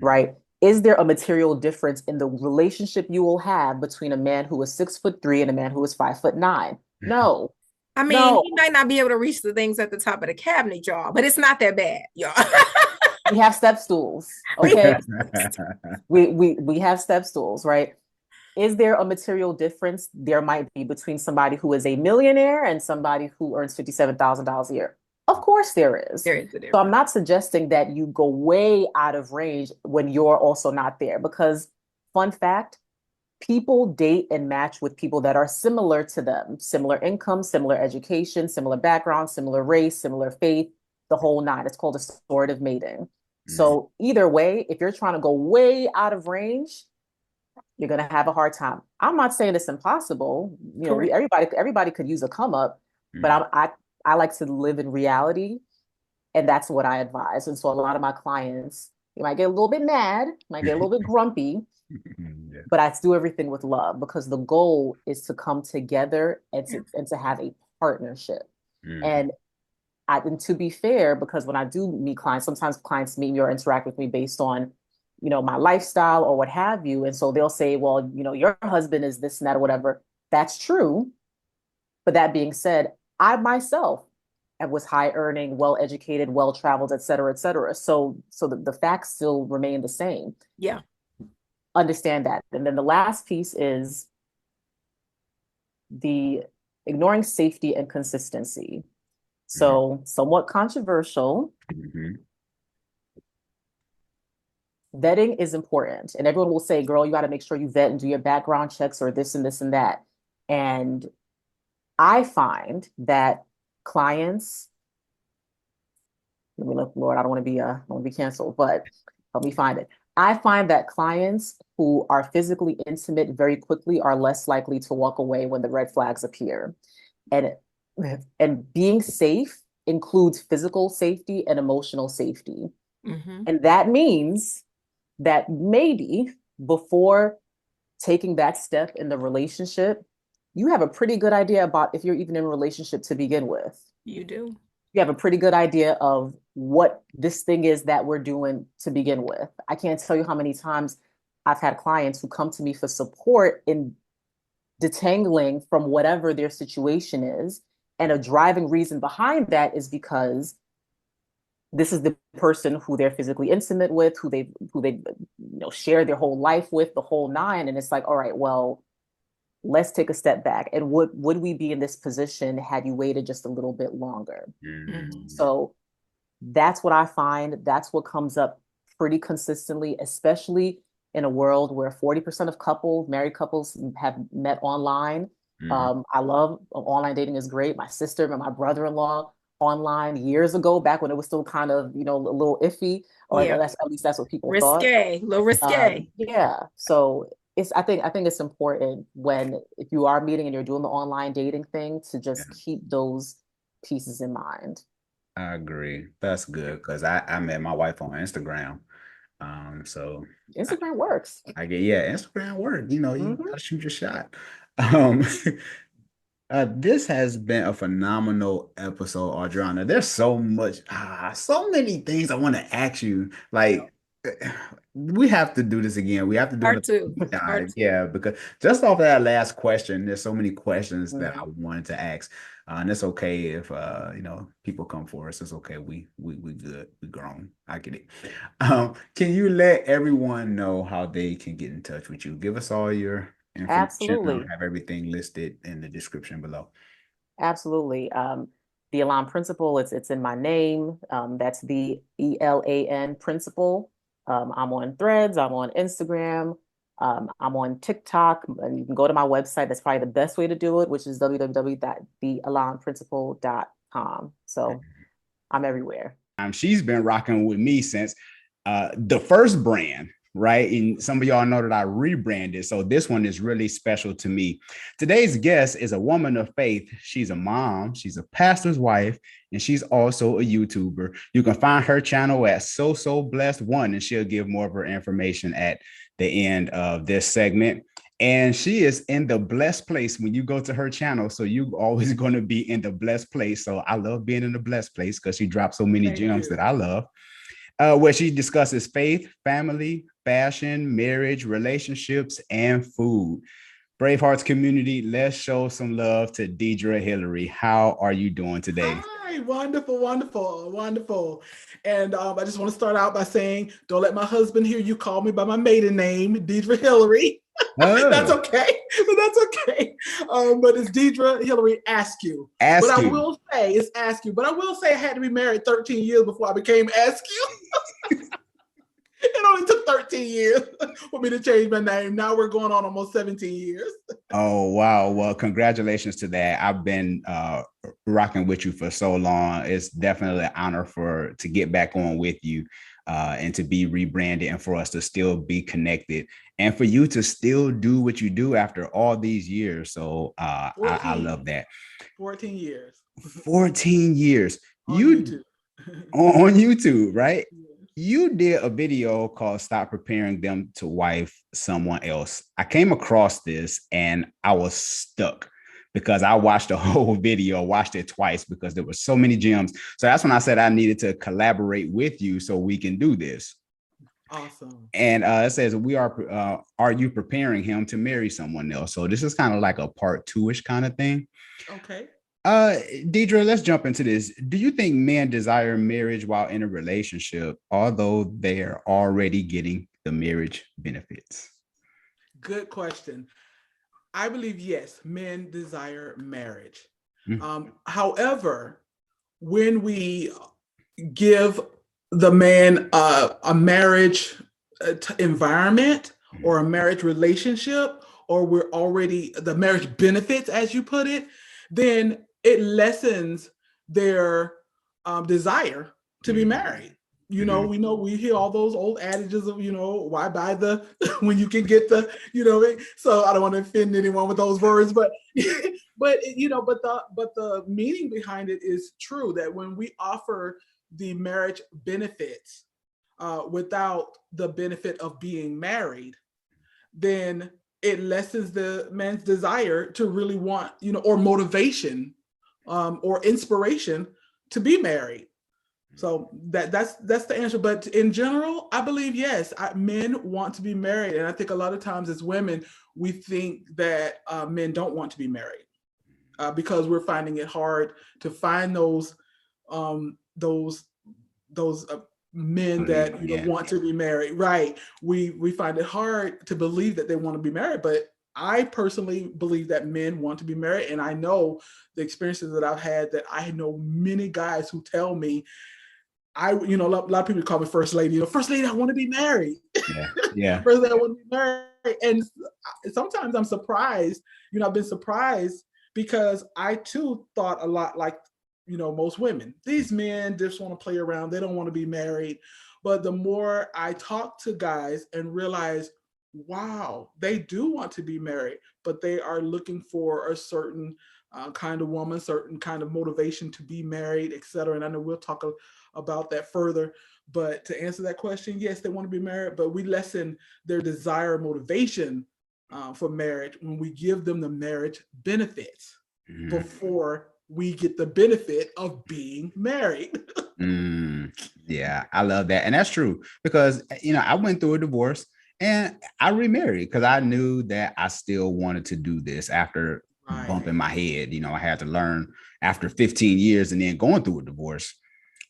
right? Is there a material difference in the relationship you will have between a man who is 6'3" and a man who is 5'9"? No. I mean, No. he might not be able to reach the things at the top of the cabinet, y'all, but it's not that bad, y'all. We have step stools, okay? we have step stools, right? Is there a material difference? There might be between somebody who is a millionaire and somebody who earns $57,000 a year. Of course there is. There is a So I'm difference. not suggesting that you go way out of range when you're also not there because fun fact, people date and match with people that are similar to them, similar income, similar education, similar background, similar race, similar faith, the whole nine. It's called restorative mating. So either way, if you're trying to go way out of range, you're going to have a hard time. I'm not saying it's impossible. Correct. Everybody could use a come up, but I like to live in reality, and that's what I advise. And so a lot of my clients, you might get a little bit mad, might get a little bit grumpy, but I do everything with love because the goal is to come together and to have a partnership. And to be fair, because when I do meet clients, sometimes clients meet me or interact with me based on, my lifestyle or what have you. And so they'll say, well, your husband is this and that or whatever. That's true. But that being said, I myself was high earning, well educated, well traveled, et cetera, et cetera. So the facts still remain the same. Yeah. Understand that. And then the last piece is the ignoring safety and consistency. So somewhat controversial. Mhm. Vetting is important. And everyone will say, girl, you got to make sure you vet and do your background checks or this and this and that. And I find that clients, let me look, Lord, I don't want to be canceled, but let me find it. I find that clients who are physically intimate very quickly are less likely to walk away when the red flags appear. And being safe includes physical safety and emotional safety. Mm-hmm. And that means that maybe before taking that step in the relationship, you have a pretty good idea about if you're even in a relationship to begin with. You do. You have a pretty good idea of what this thing is that we're doing to begin with. I can't tell you how many times I've had clients who come to me for support in detangling from whatever their situation is. And a driving reason behind that is because this is the person who they're physically intimate with, who they share their whole life with, the whole nine. And it's like, all right, well, let's take a step back. And would we be in this position had you waited just a little bit longer? Mhm. So that's what I find. That's what comes up pretty consistently, especially in a world where 40% of married couples have met online. Mhm. I love online dating is great. My sister and my brother-in-law online years ago, back when it was still kind of, a little iffy, or Yeah. at least that's what people thought. Risque, a little risque. Yeah. So I think it's important if you are meeting and you're doing the online dating thing to just keep those pieces in mind. I agree. That's good because I met my wife on Instagram. So Instagram works. Instagram work. You Mhm. gotta shoot your shot. Um, this has been a phenomenal episode, Audrina. There's so many things I want to ask you. Like, we have to do this again. We have to do Part it two. a Part time. two. Yeah, because just off that last question, there's so many questions that I Mhm. wanted to ask. And it's okay if people come for us. It's okay. We good. We grown. I get it. Can you let everyone know how they can get in touch with you? Give us all your information. I'll Absolutely. have everything listed in the description below. Absolutely. The Elan principle, it's in my name. That's the ELAN principle. I'm on Threads, I'm on Instagram, I'm on TikTok, and you can go to my website. That's probably the best way to do it, which is www.theelanprinciple.com. So I'm everywhere. She's been rocking with me since the first brand, right? And some of y'all know that I rebranded. So this one is really special to me. Today's guest is a woman of faith. She's a mom, she's a pastor's wife, and she's also a YouTuber. You can find her channel at So Blessed One, and she'll give more of her information at the end of this segment. And she is in the blessed place when you go to her channel. So you always going to be in the blessed place. So I love being in the blessed place because she drops so many gems that I love. Where she discusses faith, family, fashion, marriage, relationships, and food. Bravehearts community, let's show some love to Deidre Hillary. How are you doing today? Hi, wonderful, wonderful, wonderful. And I just want to start out by saying, don't let my husband hear you call me by my maiden name, Deidre Hillary. That's Oh, okay. That's okay. But it's Deidre Hillary Askew. But I Askew. will say it's Askew. But I will say I had to be married 13 years before I became Askew. It only took 13 years for me to change my name. Now we're going on almost 17 years. Oh, wow. Well, congratulations to that. I've been rocking with you for so long. It's definitely an honor to get back on with you and to be rebranded and for us to still be connected and for you to still do what you do after all these years. So I love that. 14 years. 14 years. On YouTube. On YouTube, right? You did a video called Stop Preparing Them to Wife Someone Else. I came across this and I was stuck because I watched the whole video, watched it twice because there were so many gems. So that's when I said I needed to collaborate with you so we can do this. Awesome. And it says, are you preparing him to marry someone else? So this is kind of like a part two-ish kind of thing. Okay. Deidre, let's jump into this. Do you think men desire marriage while in a relationship, although they are already getting the marriage benefits? Good question. I believe, yes, men desire marriage. Mm. However, when we give the man a marriage environment or a marriage relationship, or we're already the marriage benefits, as you put it, then it lessens their desire to be married. You know, we hear all those old adages of, why buy the when you can get the, so I don't want to offend anyone with those words, but but the meaning behind it is true, that when we offer the marriage benefits without the benefit of being married, then it lessens the man's desire to really want, or motivation or inspiration to be married. So that's the answer. But in general, I believe, yes, men want to be married. And I think a lot of times as women, we think that men don't want to be married because we're finding it hard to find those men that want to be married. Right. We find it hard to believe that they want to be married, but I personally believe that men want to be married. And I know the experiences that I've had, that I know many guys who tell me, a lot of people call me first lady. First lady, I want to be married. Yeah. First lady, I want to be married. And sometimes I'm surprised. I've been surprised because I too thought a lot like, most women. These men just want to play around. They don't want to be married. But the more I talk to guys and realize, wow, they do want to be married, but they are looking for a certain kind of woman, certain kind of motivation to be married, etc. And I know we'll talk about that further. But to answer that question, yes, they want to be married, but we lessen their desire, motivation for marriage when we give them the marriage benefits before we get the benefit of being married. Yeah, I love that. And that's true because, I went through a divorce and I remarried because I knew that I still wanted to do this after bumping my head. I had to learn after 15 years and then going through a divorce.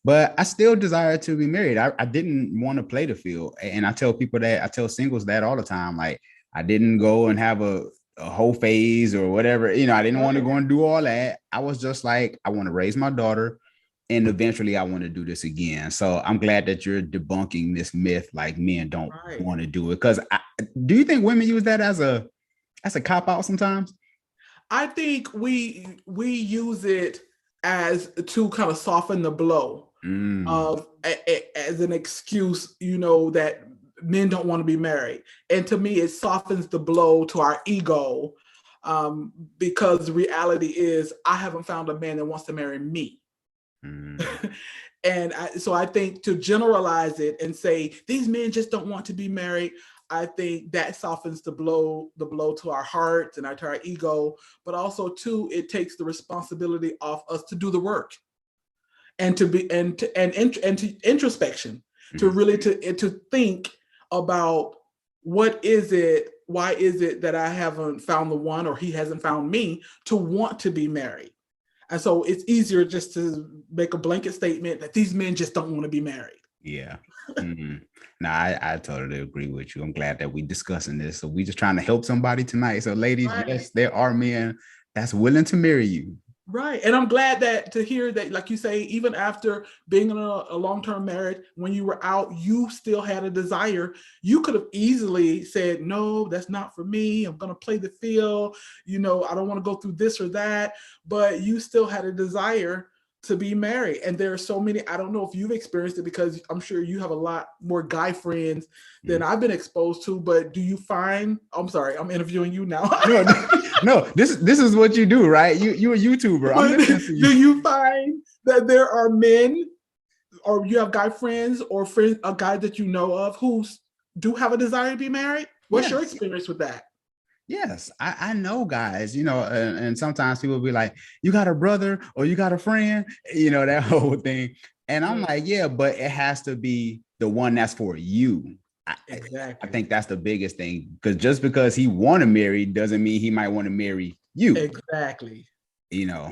But I still desired to be married. I didn't want to play the field. And I tell singles that all the time. Like, I didn't go and have a whole phase or whatever. I didn't want to go and do all that. I was just like, I want to raise my daughter and eventually I want to do this again. So I'm glad that you're debunking this myth, like men don't want to do it. Because do you think women use that as a cop out sometimes? I think we use it as to kind of soften the blow of as an excuse, that men don't want to be married. And to me, it softens the blow to our ego because the reality is I haven't found a man that wants to marry me. And so I think to generalize it and say these men just don't want to be married, I think that softens the blow to our hearts and to our ego, but also too, it takes the responsibility off us to do the work and to be and to introspection, to really to think about why is it that I haven't found the one or he hasn't found me to want to be married. And so it's easier just to make a blanket statement that these men just don't want to be married. Yeah. No, I totally agree with you. I'm glad that we're discussing this. So we're just trying to help somebody tonight. So ladies, yes, there are men that's willing to marry you. Right. And I'm glad to hear that, like you say, even after being in a long-term marriage, when you were out, you still had a desire. You could have easily said, no, that's not for me. I'm going to play the field. I don't want to go through this or that. But you still had a desire to be married. And there are so many, I don't know if you've experienced it because I'm sure you have a lot more guy friends than I've been exposed to, but do you find, I'm sorry, I'm interviewing you now. No, this is what you do, right? You're a YouTuber. I'm listening to you. Do you find that there are men or you have guy friends or friends, a guy that you know of who do have a desire to be married? What's your experience with that? Yes, I know guys, and sometimes people be like, you got a brother or you got a friend, that whole thing. And I'm like, yeah, but it has to be the one that's for you. Exactly. I think that's the biggest thing, because just because he want to marry doesn't mean he might want to marry you. Exactly.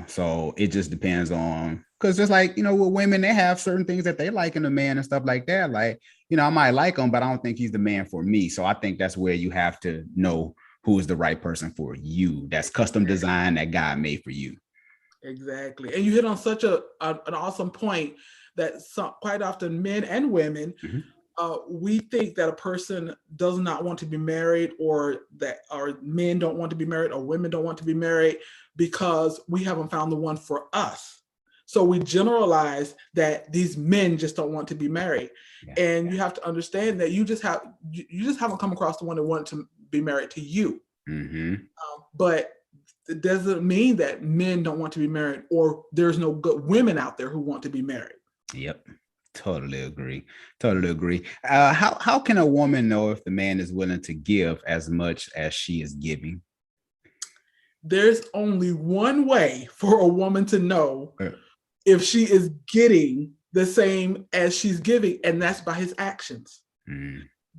So it just depends on, because just like, with women, they have certain things that they like in a man and stuff like that. Like, I might like him, but I don't think he's the man for me. So I think that's where you have to know who is the right person for you. That's custom design that God made for you. Exactly. And you hit on such an awesome point that quite often men and women, we think that a person does not want to be married, or men don't want to be married, or women don't want to be married because we haven't found the one for us. So we generalize that these men just don't want to be married. And you have to understand that you just haven't come across the one that wanted to be married to you. But it doesn't mean that men don't want to be married, or there's no good women out there who want to be married. Yep. Totally agree. How can a woman know if the man is willing to give as much as she is giving? There's only one way for a woman to know if she is getting the same as she's giving, and that's by his actions.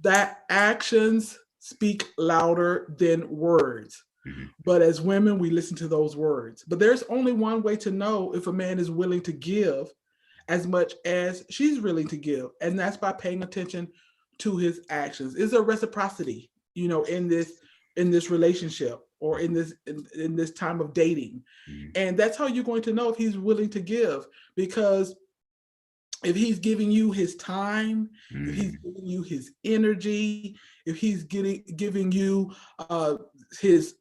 That actions speak louder than words. But as women, we listen to those words. But there's only one way to know if a man is willing to give as much as she's willing to give, and that's by paying attention to his actions. Is there reciprocity, in this relationship, or in this time of dating? And that's how you're going to know if he's willing to give, because if he's giving you his time, if he's giving you his energy, if he's giving you his,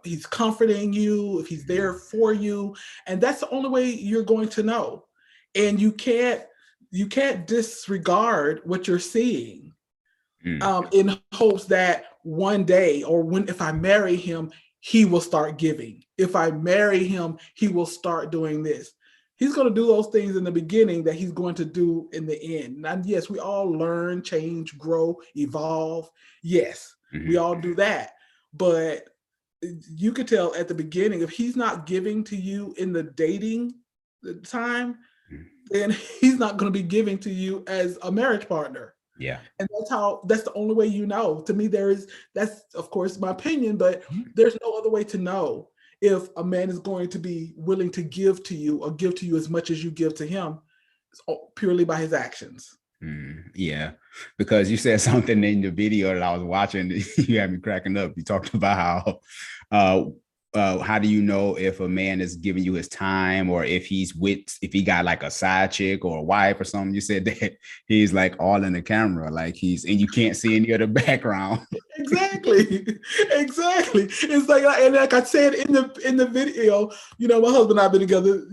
he's comforting you, if he's there for you, and that's the only way you're going to know. And you can't disregard what you're seeing in hopes that one day, or if I marry him, he will start giving. If I marry him, he will start doing this. He's going to do those things in the beginning that he's going to do in the end. And yes, we all learn, change, grow, evolve. Yes, we all do that. But you could tell at the beginning, if he's not giving to you in the dating time, then he's not going to be giving to you as a marriage partner. Yeah. And that's the only way you know. To me, that's of course my opinion, but there's no other way to know if a man is going to be willing to give to you, or give to you as much as you give to him, purely by his actions. Yeah, because you said something in the video that I was watching, you had me cracking up. You talked about how do you know if a man is giving you his time, or if he got like a side chick or a wife or something? You said that he's like all in the camera, and you can't see any of the background. Exactly. It's like I said in the video, my husband and I have been together,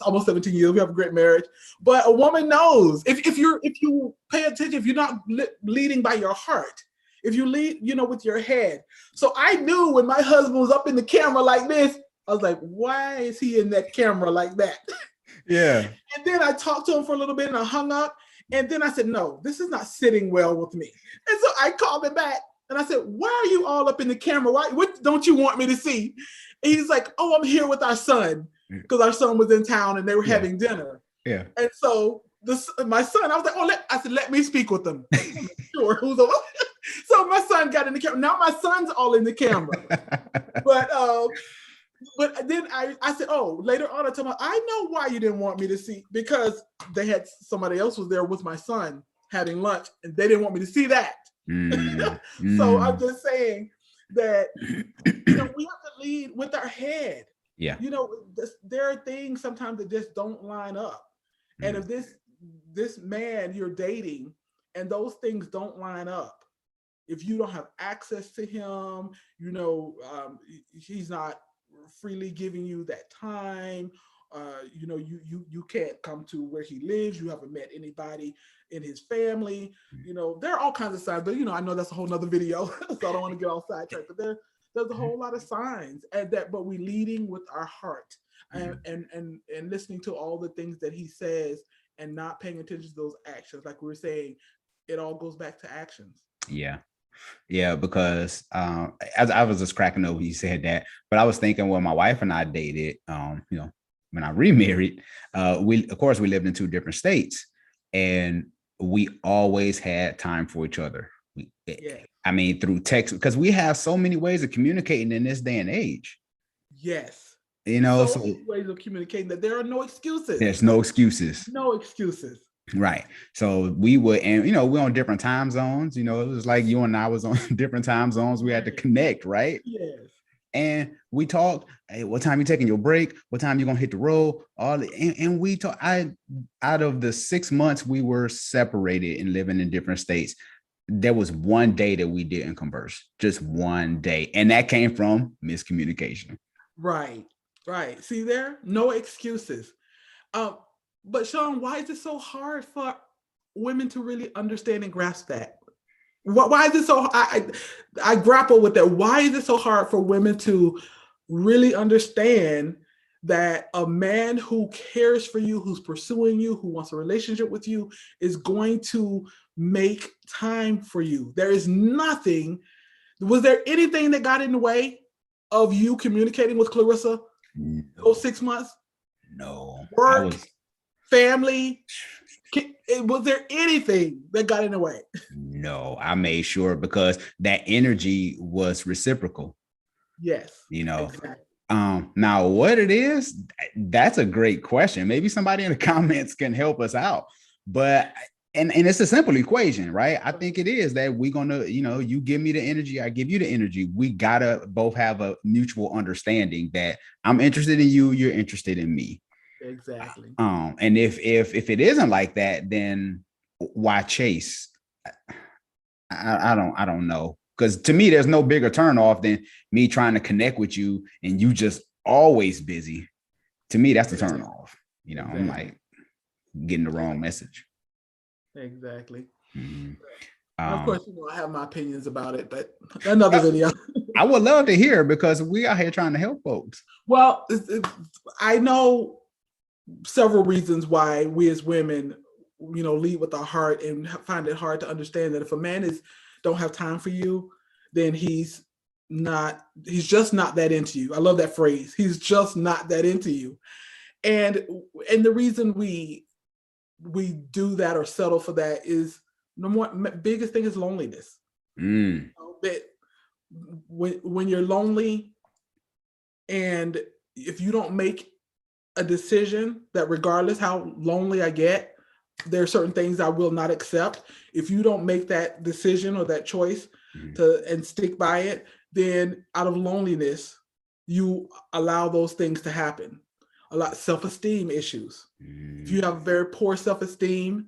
almost 17 years. We have a great marriage. But a woman knows if you pay attention, if you're not leading by your heart, if you lead, with your head. So I knew when my husband was up in the camera like this, I was like, why is he in that camera like that? Yeah. And then I talked to him for a little bit and I hung up. And then I said, no, this is not sitting well with me. And so I called him back and I said, why are you all up in the camera? What don't you want me to see? And he's like, oh, I'm here with our son, because our son was in town and they were having dinner. Yeah. And so my son, I was like, let me speak with them. Sure, who's over? So my son got in the camera. Now my son's all in the camera. But then I said, oh, later on I told him, I know why you didn't want me to see, because they had somebody else was there with my son having lunch, and they didn't want me to see that. So I'm just saying that we have to lead with our head. Yeah. There are things sometimes that just don't line up. And if this man you're dating and those things don't line up, if you don't have access to him, he's not freely giving you that time, you can't come to where he lives, you haven't met anybody in his family, there are all kinds of signs, but I know that's a whole nother video, so I don't want to get all sidetracked, but there's a whole lot of signs, but we leading with our heart and listening to all the things that he says and not paying attention to those actions. Like we were saying, it all goes back to actions. Yeah, because as I was just cracking up when you said that, but I was thinking when my wife and I dated, when I remarried, we lived in 2 different states, and we always had time for each other. I mean, through text, because we have so many ways of communicating in this day and age. Yes. So many ways of communicating that there are no excuses. There's no excuses. No excuses. Right. So we would, and we're on different time zones. It was like you and I was on different time zones. We had to connect, right? Yes. And we talked, hey, what time you taking your break? What time you gonna hit the road? And we talk. Out of the 6 months we were separated and living in different states, there was one day that we didn't converse, just one day. And that came from miscommunication. Right. Right. See there? No excuses. But Sean, why is it so hard for women to really understand and grasp that? Why is it so? I grapple with that. Why is it so hard for women to really understand that a man who cares for you, who's pursuing you, who wants a relationship with you, is going to make time for you? There is nothing. Was there anything that got in the way of you communicating with Clarissa those 6 months? No. Work, family. Was there anything that got in the way? No, I made sure, because that energy was reciprocal. Yes. Exactly. Now what it is, that's a great question. Maybe somebody in the comments can help us out. But and it's a simple equation, right? I think it is that we're gonna, you give me the energy, I give you the energy. We gotta both have a mutual understanding that I'm interested in you, you're interested in me. Exactly. And if it isn't like that, then why chase? I don't know. Because to me, there's no bigger turnoff than me trying to connect with you and you just always busy. To me, that's the turnoff. Exactly. I'm like getting the wrong message. Exactly. Mm-hmm. Of course, I have my opinions about it, but another video. I would love to hear, because we out here trying to help folks. Well, I know several reasons why we as women, lead with our heart and find it hard to understand that if a man don't have time for you, then he's just not that into you. I love that phrase. He's just not that into you. And the reason we do that or settle for that is biggest thing is loneliness. That when you're lonely, and if you don't make a decision, that regardless how lonely I get, there are certain things I will not accept. If you don't make that decision or that choice and stick by it, then out of loneliness, you allow those things to happen. A lot of self-esteem issues. If you have very poor self-esteem,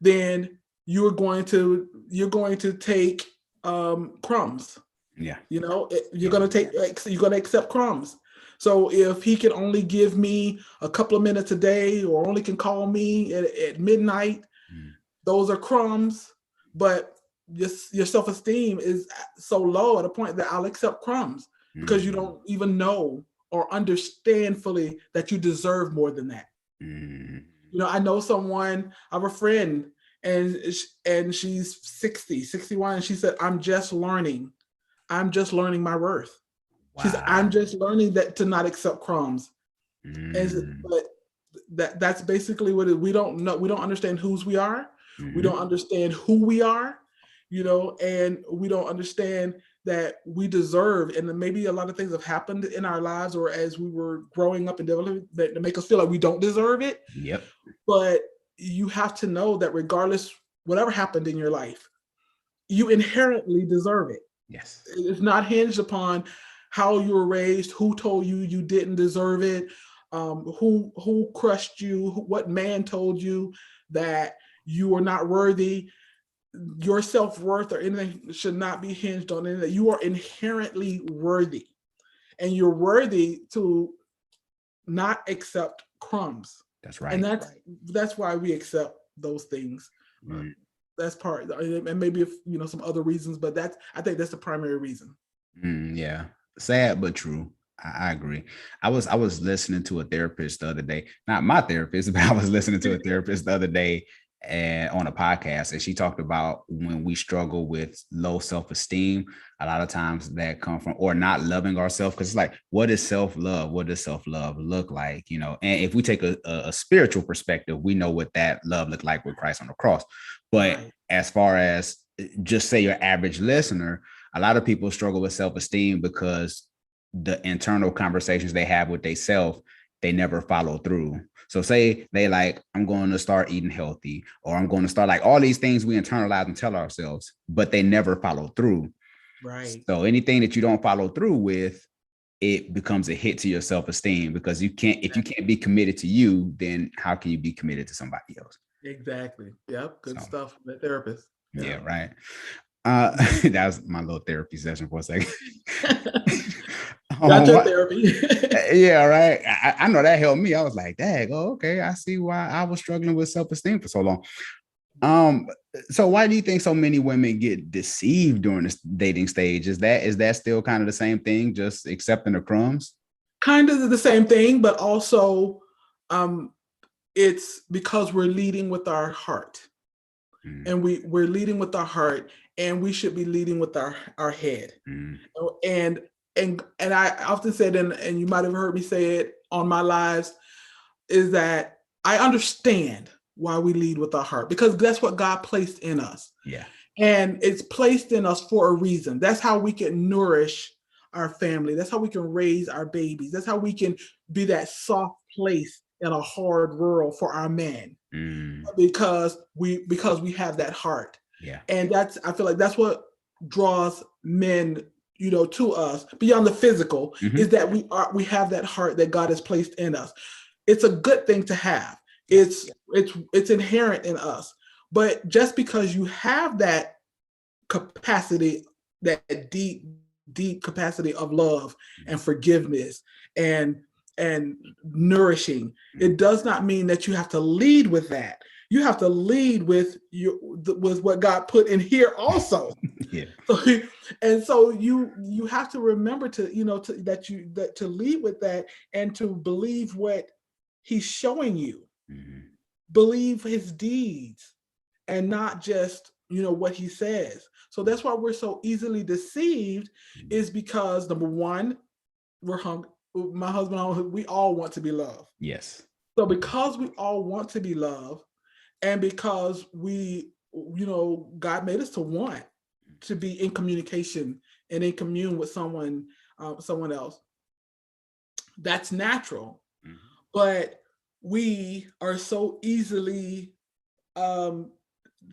then you're going to take crumbs. Yeah. You're going to accept crumbs. So if he can only give me a couple of minutes a day, or only can call me at midnight, those are crumbs. But your self-esteem is so low at a point that I'll accept crumbs because you don't even know or understand fully that you deserve more than that. I know someone, I have a friend, and she's 60, 61, and she said, I'm just learning my worth. Wow. I'm just learning that to not accept crumbs. But that's basically what we don't know. We don't understand whose we are. We don't understand who we are, and we don't understand that we deserve. And maybe a lot of things have happened in our lives or as we were growing up and developing that to make us feel like we don't deserve it. Yep. But you have to know that regardless, whatever happened in your life, you inherently deserve it. Yes. It's not hinged upon how you were raised, who told you you didn't deserve it, who crushed you, what man told you that you are not worthy. Your self-worth or anything should not be hinged on anything. You are inherently worthy, and you're worthy to not accept crumbs. That's right. And that's why we accept those things. That's part, and maybe if some other reasons, but I think that's the primary reason. Yeah. Sad but true. I agree. I was listening to a therapist the other day, not my therapist, but I was listening to a therapist the other day and on a podcast, and she talked about when we struggle with low self-esteem, a lot of times that come from or not loving ourselves, because it's like, what is self-love? What does self-love look like? And if we take a spiritual perspective, we know what that love looked like with Christ on the cross. But as far as just say your average listener, a lot of people struggle with self-esteem because the internal conversations they have with themselves they never follow through. So say they like, I'm going to start eating healthy, or I'm going to start like all these things we internalize and tell ourselves, but they never follow through. Right. So anything that you don't follow through with, it becomes a hit to your self-esteem, because you can't, if you can't be committed to you, then how can you be committed to somebody else? Exactly. Yep. Good So, stuff from the therapist. yeah, Yep. right. That was my little therapy session for a second. Got your therapy. Yeah, right. I know that helped me. I was like, dang, oh, okay. I see why I was struggling with self-esteem for so long. So why do you think so many women get deceived during this dating stage? Is that still kind of the same thing, just accepting the crumbs? Kind of the same thing, but also it's because we're leading with our heart. And we're leading with our heart, and we should be leading with our head. And I often said, and you might have heard me say it on my lives, is that I understand why we lead with our heart, because that's what God placed in us. Yeah. And it's placed in us for a reason. That's how we can nourish our family. That's how we can raise our babies. That's how we can be that soft place in a hard world for our men. Because we have that heart. Yeah. And I feel like that's what draws men, to us beyond the physical, is that we have that heart that God has placed in us. It's a good thing to have. It's inherent in us. But just because you have that capacity, that deep capacity of love and forgiveness and nourishing, it does not mean that you have to lead with that. You have to lead with what God put in here also. Yeah. So you have to remember to lead with that, and to believe what He's showing you. Believe His deeds, and not just what He says. So that's why we're so easily deceived, is because, number one, we're hungry. My husband and I, we all want to be loved. Yes. So because we all want to be loved, and because we, God made us to want to be in communication and in commune with someone else, that's natural. But we are so easily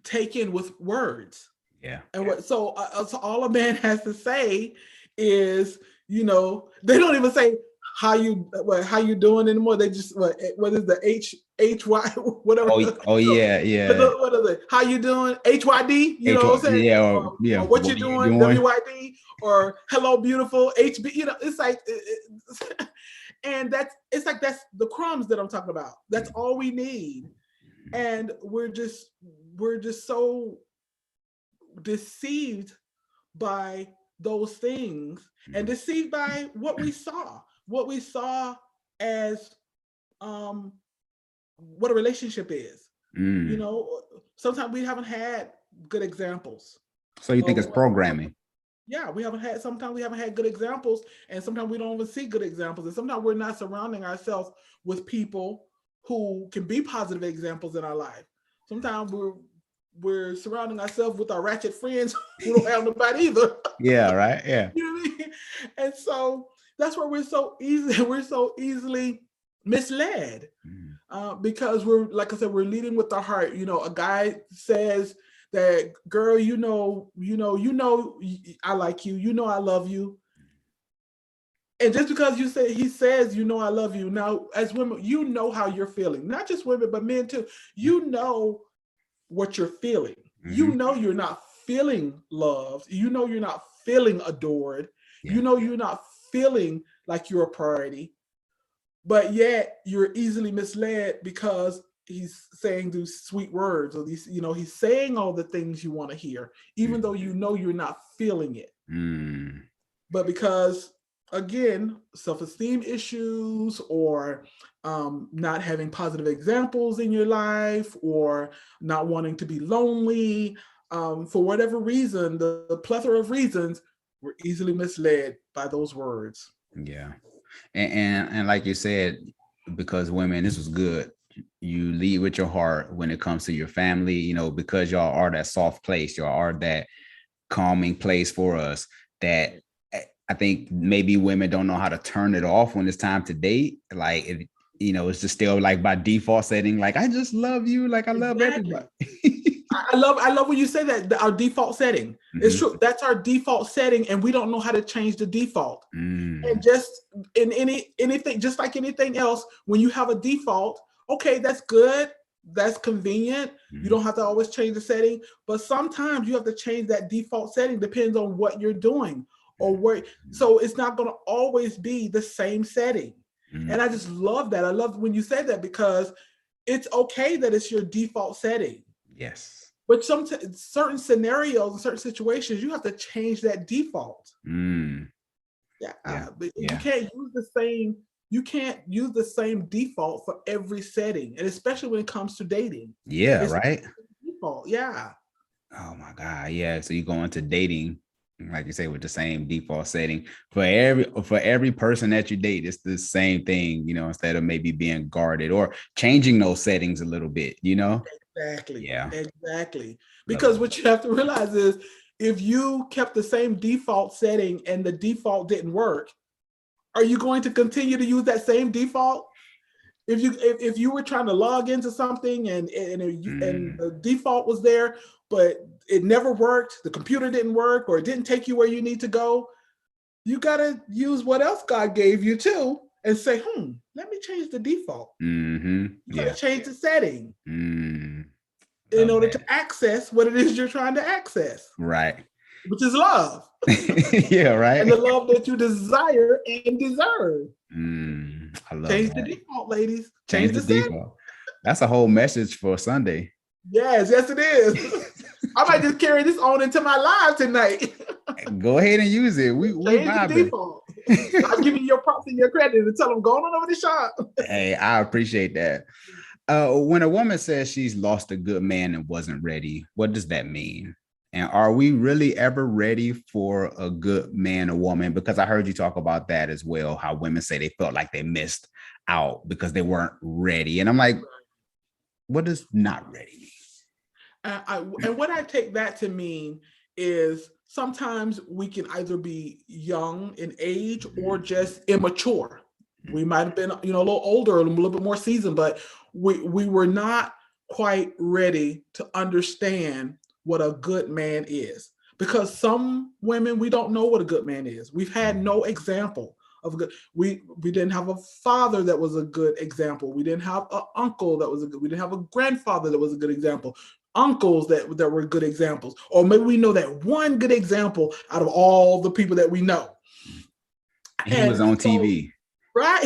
taken with words. Yeah. And so all a man has to say is, they don't even say how you doing anymore. They just what is the HY whatever. Oh yeah, yeah. What is it? How you doing? HYD. You know what I'm saying? Yeah, or what you doing? WYD, or hello beautiful HB. It's like, and it's like that's the crumbs that I'm talking about. That's all we need, and we're just so deceived by those things, and deceived by what we saw as what a relationship is. Sometimes we haven't had good examples. So you think it's programming? Yeah, sometimes we haven't had good examples, and sometimes we don't even see good examples, and sometimes we're not surrounding ourselves with people who can be positive examples in our life. Sometimes we're surrounding ourselves with our ratchet friends who don't have nobody either. Yeah, right. Yeah. You know what I mean? And so that's where we're so easily misled, because we're, like I said, we're leading with the heart. A guy says that, girl, I like you, I love you. And just because he says, I love you. Now, as women, how you're feeling. Not just women, but men too. What you're feeling. You're not feeling loved. You're not feeling adored. Yeah. You're not feeling like you're a priority. But yet you're easily misled, because he's saying these sweet words, or these, he's saying all the things you want to hear, even though you're not feeling it. But because, again, self-esteem issues, or not having positive examples in your life, or not wanting to be lonely, for whatever reason, the plethora of reasons, we're easily misled by those words. Yeah. And like you said, because women, this was good. You lead with your heart when it comes to your family, because y'all are that soft place, y'all are that calming place for us, that I think maybe women don't know how to turn it off when it's time to date. Like you know, it's just still like by default setting, like I just love you, like I love everybody. I love when you say that, our default setting. It's true. That's our default setting, and we don't know how to change the default. And just in anything, just like anything else, when you have a default, okay, that's good. That's convenient. You don't have to always change the setting, but sometimes you have to change that default setting, depends on what you're doing or where. So it's not going to always be the same setting. And I just love that. I love when you say that, because it's okay that it's your default setting. Yes. But certain scenarios and certain situations, you have to change that default. But you can't use the same. You can't use the same default for every setting, and especially when it comes to dating. Yeah, right. Default, yeah. Oh my God, yeah. So you go into dating, like you say, with the same default setting for every person that you date. It's the same thing, you know, instead of maybe being guarded or changing those settings a little bit, you know. Exactly. Yeah. Exactly. Because what you have to realize is, if you kept the same default setting and the default didn't work, are you going to continue to use that same default? If you were trying to log into something and the default was there, but it never worked, the computer didn't work, or it didn't take you where you need to go, you got to use what else God gave you too and say, let me change the default. You got to change the setting in order to access what it is you're trying to access. Right. Which is love. Yeah, right. And the love that you desire and deserve. I love Change that. the default, ladies. Change the default. That's a whole message for Sunday. Yes, it is. I might just carry this on into my live tonight. Go ahead and use it. We Change the default. I'll give you your props and your credit and tell them, go on over the shop. Hey, I appreciate that. When a woman says she's lost a good man and wasn't ready, what does that mean? And are we really ever ready for a good man or woman? Because I heard you talk about that as well, how women say they felt like they missed out because they weren't ready. And I'm like, what does not ready mean? And what I take that to mean is sometimes we can either be young in age or just immature. We might have been, a little older, a little bit more seasoned, but we were not quite ready to understand what a good man is. Because some women, we don't know what a good man is. We've had no example of a good. We didn't have a father that was a good example. We didn't have an uncle that was a good. We didn't have a grandfather that was a good example. Uncles that were good examples, or maybe we know that one good example out of all the people that we know. He was on TV, right?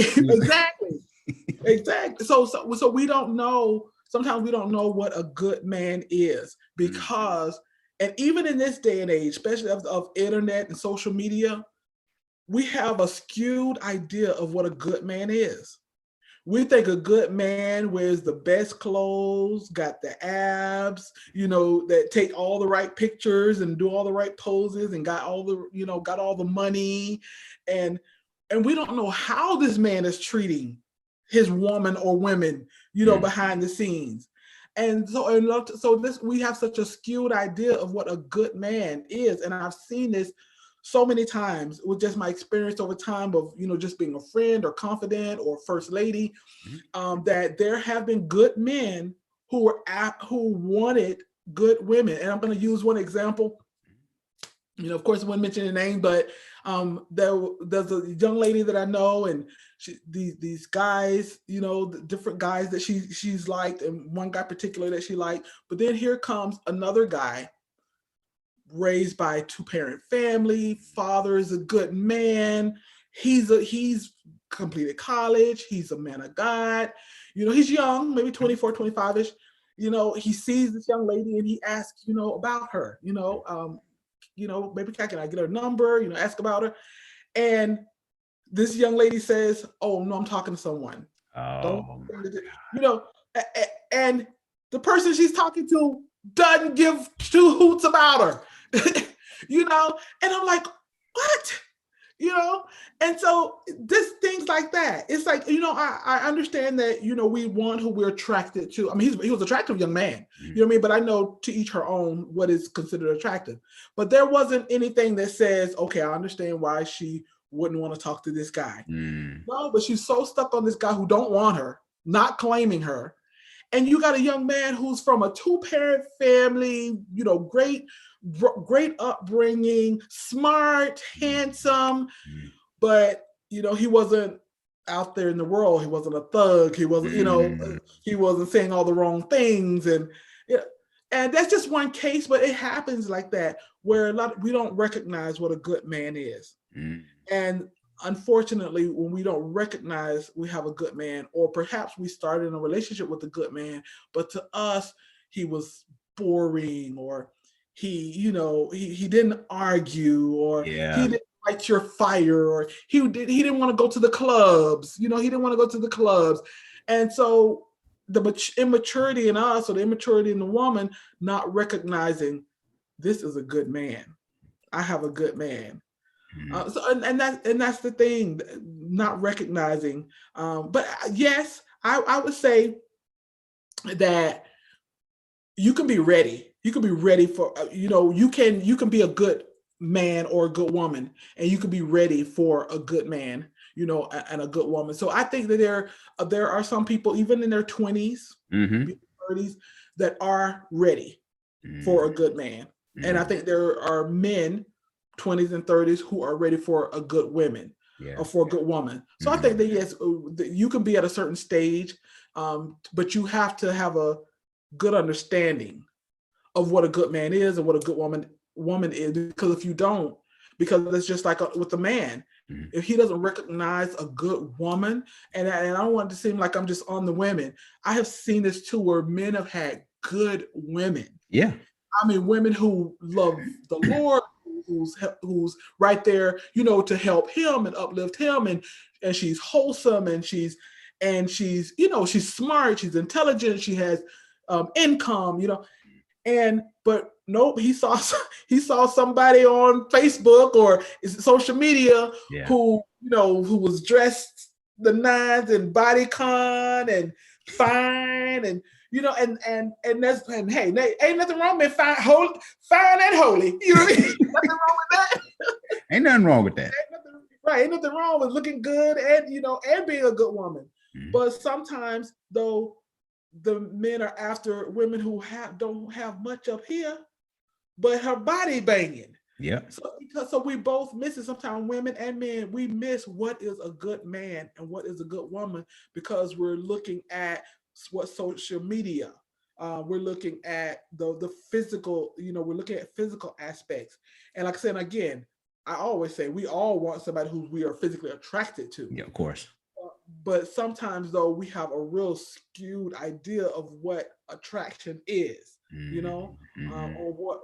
Exactly. So we don't know. Sometimes we don't know what a good man is, because, and even in this day and age, especially of internet and social media, we have a skewed idea of what a good man is. We think a good man wears the best clothes, got the abs, that take all the right pictures and do all the right poses and got all the money. And we don't know how this man is treating his woman or women, behind the scenes. And so we have such a skewed idea of what a good man is. And I've seen this so many times with just my experience over time of, just being a friend or confidant or first lady, that there have been good men who wanted good women. And I'm going to use one example. Of course, I wouldn't mention the name, but there's a young lady that I know, and these guys, the different guys that she's liked, and one guy particular that she liked. But then here comes another guy, raised by a two-parent family. Father is a good man. He's completed college. He's a man of God. He's young, maybe 24, 25-ish. He sees this young lady and he asks, about her. Maybe can I get her number? Ask about her. And this young lady says, "Oh no, I'm talking to someone." And the person she's talking to doesn't give two hoots about her. And I'm like, what? And so things like that. It's like, I understand that, we want who we're attracted to. I mean, he was an attractive young man, but I know to each her own what is considered attractive. But there wasn't anything that says, okay, I understand why she wouldn't want to talk to this guy. Mm. No, but she's so stuck on this guy who don't want her, not claiming her. And you got a young man who's from a 2-parent family, you know, great upbringing, smart, handsome, but, you know, he wasn't out there in the world. He wasn't a thug. He wasn't, you know, he wasn't saying all the wrong things. And that's just one case, but it happens like that, where we don't recognize what a good man is. And unfortunately, when we don't recognize we have a good man, or perhaps we started in a relationship with a good man, but to us, he was boring, or he didn't argue, or he didn't light your fire, or he didn't want to go to the clubs. You know, he didn't want to go to the clubs. And so the immaturity in us, or the immaturity in the woman, not recognizing this is a good man. I have a good man. That's the thing, not recognizing. But yes, I would say that you can be ready. You can be ready for, you can be a good man or a good woman, and you can be ready for a good man, and a good woman. So I think that there are some people, even in their 20s, 30s, that are ready for a good man. And I think there are men, 20s and 30s, who are ready for a good woman, or for a good woman. So I think that, yes, you can be at a certain stage, but you have to have a good understanding of what a good man is and what a good woman is. Because if you don't, because it's just like with a man, if he doesn't recognize a good woman, and I don't want it to seem like I'm just on the women. I have seen this too, where men have had good women. Yeah. I mean, women who love the Lord, who's right there, to help him and uplift him, and she's wholesome, and she's she's smart, she's intelligent, she has income, but nope, he saw somebody on Facebook or social media who was dressed the nines and bodycon and fine, and hey, ain't nothing wrong with fine and holy. You know what I mean? Nothing wrong with that. Ain't nothing wrong with that. Ain't nothing wrong with looking good and being a good woman. But sometimes, though, the men are after women who don't have much up here, but her body banging. Yeah. So we both miss it. Sometimes women and men, we miss what is a good man and what is a good woman, because we're looking at what social media, we're looking at the physical, we're looking at physical aspects. And like I said, again, I always say we all want somebody who we are physically attracted to. Yeah, of course. But sometimes, though, we have a real skewed idea of what attraction is, or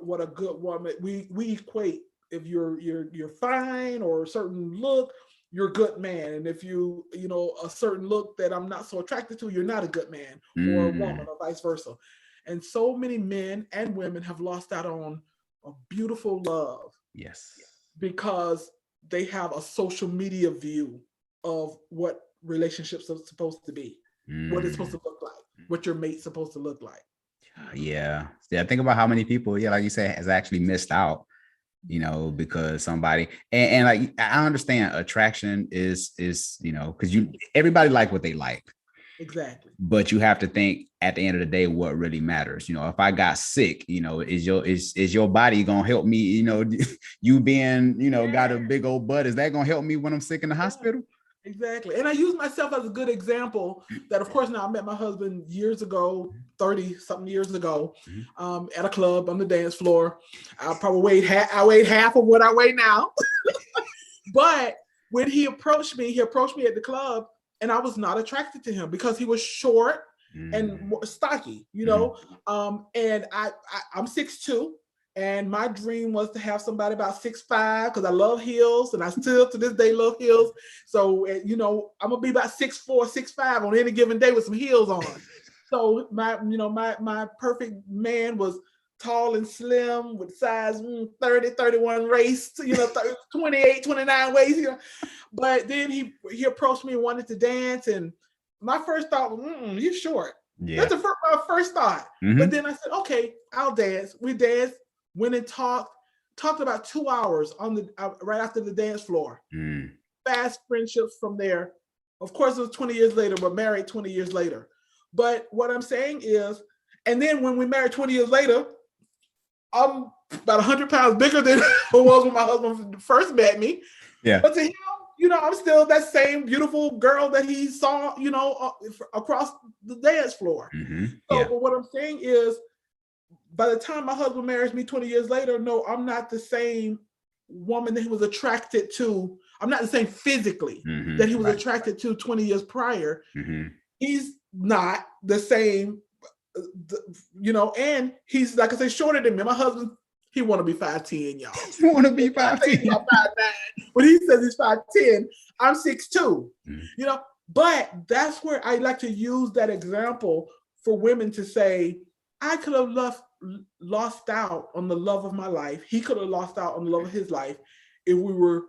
what a good woman. We equate, if you're fine or a certain look, you're a good man, and if you a certain look that I'm not so attracted to, you're not a good man or a woman, or vice versa. And so many men and women have lost out on a beautiful love. Yes. Because they have a social media view of what relationships are supposed to be, what it's supposed to look like, what your mate's supposed to look like. Yeah. Think about how many people, like you said, has actually missed out, because somebody, and like, I understand attraction is because everybody like what they like. Exactly. But you have to think, at the end of the day, what really matters. If I got sick, is your body gonna help me? You being, got a big old butt, is that gonna help me when I'm sick in the hospital? Exactly. And I use myself as a good example that, of course, now I met my husband years ago, 30 something years ago, at a club on the dance floor. I probably weighed half of what I weigh now. But when he approached me at the club, and I was not attracted to him because he was short and stocky, and I'm 6'2", and my dream was to have somebody about 6'5", because I love heels, and I still to this day love heels. So, I'm gonna be about 6'4", 6'5" on any given day with some heels on. So my perfect man was tall and slim with size 30, 31 waist, 28, 29 waist, But then he approached me and wanted to dance, and my first thought was, you're short. Yeah. That's my first thought. But then I said, okay, I'll dance. We danced, went and talked, talked about 2 hours on the right after the dance floor. Fast friendships from there. Of course, it was 20 years later, but married 20 years later. But what I'm saying is, and then when we married 20 years later, I'm about 100 pounds bigger than I was when my husband first met me. Yeah. But to him, I'm still that same beautiful girl that he saw, across the dance floor. But what I'm saying is, by the time my husband marries me 20 years later, no, I'm not the same woman that he was attracted to. I'm not the same physically that he was attracted to 20 years prior. He's not the same, and he's, like I say, shorter than me. My husband, he want to be 5'10", y'all. You want to be 5'10"? When he says he's 5'10", I'm 6'2". But that's where I like to use that example for women to say, I could have lost out on the love of my life. He could have lost out on the love of his life if we were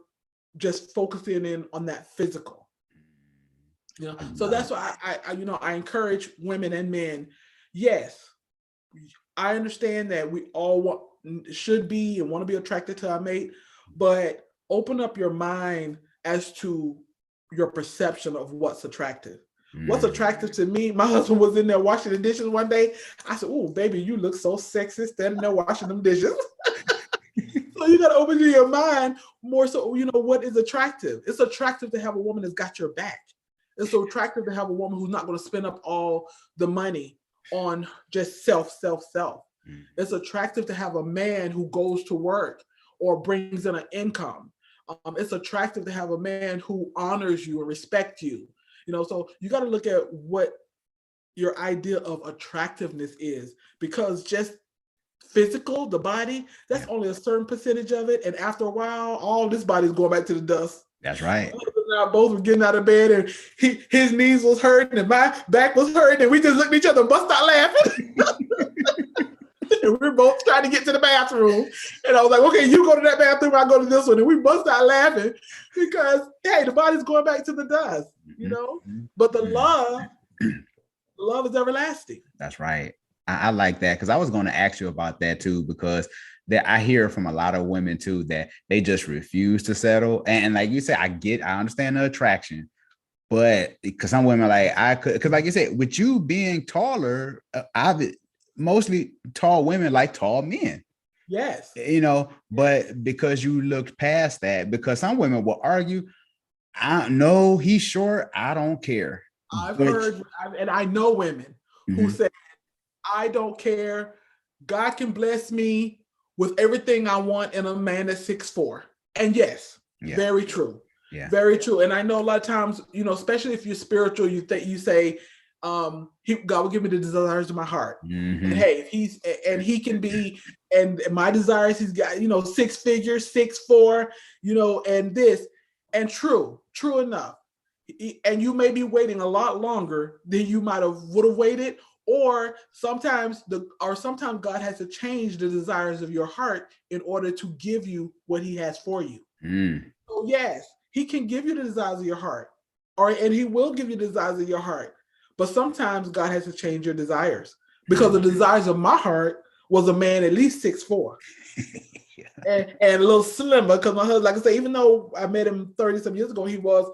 just focusing in on that physical. So that's why I encourage women and men. Yes, I understand that we all should be and want to be attracted to our mate, but open up your mind as to your perception of what's attractive. What's attractive to me? My husband was in there washing the dishes one day. I said, "Oh, baby, you look so sexy standing there washing them dishes." So you got to open your mind more. So what is attractive? It's attractive to have a woman that's got your back. It's so attractive to have a woman who's not going to spend up all the money on just self. It's attractive to have a man who goes to work or brings in an income. It's attractive to have a man who honors you and respects you. So you got to look at what your idea of attractiveness is, because just physical, the body, that's only a certain percentage of it. And after a while, all this body's going back to the dust. That's right. Both were getting out of bed, and his knees was hurting and my back was hurting, and we just looked at each other and bust out laughing. And we were both trying to get to the bathroom. And I was like, okay, you go to that bathroom, I go to this one. And we bust out laughing because, hey, the body's going back to the dust, But the love is everlasting. That's right. I like that, because I was going to ask you about that too, because I hear from a lot of women too that they just refuse to settle. And like you said, I understand the attraction, but because some women because like you said, with you being taller, mostly tall women like tall men. Yes. But because you looked past that, because some women will argue, I know he's short, I don't care. I've heard, and I know women who say, I don't care. God can bless me with everything I want in a man that's 6'4". And yes, very true. Yeah. Very true. And I know a lot of times, especially if you're spiritual, you say, God will give me the desires of my heart. And hey, he can be, and my desires, he's got, 6 figures, 6'4", and this, and true enough. And you may be waiting a lot longer than you would have waited, or sometimes God has to change the desires of your heart in order to give you what he has for you. So yes, he can give you the desires of your heart, and he will give you the desires of your heart. But sometimes God has to change your desires, because the desires of my heart was a man at least 6'4". and a little slimmer, because my husband, like I say, even though I met him 30 some years ago, he was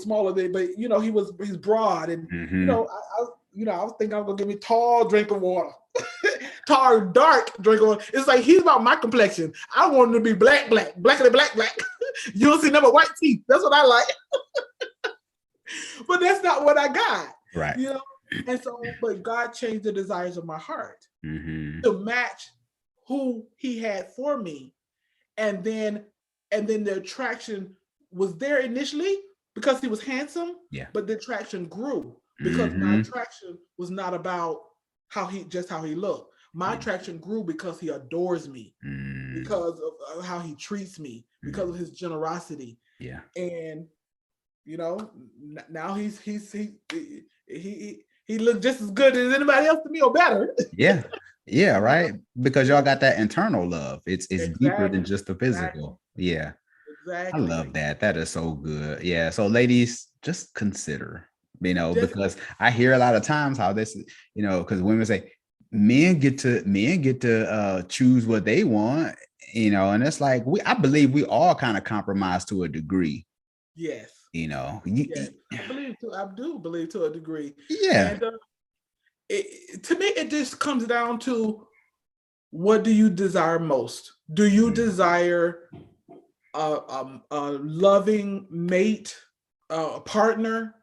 smaller than, but he's broad, and I was thinking I'm gonna give me tall drink of water, tall dark drink of water. It's like he's about my complexion. I want him to be blacker than black. You don't see nothing but white teeth. That's what I like. But that's not what I got. Right. And so, but God changed the desires of my heart to match who he had for me. And then the attraction was there initially because he was handsome. Yeah. But the attraction grew because my attraction was not about how he looked. My attraction grew because he adores me, because of how he treats me, because of his generosity. Yeah. And now he looked just as good as anybody else to me, or better. Yeah, right. Because y'all got that internal love. It's exactly. Deeper than just the physical. Exactly. Yeah. Exactly. I love that. That is so good. Yeah. So ladies, just consider, because I hear a lot of times how this, because women say men get to choose what they want, you know, and it's like I believe we all kind of compromise to a degree. Yes. You know, Yes. I do believe to a degree. Yeah. And to me, it just comes down to, what do you desire most? Do you desire a loving mate, a partner,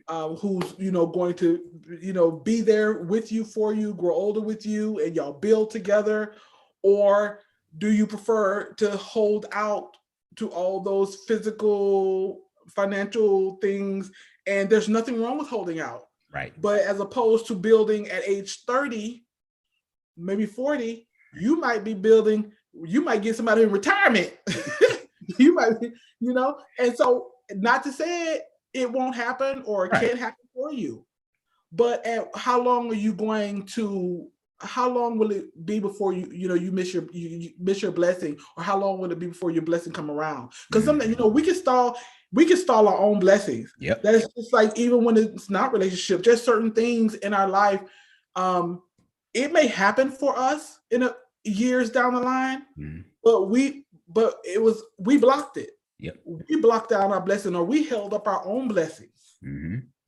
who's, you know, going to, you know, be there with you, for you, grow older with you, and y'all build together? Or do you prefer to hold out to all those physical, financial things? And there's nothing wrong with holding out. Right. But as opposed to building at age 30, maybe 40, you might be building, you might get somebody in retirement. You might be, you know, and so, not to say it won't happen or it can't happen for you, but how long are you going to, how long will it be before you miss your blessing? Or how long will it be before your blessing come around? Because sometimes, you know, we can stall our own blessings. Yep. That's just like, even when it's not relationship, just certain things in our life, it may happen for us in years down the line, but we blocked it. Yep. We blocked out our blessing, or we held up our own blessings.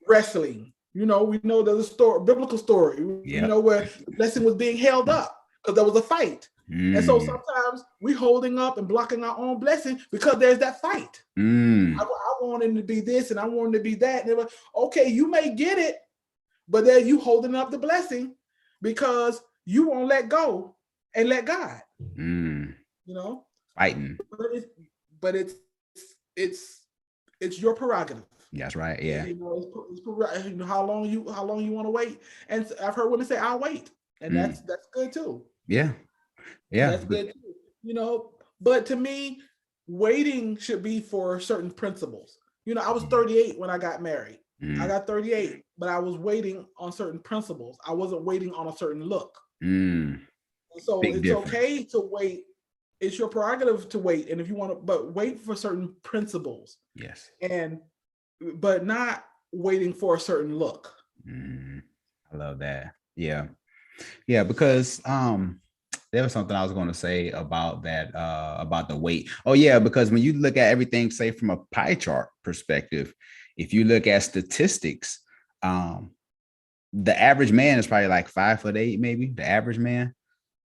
Wrestling, you know, we know there's a biblical story, you know, where the blessing was being held up because there was a fight. And so sometimes we holding up and blocking our own blessing because there's that fight. I want him to be this and I want him to be that. And they're like, okay, you may get it, but then you holding up the blessing because you won't let go and let God. You know, fighting. But it's your prerogative. That's right. Yeah. You know, you know, how long you want to wait. And I've heard women say, "I'll wait," and that's good too. Yeah. Yeah. That's good too. You know, but to me, waiting should be for certain principles. You know, I was 38 when I got married. I got 38, but I was waiting on certain principles. I wasn't waiting on a certain look. So Big it's difference. okay to wait. It's your prerogative to wait. And if you want to, but wait for certain principles. Yes. But not waiting for a certain look. I love that. Yeah. Yeah, because there was something I was going to say about that, about the weight. Oh yeah, because when you look at everything, say from a pie chart perspective, if you look at statistics, the average man is probably like 5'8", maybe the average man.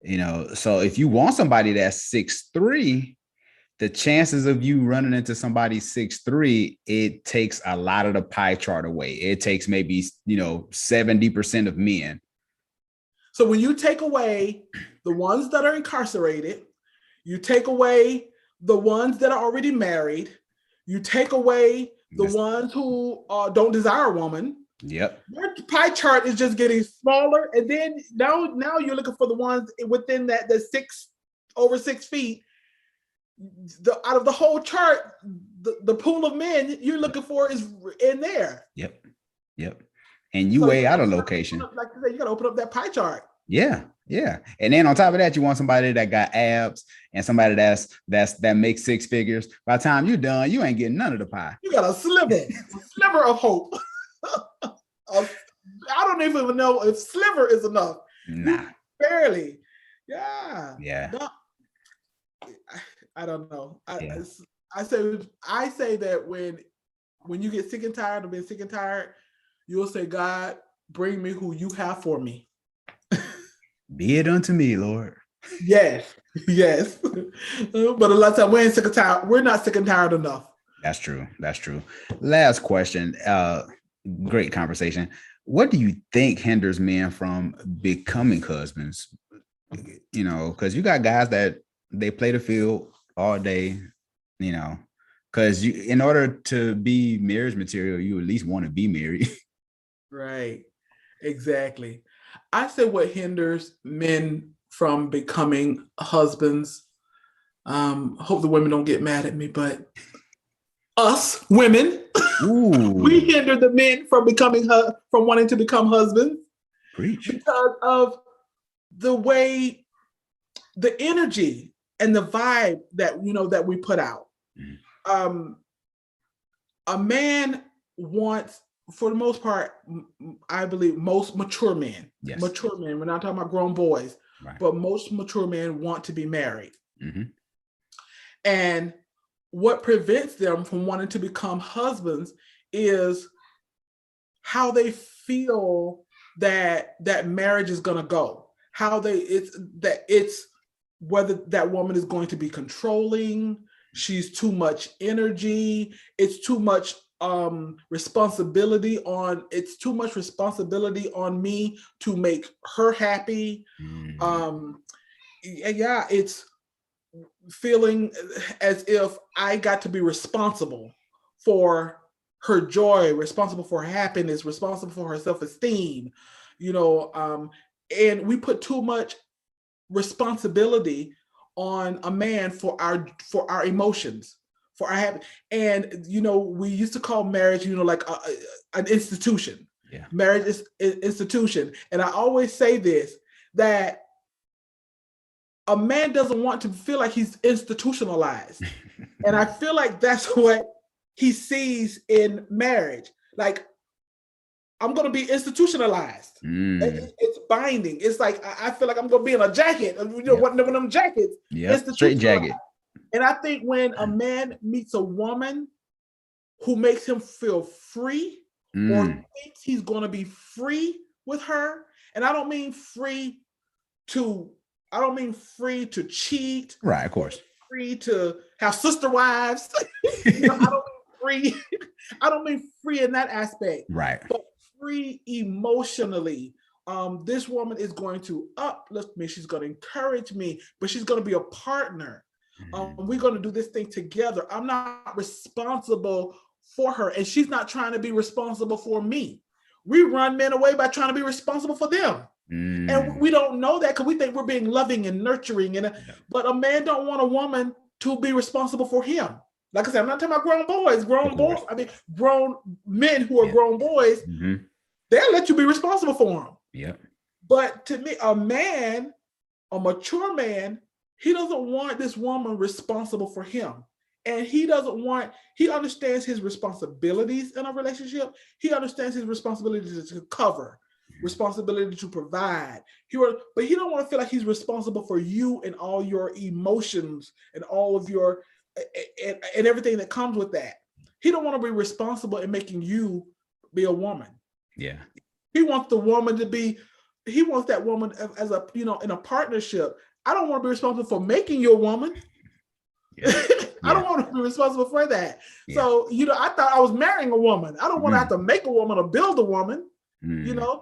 You know, so if you want somebody that's 6'3", the chances of you running into somebody 6'3", it takes a lot of the pie chart away. It takes maybe, 70% of men. So when you take away the ones that are incarcerated, you take away the ones that are already married, you take away the ones who don't desire a woman. Yep. Your pie chart is just getting smaller, and then now you're looking for the ones within that over 6 feet. Out of the whole chart, the pool of men you're looking for is in there. Yep. And you way out of location. Like I said, you got to open up that pie chart. Yeah. And then on top of that, you want somebody that got abs and somebody that makes 6 figures. By the time you're done, you ain't getting none of the pie. You got a sliver of hope. I don't even know if sliver is enough. Nah. Barely. Yeah. Yeah. I don't know. I say that when you get sick and tired of being sick and tired, you'll say, God, bring me who you have for me. Be it unto me, Lord. Yes. But a lot of times we ain't sick and tired. We're not sick and tired enough. That's true. Last question. Great conversation. What do you think hinders men from becoming husbands? Because you got guys that they play the field all day, because in order to be marriage material, you at least want to be married. Right. Exactly. I say what hinders men from becoming husbands. Hope the women don't get mad at me, but us women, we hinder the men from from wanting to become husbands. Preach. Because of the way, the energy and the vibe that that we put out. A man wants, for the most part, I believe most mature men, we're not talking about grown boys, right, but most mature men want to be married. Mhm. And what prevents them from wanting to become husbands is how they feel that marriage is going to go, how it's whether that woman is going to be controlling, she's too much energy, it's too much responsibility on me to make her happy. Yeah, it's feeling as if I got to be responsible for her joy, responsible for her happiness, responsible for her self-esteem, and we put too much responsibility on a man for our emotions, for our happiness. And we used to call marriage, like an institution. Yeah. Marriage is an institution. And I always say this, that a man doesn't want to feel like he's institutionalized. And I feel like that's what he sees in marriage. Like, I'm going to be institutionalized. It's binding. It's like, I feel like I'm going to be in a jacket, one of them jackets. Yeah, straight jacket. And I think when a man meets a woman who makes him feel free, or thinks he's going to be free with her, and I don't mean free to cheat. Right, of course. Free to have sister wives. I don't mean free in that aspect. Right. But free emotionally. This woman is going to uplift me. She's going to encourage me, but she's going to be a partner. We're going to do this thing together. I'm not responsible for her, and she's not trying to be responsible for me. We run men away by trying to be responsible for them. And we don't know that because we think we're being loving and nurturing. But a man don't want a woman to be responsible for him. Like I said, I'm not talking about grown boys. Grown men who are grown boys. They'll let you be responsible for them. Yeah. But to me, a mature man, he doesn't want this woman responsible for him. And he understands his responsibilities in a relationship. He understands his responsibility to cover, responsibility to provide. But he don't want to feel like he's responsible for you and all your emotions and all of your and everything that comes with that. He don't want to be responsible in making you be a woman. Yeah. He wants that woman as a, in a partnership. I don't want to be responsible for making you a woman. Yeah. I don't want to be responsible for that. Yeah. So, I thought I was marrying a woman. I don't want to have to make a woman or build a woman. And I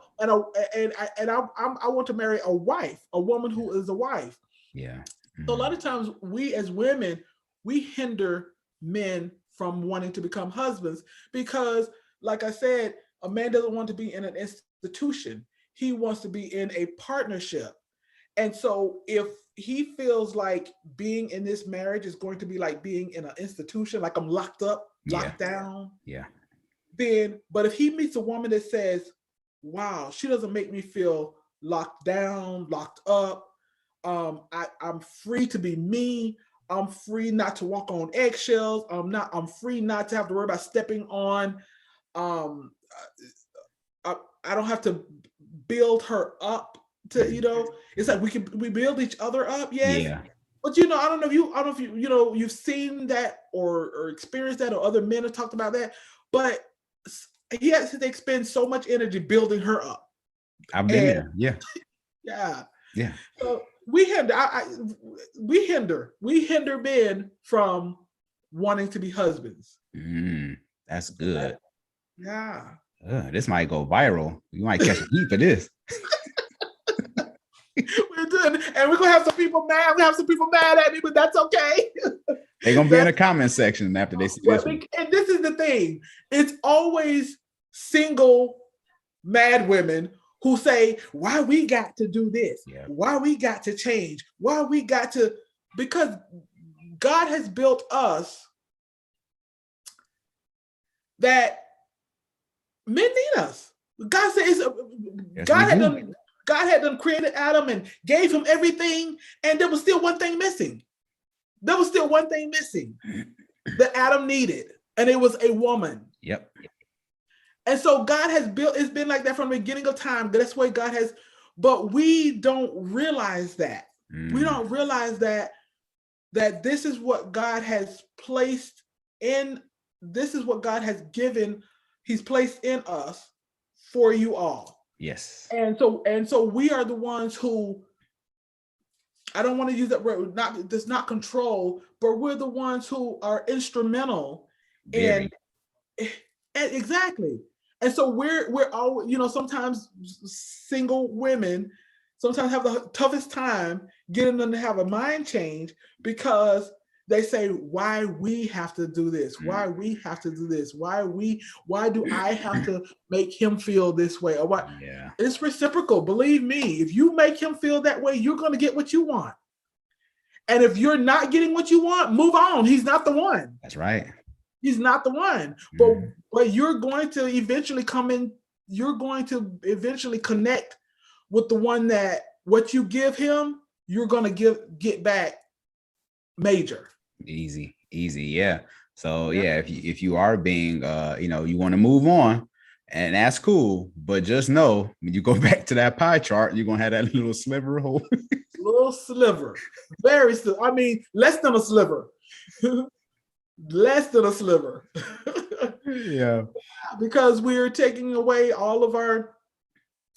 want to marry a wife, a woman who is a wife. Yeah. So a lot of times we as women, we hinder men from wanting to become husbands because, like I said, a man doesn't want to be in an institution. He wants to be in a partnership. And so if he Feels like being in this marriage is going to be like being in an institution, like I'm locked up, locked down. Yeah. But if he meets a woman that says, wow, she doesn't make me feel locked down, locked up. I'm free to be me. I'm free not to walk on eggshells. I'm free not to have to worry about stepping on. I don't have to build her up to, it's like we build each other up. Yes. Yeah. But I don't know if you've seen that or experienced that, or other men have talked about that, but he has to expend so much energy building her up. I've been there. Yeah. Yeah. Yeah. So we hinder men from wanting to be husbands. That's good. Yeah. This might go viral. You might catch a heat for this. We're doing, and we're gonna have some people mad. We have some people mad at me, but that's okay. They're gonna be in the comment section after they see this one. And this is the thing: it's always single mad women who say, "Why we got to do this? Yeah. Why we got to change? Why we got to?" Because God has built us that men need us. God says, God had them created Adam and gave him everything, and there was still one thing missing. That Adam needed, and it was a woman. Yep. And so God has built, it's been like that from the beginning of time. That's why God has, but we don't realize that. We don't realize that that this is what God has placed in, this is what God has given, he's placed in us for you all. Yes. And so we are the ones who, I don't want to use that word, does not control, but we're the ones who are instrumental in, exactly. And so we're all, you know, sometimes single women sometimes have the toughest time getting them to have a mind change, because they say, why we have to do this? Why we have to do this? Why do I have to make him feel this way? Or what? Yeah. It's reciprocal. Believe me, if you make him feel that way, you're going to get what you want. And if you're not getting what you want, move on. He's not the one. That's right. He's not the one. But you're going to eventually come in, you're going to eventually connect with the one that what you give him, you're going to get back major. Easy. Yeah. So yeah, if you are being you know, you want to move on, and that's cool, but just know when you go back to that pie chart, you're gonna have that little sliver hole. Little sliver. Very sliver. I mean, less than a sliver. Less than a sliver. Yeah. Because we're taking away all of our,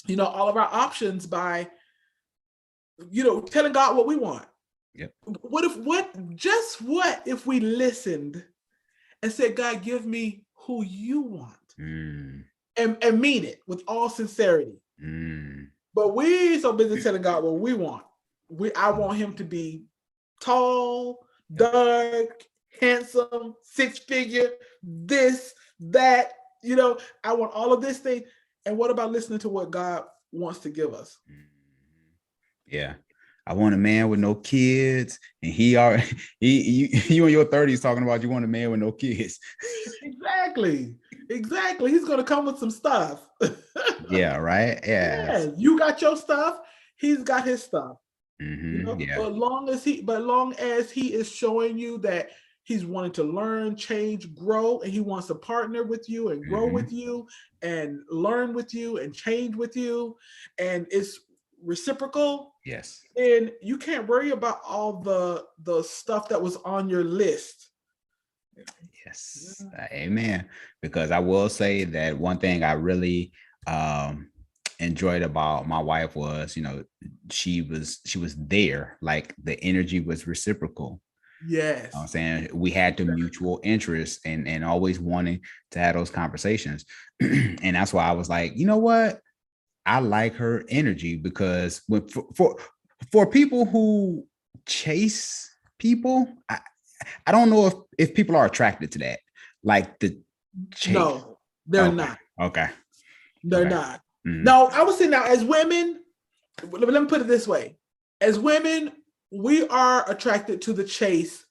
you know, all of our options by, you know, telling God what we want. Yep. What if we listened and said, God, give me who you want, and mean it with all sincerity. But we so busy telling God what we want. I want him to be tall, dark, handsome, 6-figure, this, that, you know, I want all of this thing. And what about listening to what God wants to give us? Yeah. I want a man with no kids, and you in your 30s talking about you want a man with no kids. Exactly. He's going to come with some stuff. Yeah, right. Yeah. You got your stuff. He's got his stuff. You know? Yeah. But long as he is showing you that he's wanting to learn, change, grow, and he wants to partner with you and grow with you and learn with you and change with you, and it's reciprocal. Yes. And you can't worry about all the stuff that was on your list. Yes. Amen. Because I will say that one thing I really enjoyed about my wife was, you know, she was there, like the energy was reciprocal. Yes. You know I'm saying, we had the mutual interest and always wanting to have those conversations. And that's why I was like, you know what? I like her energy, because when for people who chase people, I don't know if people are attracted to that. Like the chase. No, they're not. Okay. They're not. No, I would say now, as women, let me put it this way. As women, we are attracted to the chase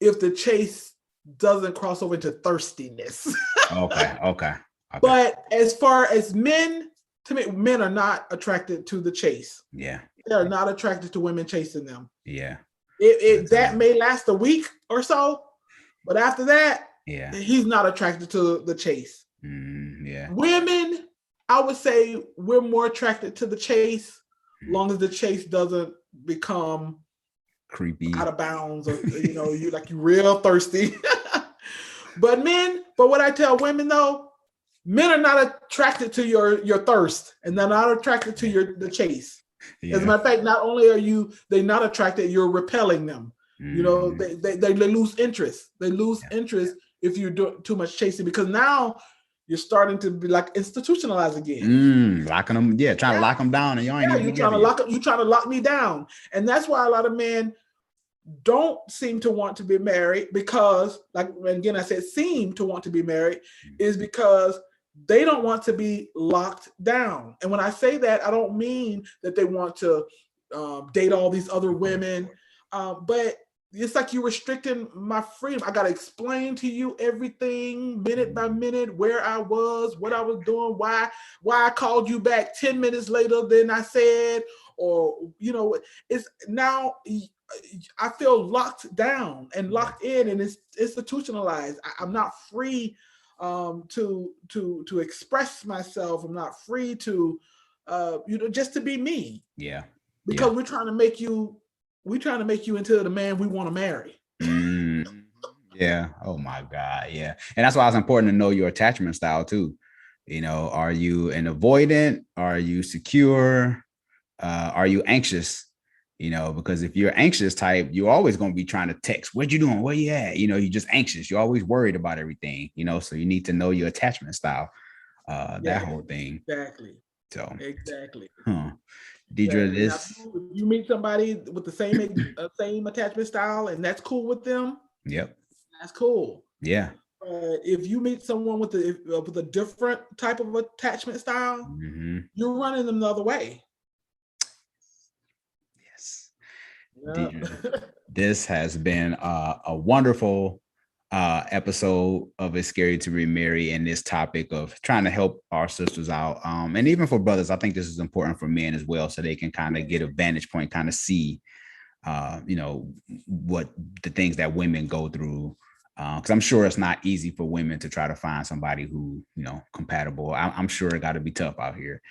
if the chase doesn't cross over into thirstiness. Okay. But as far as men, to me, men are not attracted to the chase. Yeah. They're not attracted to women chasing them. Yeah. That may last a week or so, but after that, he's not attracted to the chase. Yeah. Women, I would say we're more attracted to the chase, long as the chase doesn't become creepy, out of bounds, or you know, you real thirsty. But what I tell women though, men are not attracted to your thirst, and they're not attracted to the chase. As a matter of fact, not only are they not attracted, you're repelling them. You know, they lose interest. They lose interest if you do too much chasing, because now you're starting to be like institutionalized again. Locking them, trying to lock them down, and you're trying to lock me down. And that's why a lot of men don't seem to want to be married, because, like, again, I said seem to want to be married, is because they don't want to be locked down. And when I say that, I don't mean that they want to date all these other women, but it's like you're restricting my freedom. I got to explain to you everything minute by minute, where I was, what I was doing, why I called you back 10 minutes later than I said, or, you know, it's now I feel locked down and locked in, and it's institutionalized. I'm not free to express myself. I'm not free to, just to be me. Yeah. Because we're trying to make you we trying to make you into the man we want to marry. Yeah. Oh my God. Yeah. And that's why it's important to know your attachment style too. You know, are you an avoidant? Are you secure? Are you anxious? You know, because if you're anxious type, you're always going to be trying to text, what you doing? Where you at? You know, you're just anxious. You're always worried about everything, you know, so you need to know your attachment style, that whole thing. Exactly. So, Exactly. Deidre, Exactly. Now, if you meet somebody with the same attachment style and that's cool with them, yep, that's cool. Yeah. If you meet someone with a different type of attachment style, you're running them the other way. Yes. Yeah. This has been a wonderful episode of It's Scary to Remarry, and this topic of trying to help our sisters out, and even for brothers. I think this is important for men as well, so they can kind of get a vantage point, kind of see you know, what the things that women go through, because I'm sure it's not easy for women to try to find somebody who, you know, compatible. I'm sure it got to be tough out here,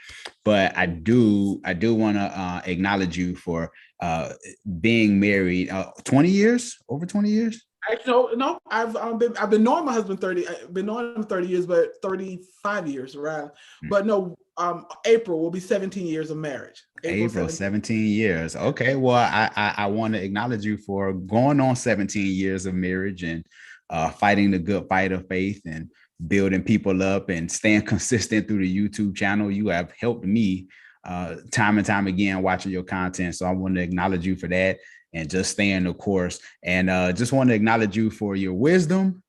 but I do want to acknowledge you for being married 20 years, over 20 years. No, I've been knowing my husband 30. I've been knowing him 30 years, but 35 years, right? But no, April will be 17 years of marriage. April 17 years. Okay, well, I want to acknowledge you for going on 17 years of marriage and fighting the good fight of faith and building people up and staying consistent through the YouTube channel. You have helped me time and time again watching your content, so I want to acknowledge you for that. And just staying the course. And just want to acknowledge you for your wisdom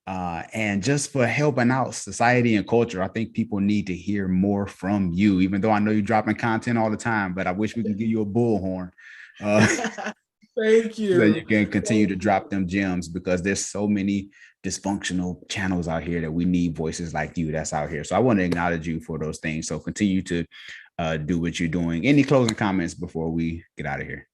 and just for helping out society and culture. I think people need to hear more from you, even though I know you're dropping content all the time, but I wish we could give you a bullhorn. Thank you. So you can continue to drop them gems, because there's so many dysfunctional channels out here that we need voices like you that's out here. So I want to acknowledge you for those things. So continue to do what you're doing. Any closing comments before we get out of here?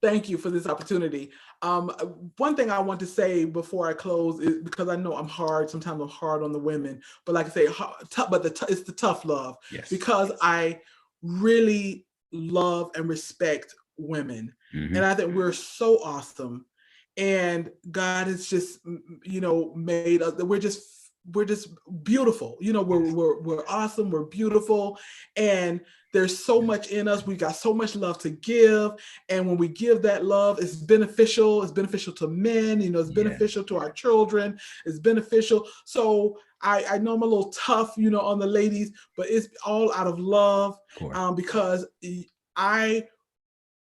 Thank you for this opportunity. One thing I want to say before I close is, because I know I'm hard, sometimes I'm hard on the women, but like I say, it's the tough love. Yes. Because I really love and respect women. And I think we're so awesome. And God has just, you know, made us, we're just beautiful. You know, we're awesome, we're beautiful. And there's so much in us. We got so much love to give. And when we give that love, it's beneficial. It's beneficial to men, you know, it's beneficial to our children. It's beneficial. So I know I'm a little tough, you know, on the ladies, but it's all out of love, because I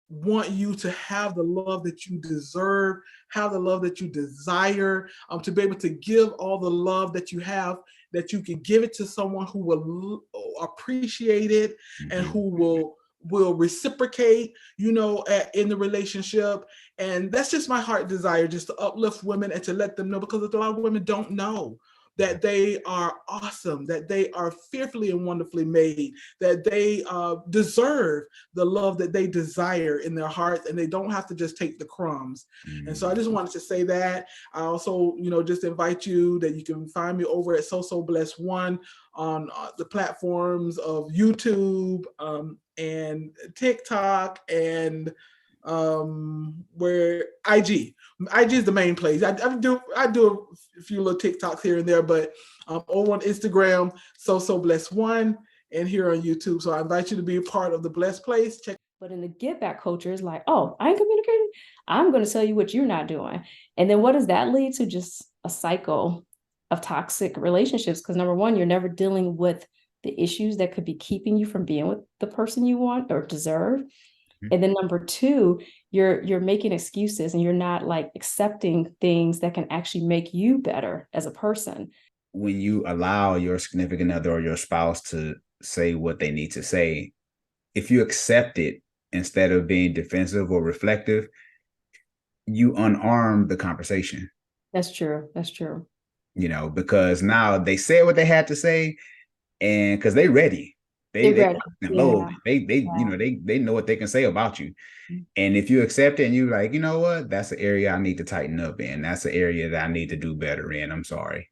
want you to have the love that you deserve, have the love that you desire, to be able to give all the love that you have, that you can give it to someone who will appreciate it and who will reciprocate, you know, in the relationship. And that's just my heart desire, just to uplift women and to let them know, because a lot of women don't know that they are awesome, that they are fearfully and wonderfully made, that they deserve the love that they desire in their hearts, and they don't have to just take the crumbs. And so I just wanted to say that. I also, you know, just invite you that you can find me over at So Blessed One on the platforms of YouTube and TikTok and where IG is the main place. I do a few little TikToks here and there, but over on Instagram, So Blessed One, and here on YouTube. So I invite you to be a part of the Blessed Place. But in the give back culture, it's like, oh, I ain't communicating. I'm going to tell you what you're not doing. And then what does that lead to? Just a cycle of toxic relationships. Because number one, you're never dealing with the issues that could be keeping you from being with the person you want or deserve. And then number two, you're making excuses, and you're not like accepting things that can actually make you better as a person. When you allow your significant other or your spouse to say what they need to say, if you accept it instead of being defensive or reflective, you unarm the conversation. That's true. That's true. You know, because now they said what they had to say, and because they're ready. They you know, they know what they can say about you. And if you accept it and you're like, you know what, that's an area I need to tighten up in. That's an area that I need to do better in. I'm sorry.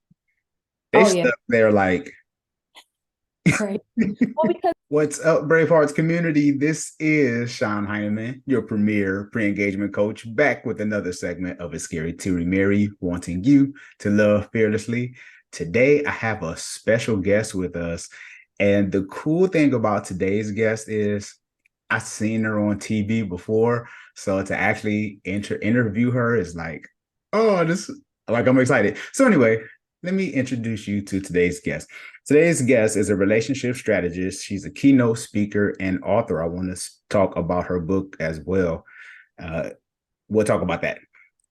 They stuck there like, Right. Well, because What's up, Bravehearts community? This is Sean Heineman, your premier pre-engagement coach, back with another segment of It's Scary to Remarry, wanting you to love fearlessly. Today, I have a special guest with us. And the cool thing about today's guest is I've seen her on TV before. So to actually interview her is like, oh, I'm excited. So anyway, let me introduce you to today's guest. Today's guest is a relationship strategist. She's a keynote speaker and author. I want to talk about her book as well. We'll talk about that.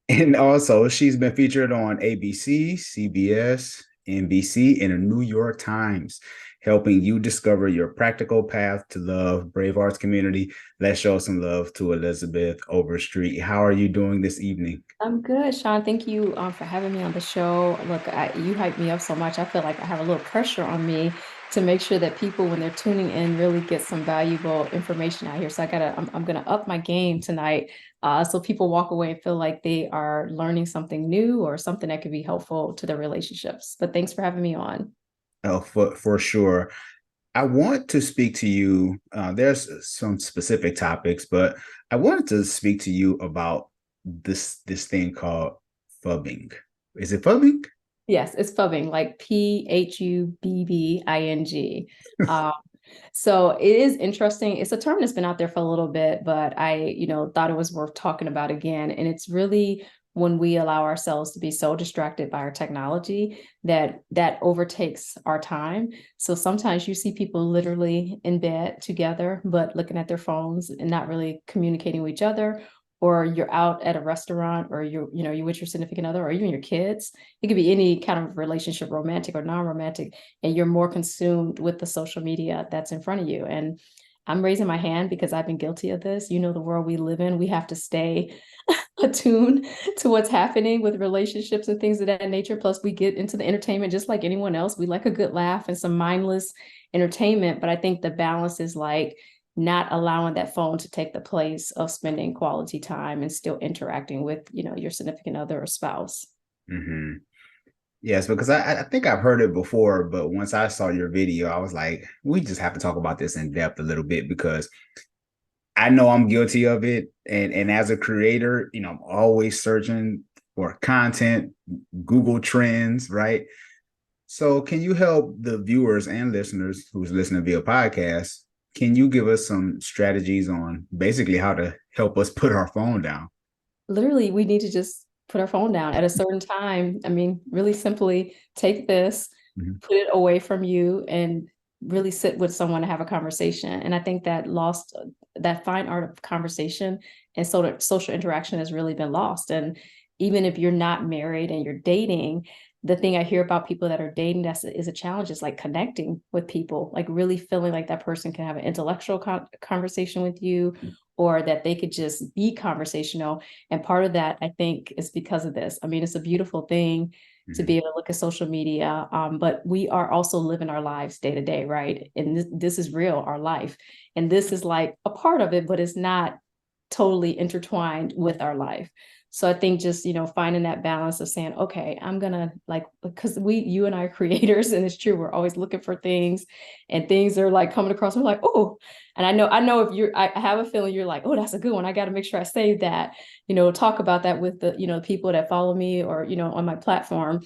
And also, she's been featured on ABC, CBS, NBC, and the New York Times, helping you discover your practical path to love. Bravehearts community, let's show some love to Elizabeth Overstreet. How are you doing this evening? I'm good, Sean. Thank you for having me on the show. Look, you hype me up so much. I feel like I have a little pressure on me to make sure that people, when they're tuning in, really get some valuable information out here. So I'm gonna up my game tonight, so people walk away and feel like they are learning something new or something that could be helpful to their relationships. But thanks for having me on. Oh, for sure. I want to speak to you. There's some specific topics, but I wanted to speak to you about this thing called phubbing. Is it phubbing? Yes, it's phubbing, like PHUBBING. So it is interesting. It's a term that's been out there for a little bit, but I, thought it was worth talking about again. And it's really when we allow ourselves to be so distracted by our technology that overtakes our time. So sometimes you see people literally in bed together, but looking at their phones and not really communicating with each other. Or you're out at a restaurant, or you're with your significant other, or even your kids. It could be any kind of relationship, romantic or non-romantic, and you're more consumed with the social media that's in front of you. And I'm raising my hand because I've been guilty of this. The world we live in, we have to stay attuned to what's happening with relationships and things of that nature. Plus, we get into the entertainment just like anyone else. We like a good laugh and some mindless entertainment. But I think the balance is like not allowing that phone to take the place of spending quality time and still interacting with, your significant other or spouse. Mm-hmm. Yes, because I think I've heard it before, but once I saw your video, I was like, we just have to talk about this in depth a little bit, because I know I'm guilty of it. And as a creator, I'm always searching for content, Google Trends, right? So can you help the viewers and listeners who's listening via podcast? Can you give us some strategies on basically how to help us put our phone down? Literally, we need to just put our phone down at a certain time. I mean, really simply take this, put it away from you, and really sit with someone to have a conversation. And I think that fine art of conversation and social interaction has really been lost. And even if you're not married and you're dating, the thing I hear about people that are dating is a challenge is like connecting with people, like really feeling like that person can have an intellectual conversation with you, or that they could just be conversational. And part of that, I think, is because of this. I mean, it's a beautiful thing to be able to look at social media, but we are also living our lives day to day, right? And this is real, our life. And this is like a part of it, but it's not totally intertwined with our life. So I think just, finding that balance of saying, okay, I'm going to because you and I are creators, and it's true. We're always looking for things, and things are like coming across. We're like, oh, and I know if I have a feeling you're like, oh, that's a good one. I got to make sure I save that, talk about that with the, people that follow me or, on my platform.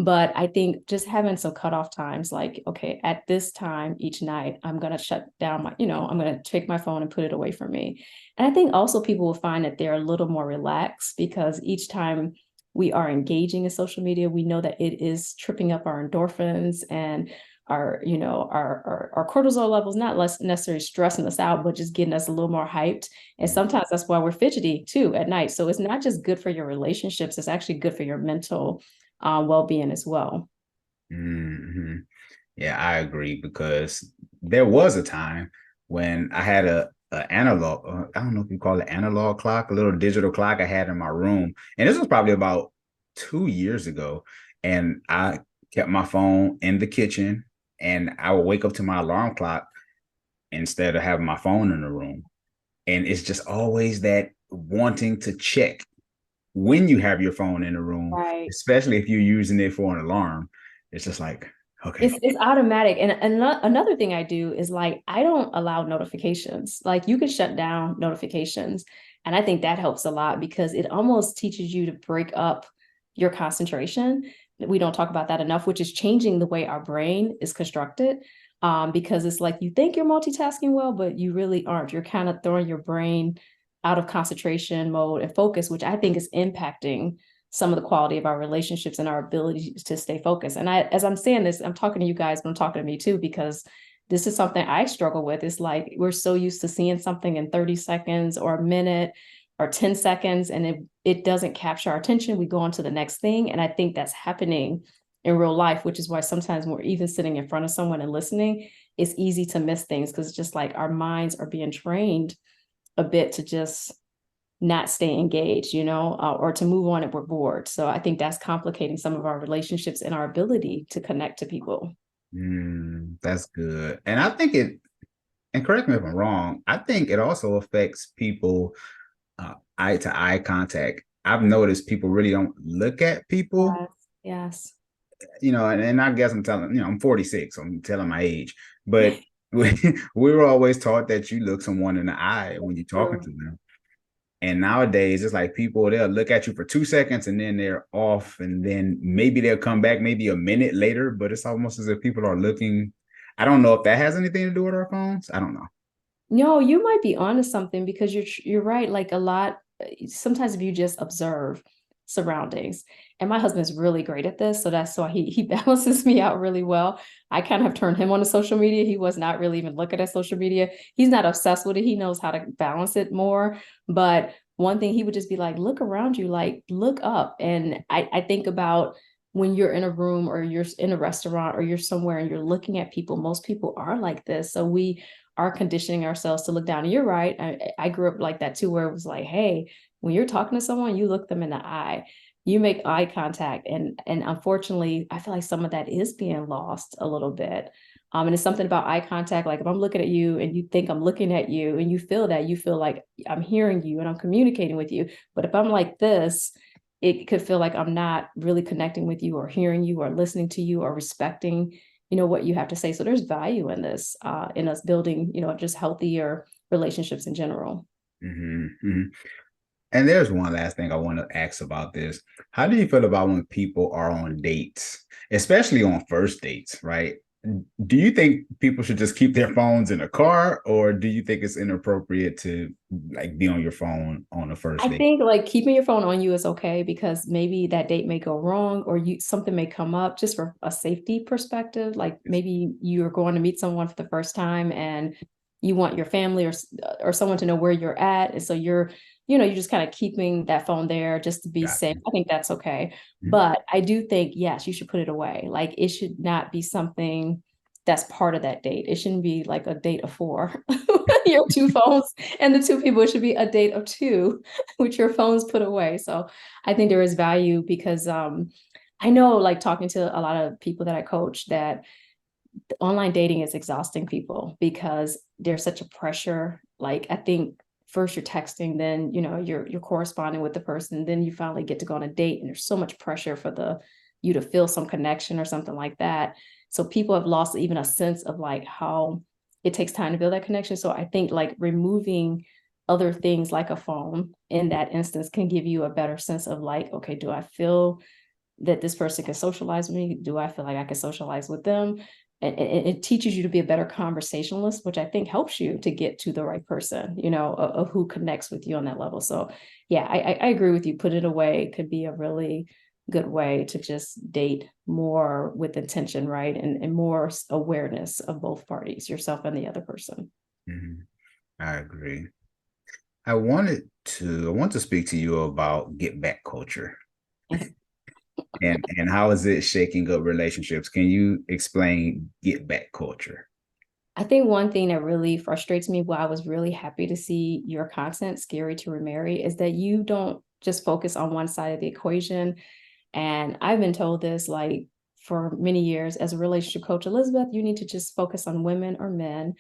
But I think just having some cutoff times, like, okay, at this time each night, I'm going to shut down I'm going to take my phone and put it away from me. And I think also people will find that they're a little more relaxed, because each time we are engaging in social media, we know that it is tripping up our endorphins and our cortisol levels, not less necessarily stressing us out, but just getting us a little more hyped. And sometimes that's why we're fidgety too at night. So it's not just good for your relationships, it's actually good for your mental well-being as well. Mm-hmm. Yeah, I agree, because there was a time when I had a analog, I don't know if you call it analog clock, a little digital clock I had in my room. And this was probably about 2 years ago. And I kept my phone in the kitchen, and I would wake up to my alarm clock instead of having my phone in the room. And it's just always that wanting to check when you have your phone in the room, Right. especially if you're using it for an alarm. It's just like, Okay. It's automatic. And another thing I do is like, I don't allow notifications. Like you can shut down notifications. And I think that helps a lot because it almost teaches you to break up your concentration. We don't talk about that enough, which is changing the way our brain is constructed. Because it's like you think you're multitasking well, but you really aren't. You're kind of throwing your brain out of concentration mode and focus, which I think is impacting some of the quality of our relationships and our ability to stay focused. And as I'm saying this, I'm talking to you guys, but I'm talking to me too, because this is something I struggle with. It's like we're so used to seeing something in 30 seconds or a minute or 10 seconds, and it doesn't capture our attention. We go on to the next thing. And I think that's happening in real life, which is why sometimes when we're even sitting in front of someone and listening, it's easy to miss things because it's just like our minds are being trained a bit to just not stay engaged, or to move on if we're bored. So I think that's complicating some of our relationships and our ability to connect to people. That's good. And I think and correct me if I'm wrong, I think it also affects people eye to eye contact. I've noticed people really don't look at people. Yes. And I guess I'm telling, I'm 46, so I'm telling my age, but we were always taught that you look someone in the eye when you're talking to them. And nowadays, it's like they'll look at you for 2 seconds and then they're off. And then maybe they'll come back maybe a minute later, but it's almost as if people are looking. I don't know if that has anything to do with our phones. I don't know. No, you might be onto something because you're right. Like sometimes if you just observe surroundings, and my husband's really great at this, so that's why he balances me out really well. I kind of have turned him on to social media. He was not really even looking at social media. He's not obsessed with it. He knows how to balance it more. But one thing he would just be like, look around you, like look up. And I think about when you're in a room or you're in a restaurant or you're somewhere and you're looking at people, most people are like this. So we are conditioning ourselves to look down. And you're right. I grew up like that too, where it was like, hey, when you're talking to someone, you look them in the eye, you make eye contact. And unfortunately, I feel like some of that is being lost a little bit. And it's something about eye contact. Like if I'm looking at you and you think I'm looking at you and you feel like I'm hearing you and I'm communicating with you. But if I'm like this, it could feel like I'm not really connecting with you or hearing you or listening to you or respecting, what you have to say. So there's value in this, in us building, just healthier relationships in general. Mm-hmm, mm-hmm. And there's one last thing I want to ask about this. How do you feel about when people are on dates, especially on first dates, right? Do you think people should just keep their phones in a car, or do you think it's inappropriate to like be on your phone on a first I date? think like keeping your phone on you is okay because maybe that date may go wrong or something may come up just for a safety perspective. Like maybe you're going to meet someone for the first time and you want your family or someone to know where you're at. And so you're just kind of keeping that phone there just to be safe. I think that's okay. Mm-hmm. But I do think, yes, you should put it away. Like it should not be something that's part of that date. It shouldn't be like a date of 4, your 2 phones and the 2 people. It should be a date of 2 with your phones put away. So I think there is value because I know like talking to a lot of people that I coach that online dating is exhausting people because there's such a pressure. Like I think first you're texting, then you're corresponding with the person, then you finally get to go on a date, and there's so much pressure for you to feel some connection or something like that. So people have lost even a sense of like how it takes time to build that connection. So I think like removing other things like a phone in that instance can give you a better sense of like, okay, do I feel that this person can socialize with me? Do I feel like I can socialize with them? And it teaches you to be a better conversationalist, which I think helps you to get to the right person, of who connects with you on that level. So yeah, I agree with you. Put it away could be a really good way to just date more with intention, right? And more awareness of both parties, yourself and the other person. Mm-hmm. I agree. I want to speak to you about get back culture. And how is it shaking up relationships? Can you explain get back culture? I think one thing that really frustrates me, why I was really happy to see your content, Scary to Remarry, is that you don't just focus on one side of the equation. And I've been told this like for many years as a relationship coach, Elizabeth, you need to just focus on women or men.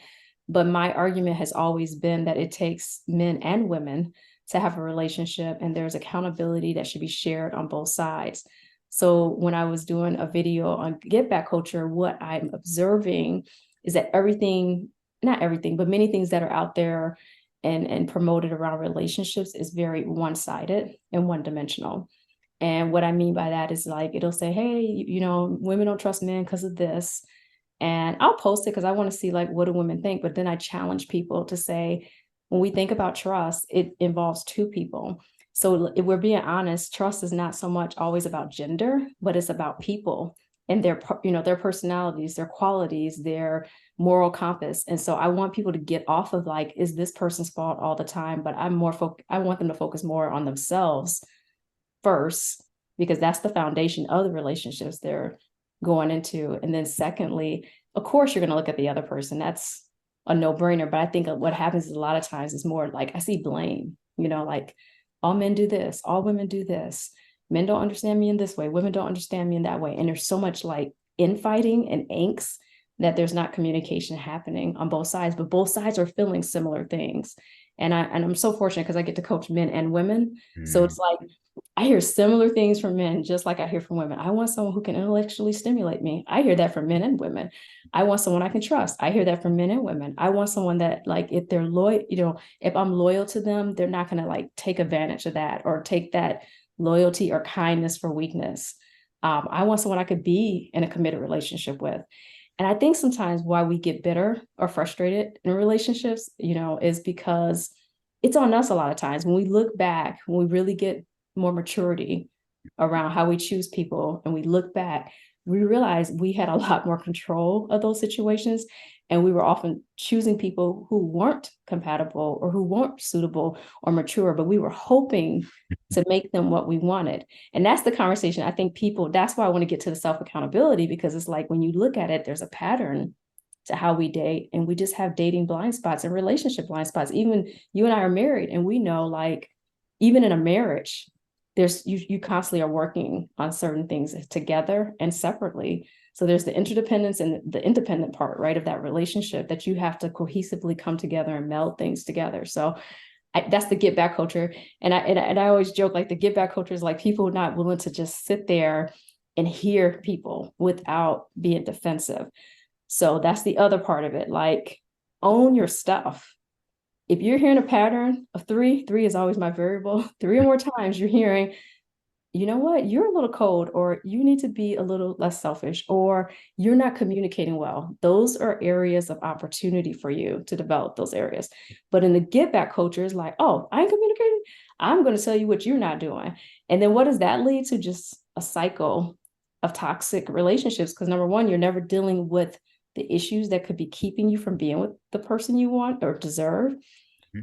But my argument has always been that it takes men and women to have a relationship, and there's accountability that should be shared on both sides. So when I was doing a video on get back culture, what I'm observing is that everything, not everything, but many things that are out there and promoted around relationships is very one-sided and one-dimensional. And what I mean by that is like, it'll say, hey, women don't trust men because of this. And I'll post it because I want to see like, what do women think? But then I challenge people to say, when we think about trust, it involves two people. So if we're being honest, trust is not so much always about gender, but it's about people and their personalities, their qualities, their moral compass. And so I want people to get off of like, is this person's fault all the time? But I want them to focus more on themselves first, because that's the foundation of the relationships they're going into. And then secondly, of course, you're going to look at the other person. That's a no-brainer. But I think what happens is a lot of times is more like I see blame, like all men do this, all women do this. Men don't understand me in this way. Women don't understand me in that way. And there's so much like infighting and angst that there's not communication happening on both sides, but both sides are feeling similar things. And I'm so fortunate because I get to coach men and women. So it's like, I hear similar things from men, just like I hear from women. I want someone who can intellectually stimulate me. I hear that from men and women. I want someone I can trust. I hear that from men and women. I want someone that like, if they're loyal, if I'm loyal to them, they're not going to like take advantage of that or take that loyalty or kindness for weakness. I want someone I could be in a committed relationship with. And I think sometimes why we get bitter or frustrated in relationships, is because it's on us a lot of times. When we look back, when we really get more maturity around how we choose people and we look back, we realize we had a lot more control of those situations. And we were often choosing people who weren't compatible or who weren't suitable or mature, but we were hoping to make them what we wanted. And that's the conversation. I think that's why I want to get to the self-accountability, because it's like, when you look at it, there's a pattern to how we date, and we just have dating blind spots and relationship blind spots. Even you and I are married, and we know, like, even in a marriage, you constantly are working on certain things together and separately. So there's the interdependence and the independent part, right, of that relationship, that you have to cohesively come together and meld things together. So that's the get back culture. And I always joke, like, the get back culture is like people not willing to just sit there and hear people without being defensive. So that's the other part of it. Like, own your stuff. If you're hearing a pattern of three is always my variable, 3 or more times you're hearing, you know what, you're a little cold, or you need to be a little less selfish, or you're not communicating well. Those are areas of opportunity for you to develop those areas. But in the get back culture, is like, oh, I ain't communicating. I'm going to tell you what you're not doing. And then what does that lead to? Just a cycle of toxic relationships. Because number one, you're never dealing with the issues that could be keeping you from being with the person you want or deserve.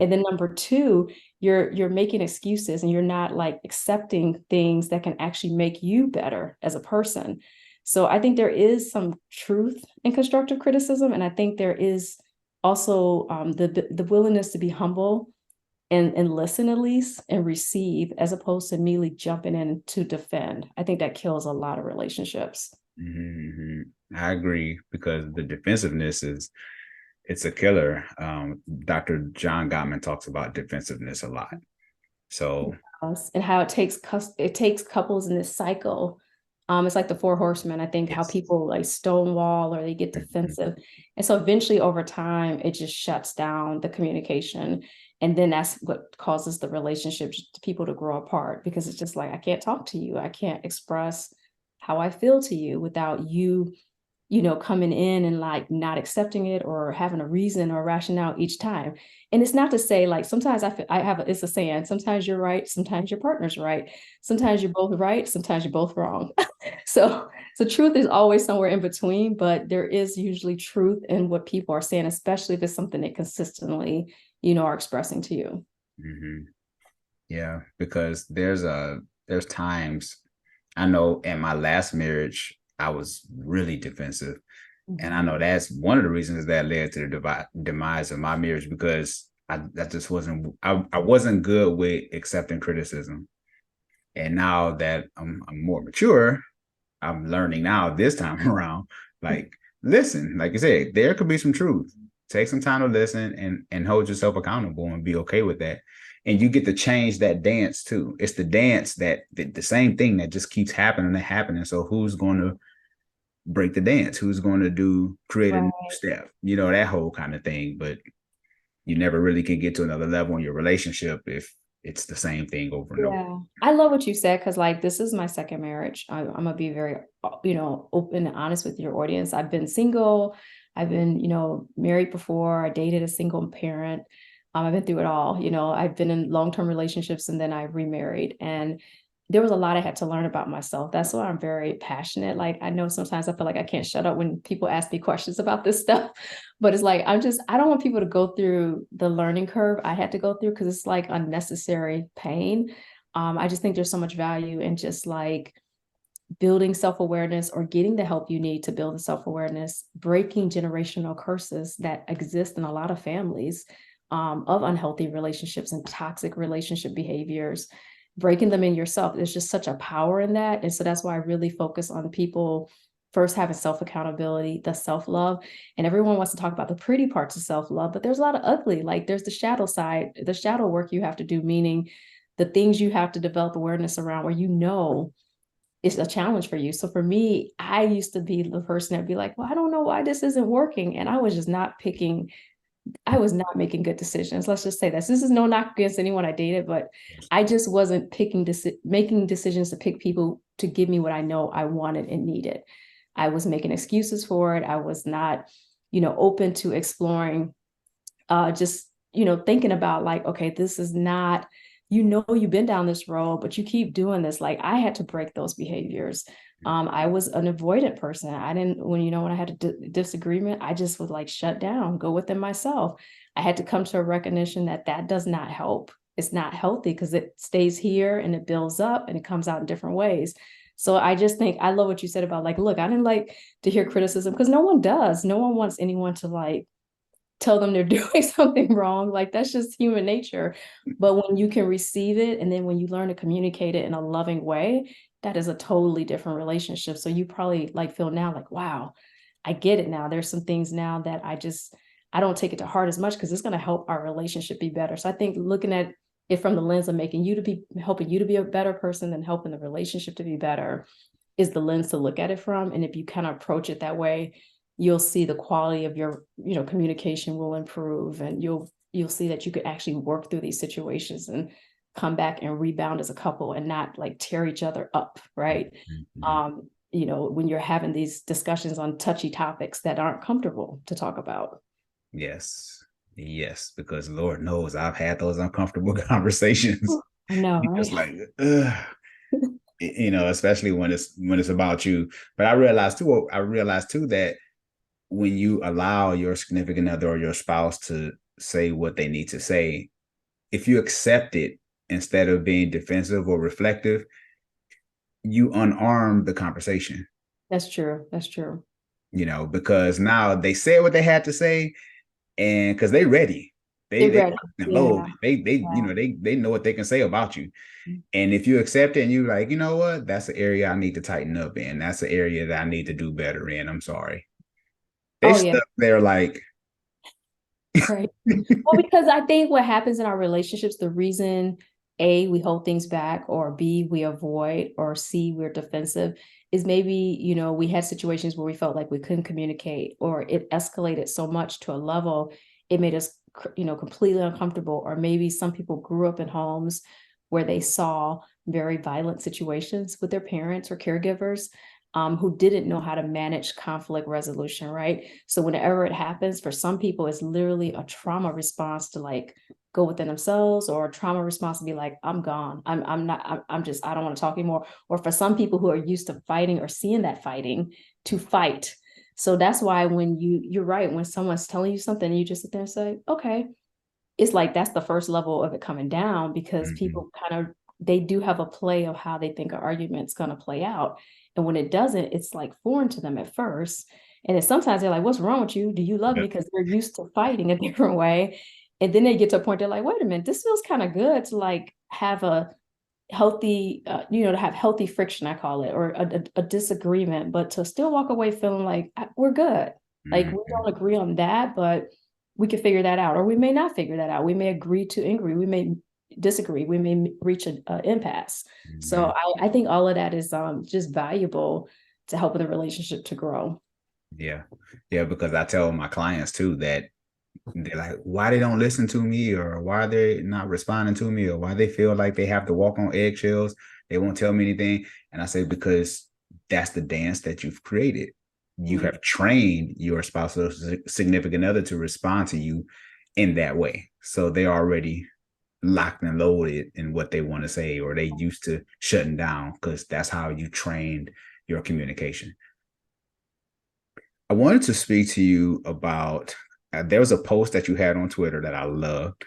And then number two, you're making excuses, and you're not like accepting things that can actually make you better as a person. So I think there is some truth in constructive criticism. And I think there is also the willingness to be humble and listen, at least, and receive, as opposed to merely jumping in to defend. I think that kills a lot of relationships. Mm-hmm. I agree, because the defensive-ness it's a killer. Dr. John Gottman talks about defensiveness a lot. So, and how it takes couples in this cycle. It's like the 4 horsemen. I think, yes, how people like stonewall or they get defensive. And so eventually over time, it just shuts down the communication. And then that's what causes the relationship to people to grow apart, because it's just like, I can't talk to you. I can't express how I feel to you without you coming in and like not accepting it or having a reason or a rationale each time. And it's not to say, like, sometimes it's a saying, sometimes you're right, sometimes your partner's right. Sometimes you're both right, sometimes you're both wrong. So truth is always somewhere in between, but there is usually truth in what people are saying, especially if it's something they consistently, are expressing to you. Mm-hmm. Yeah, because there's times, I know in my last marriage, I was really defensive. And I know that's one of the reasons that led to the demise of my marriage, because I wasn't good with accepting criticism. And now that I'm more mature, I'm learning now this time around, like, listen, like you said, there could be some truth. Take some time to listen and hold yourself accountable and be okay with that. And you get to change that dance too. It's the dance that the same thing that just keeps happening and happening. So who's going to break the dance? Who's going to create a new Right. step? You know, that whole kind of thing. But you never really can get to another level in your relationship if it's the same thing over and over. Yeah, I love what you said because, like, this is my second marriage. I'm gonna be very, open and honest with your audience. I've been single. I've been, married before. I dated a single parent. I've been through it all. I've been in long-term relationships and then I remarried. And there was a lot I had to learn about myself. That's why I'm very passionate. Like, I know sometimes I feel like I can't shut up when people ask me questions about this stuff, but it's like, I don't want people to go through the learning curve I had to go through because it's like unnecessary pain. I just think there's so much value in just like building self-awareness or getting the help you need to build the self-awareness, breaking generational curses that exist in a lot of families, of unhealthy relationships and toxic relationship behaviors, breaking them in yourself. There's just such a power in that. And so that's why I really focus on people first having self-accountability, the self-love. And everyone wants to talk about the pretty parts of self-love, but there's a lot of ugly, like there's the shadow side, the shadow work you have to do, meaning the things you have to develop awareness around where it's a challenge for you. So for me, I used to be the person that'd be like, well, I don't know why this isn't working. And I was not making good decisions. Let's just say this. This is no knock against anyone I dated, but I just wasn't making decisions to pick people to give me what I know I wanted and needed. I was making excuses for it. I was not, open to exploring, thinking about like, okay, this is not, you've been down this road, but you keep doing this. Like I had to break those behaviors. I was an avoidant person. I didn't, when I had a disagreement, I just would like shut down, go within myself. I had to come to a recognition that does not help. It's not healthy because it stays here and it builds up and it comes out in different ways. So I just think I love what you said about like, look, I didn't like to hear criticism because no one does. No one wants anyone to like tell them they're doing something wrong. Like that's just human nature. But when you can receive it and then when you learn to communicate it in a loving way, that is a totally different relationship. So you probably like feel now like, wow, I get it now. There's some things now that I don't take it to heart as much because it's going to help our relationship be better. So I think looking at it from the lens of helping you to be a better person and helping the relationship to be better is the lens to look at it from. And if you kind of approach it that way, you'll see the quality of your, communication will improve and you'll see that you could actually work through these situations and come back and rebound as a couple and not like tear each other up, right? When you're having these discussions on touchy topics that aren't comfortable to talk about. Yes, because Lord knows I've had those uncomfortable conversations. I know, right? It's like, especially when it's about you. But I realized too that when you allow your significant other or your spouse to say what they need to say, if you accept it instead of being defensive or reflective, you unarm the conversation. That's true. Because now they said what they had to say, and because they're ready. They ready. Load. They know what they can say about you. And if you accept it and you're like, you know what, that's an area I need to tighten up in. That's an area that I need to do better in. I'm sorry. They're like, right. Well, because I think what happens in our relationships, the reason A, we hold things back, or B, we avoid, or C, we're defensive, is maybe, we had situations where we felt like we couldn't communicate, or it escalated so much to a level, it made us, completely uncomfortable. Or maybe some people grew up in homes where they saw very violent situations with their parents or caregivers, who didn't know how to manage conflict resolution, right? So whenever it happens, for some people, it's literally a trauma response to like go within themselves, or a trauma response to be like, I'm gone. I don't want to talk anymore. Or for some people who are used to fighting or seeing that fighting, to fight. So that's why when you're right, when someone's telling you something and you just sit there and say, okay, it's like, that's the first level of it coming down, because people they do have a play of how they think an argument's going to play out. And when it doesn't, it's like foreign to them at first. And then sometimes they're like, what's wrong with you? Do you love me? Because they're used to fighting a different way. And then they get to a point, they're like, wait a minute, this feels kind of good to like have a healthy, to have healthy friction, I call it, or a disagreement, but to still walk away feeling like we're good. Like we don't agree on that, but we can figure that out, or we may not figure that out. We may agree to agree. We may disagree. We may reach an impasse. So I think all of that is just valuable to help the relationship to grow. Yeah. Yeah. Because I tell my clients too that they're like, why they don't listen to me, or why they're not responding to me, or why they feel like they have to walk on eggshells. They won't tell me anything. And I say, because that's the dance that you've created. You have trained your spouse or significant other to respond to you in that way. So they're already locked and loaded in what they want to say, or they used to shutting down, because that's how you trained your communication. I wanted to speak to you about, there was a post that you had on Twitter that I loved.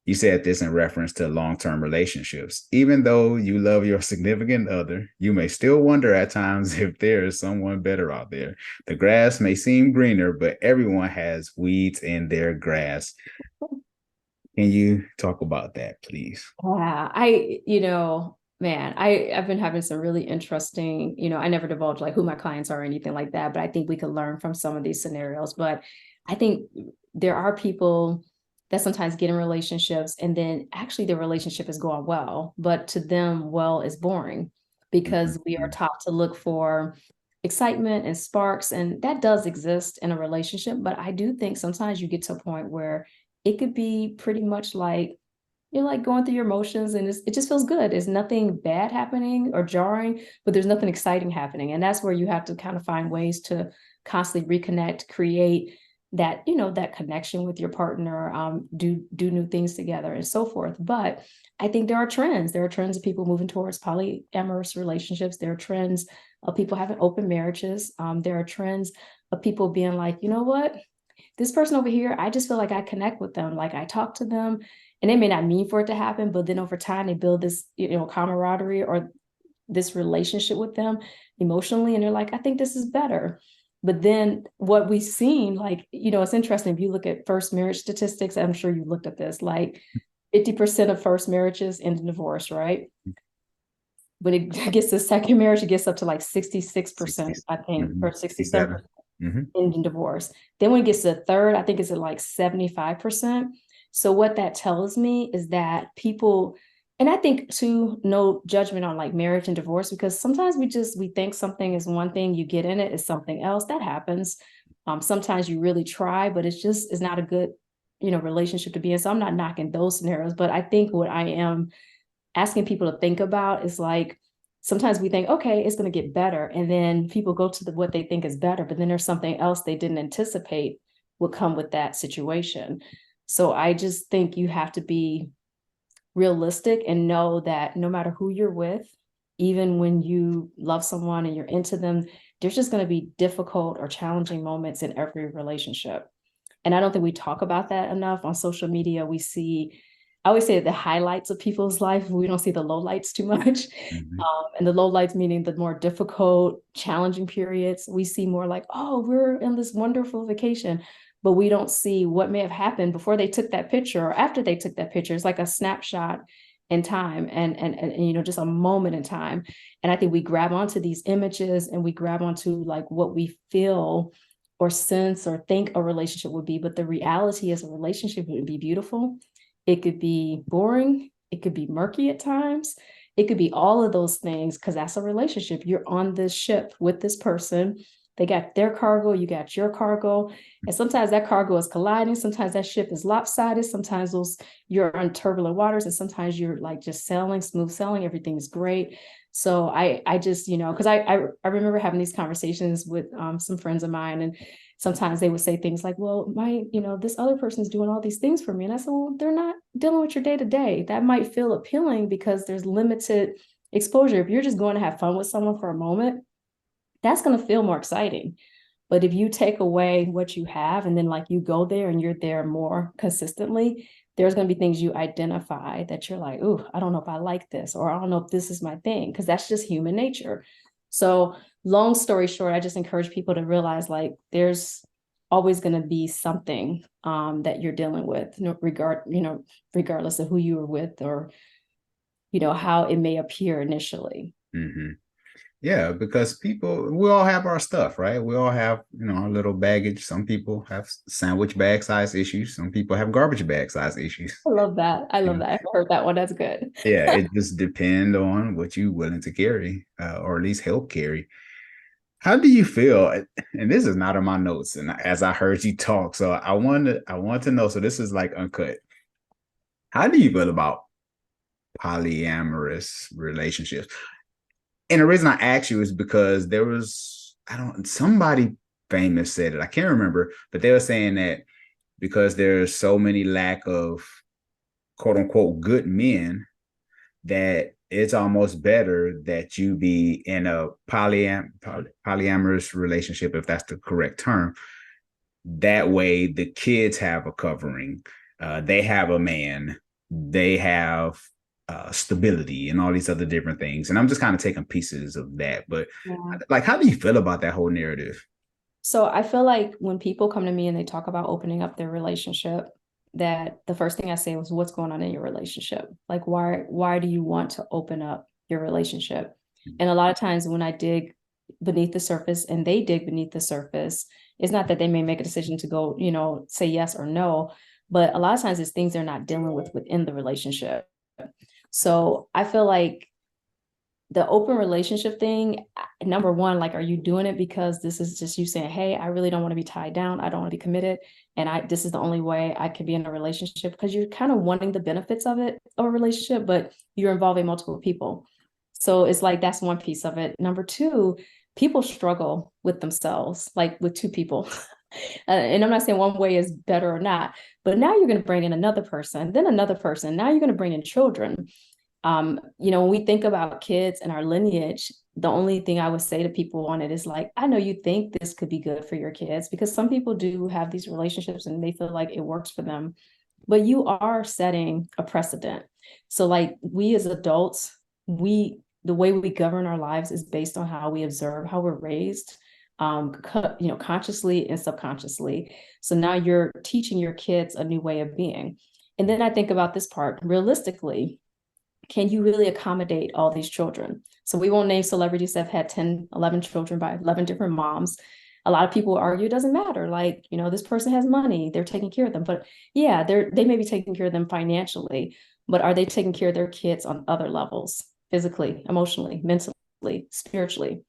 You said this in reference to long-term relationships. Even though you love your significant other, you may still wonder at times if there is someone better out there. The grass may seem greener, but everyone has weeds in their grass. Can you talk about that, please? Yeah, man, I've been having some really interesting, I never divulge like who my clients are or anything like that, but I think we could learn from some of these scenarios. But I think there are people that sometimes get in relationships and then actually the relationship is going well, but to them, well is boring because we are taught to look for excitement and sparks, and that does exist in a relationship. But I do think sometimes you get to a point where it could be pretty much like you're like going through your emotions and it just feels good. There's nothing bad happening or jarring, but there's nothing exciting happening. And that's where you have to kind of find ways to constantly reconnect, create that, that connection with your partner, do new things together and so forth. But I think there are trends. There are trends of people moving towards polyamorous relationships. There are trends of people having open marriages. There are trends of people being like, you know what? This person over here, I just feel like I connect with them. Like I talk to them and they may not mean for it to happen, but then over time they build this, camaraderie or this relationship with them emotionally. And they're like, I think this is better. But then what we've seen, like, it's interesting. If you look at first marriage statistics, I'm sure you looked at this, like 50% of first marriages end in divorce, right? When it gets to second marriage, it gets up to like 66%, I think, or 67%. In divorce. Then when it gets to the third, I think it's at like 75%. So what that tells me is that people, and I think too, no judgment on like marriage and divorce, because sometimes we think something is one thing, you get in it is something else. That happens. Sometimes you really try, but it's not a good, relationship to be in. So I'm not knocking those scenarios, but I think what I am asking people to think about is like, sometimes we think, okay, it's going to get better. And then people go to what they think is better, but then there's something else they didn't anticipate would come with that situation. So I just think you have to be realistic and know that no matter who you're with, even when you love someone and you're into them, there's just going to be difficult or challenging moments in every relationship. And I don't think we talk about that enough on social media. I always say the highlights of people's life. We don't see the lowlights too much. And the lowlights meaning the more difficult, challenging periods. We see more like, oh, we're in this wonderful vacation, but we don't see what may have happened before they took that picture or after they took that picture. It's like a snapshot in time and just a moment in time. And I think we grab onto these images and we grab onto like what we feel or sense or think a relationship would be. But the reality is a relationship would be beautiful. It could be boring. It could be murky at times. It could be all of those things because that's a relationship. You're on this ship with this person. They got their cargo, you got your cargo. And sometimes that cargo is colliding. Sometimes that ship is lopsided. Sometimes you're on turbulent waters and sometimes you're like just sailing, smooth sailing. Everything's great. So I just, because I remember having these conversations with some friends of mine, and sometimes they would say things like, well, this other person's doing all these things for me. And I said, well, they're not dealing with your day to day. That might feel appealing because there's limited exposure. If you're just going to have fun with someone for a moment, that's going to feel more exciting. But if you take away what you have and then like you go there and you're there more consistently, there's going to be things you identify that you're like, ooh, I don't know if I like this, or I don't know if this is my thing, because that's just human nature. So long story short, I just encourage people to realize like there's always going to be something that you're dealing with, regardless of who you were with or, how it may appear initially. Yeah, because we all have our stuff, right? We all have, our little baggage. Some people have sandwich bag size issues. Some people have garbage bag size issues. I love that. I love You that. I heard that one. That's good. Yeah, it just depends on what you're willing to carry, or at least help carry. How do you feel? And this is not in my notes, and as I heard you talk, so I want to know. So this is like uncut. How do you feel about polyamorous relationships? And the reason I asked you is because there was, somebody famous said it. I can't remember, but they were saying that because there's so many lack of quote unquote good men, that it's almost better that you be in a polyamorous relationship, if that's the correct term. That way the kids have a covering, they have a man, they have stability and all these other different things. And I'm just kind of taking pieces of that. But Yeah. like, how do you feel about that whole narrative? So I feel like when people come to me and they talk about opening up their relationship, that the first thing I say was, what's going on in your relationship? Like, why do you want to open up your relationship? And a lot of times when I dig beneath the surface and they dig beneath the surface, it's not that they may make a decision to go, say yes or no, but a lot of times it's things they're not dealing with within the relationship. So I feel like the open relationship thing, number one, like, are you doing it because this is just you saying, hey, I really don't want to be tied down, I don't want to be committed, and this is the only way I can be in a relationship, because you're kind of wanting the benefits of a relationship, but you're involving multiple people. So it's like, that's one piece of it. Number two, people struggle with themselves, like with two people. And I'm not saying one way is better or not, but now you're going to bring in another person, then another person, now you're going to bring in children. When we think about kids and our lineage, the only thing I would say to people on it is like, I know you think this could be good for your kids, because some people do have these relationships and they feel like it works for them, but you are setting a precedent. So like, we as adults, the way we govern our lives is based on how we observe, how we're raised, consciously and subconsciously. So now you're teaching your kids a new way of being. And then I think about this part realistically. Can you really accommodate all these children? So we won't name celebrities that have had 10, 11 children by 11 different moms. A lot of people argue it doesn't matter. Like, this person has money, they're taking care of them. But yeah, they may be taking care of them financially, but are they taking care of their kids on other levels, physically, emotionally, mentally, spiritually?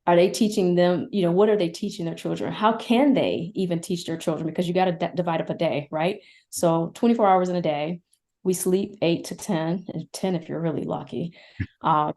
Are they teaching them, what are they teaching their children? How can they even teach their children? Because you got to divide up a day, right? So 24 hours in a day. We sleep 8 to 10, and 10 if you're really lucky.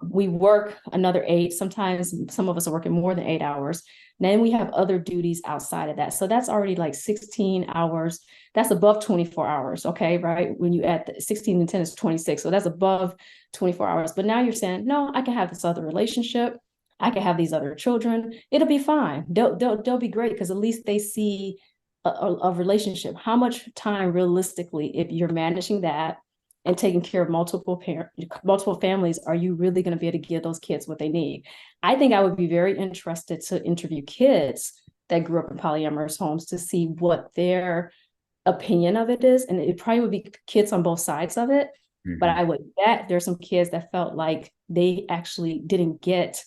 We work another 8. Sometimes some of us are working more than 8 hours. Then we have other duties outside of that. So that's already like 16 hours. That's above 24 hours, okay, right? When you add 16 and 10 is 26. So that's above 24 hours. But now you're saying, no, I can have this other relationship. I can have these other children. It'll be fine. They'll be great, because at least they see a relationship. How much time realistically, if you're managing that and taking care of multiple families, are you really going to be able to give those kids what they need? I think I would be very interested to interview kids that grew up in polyamorous homes to see what their opinion of it is. And it probably would be kids on both sides of it. Mm-hmm. But I would bet there's some kids that felt like they actually didn't get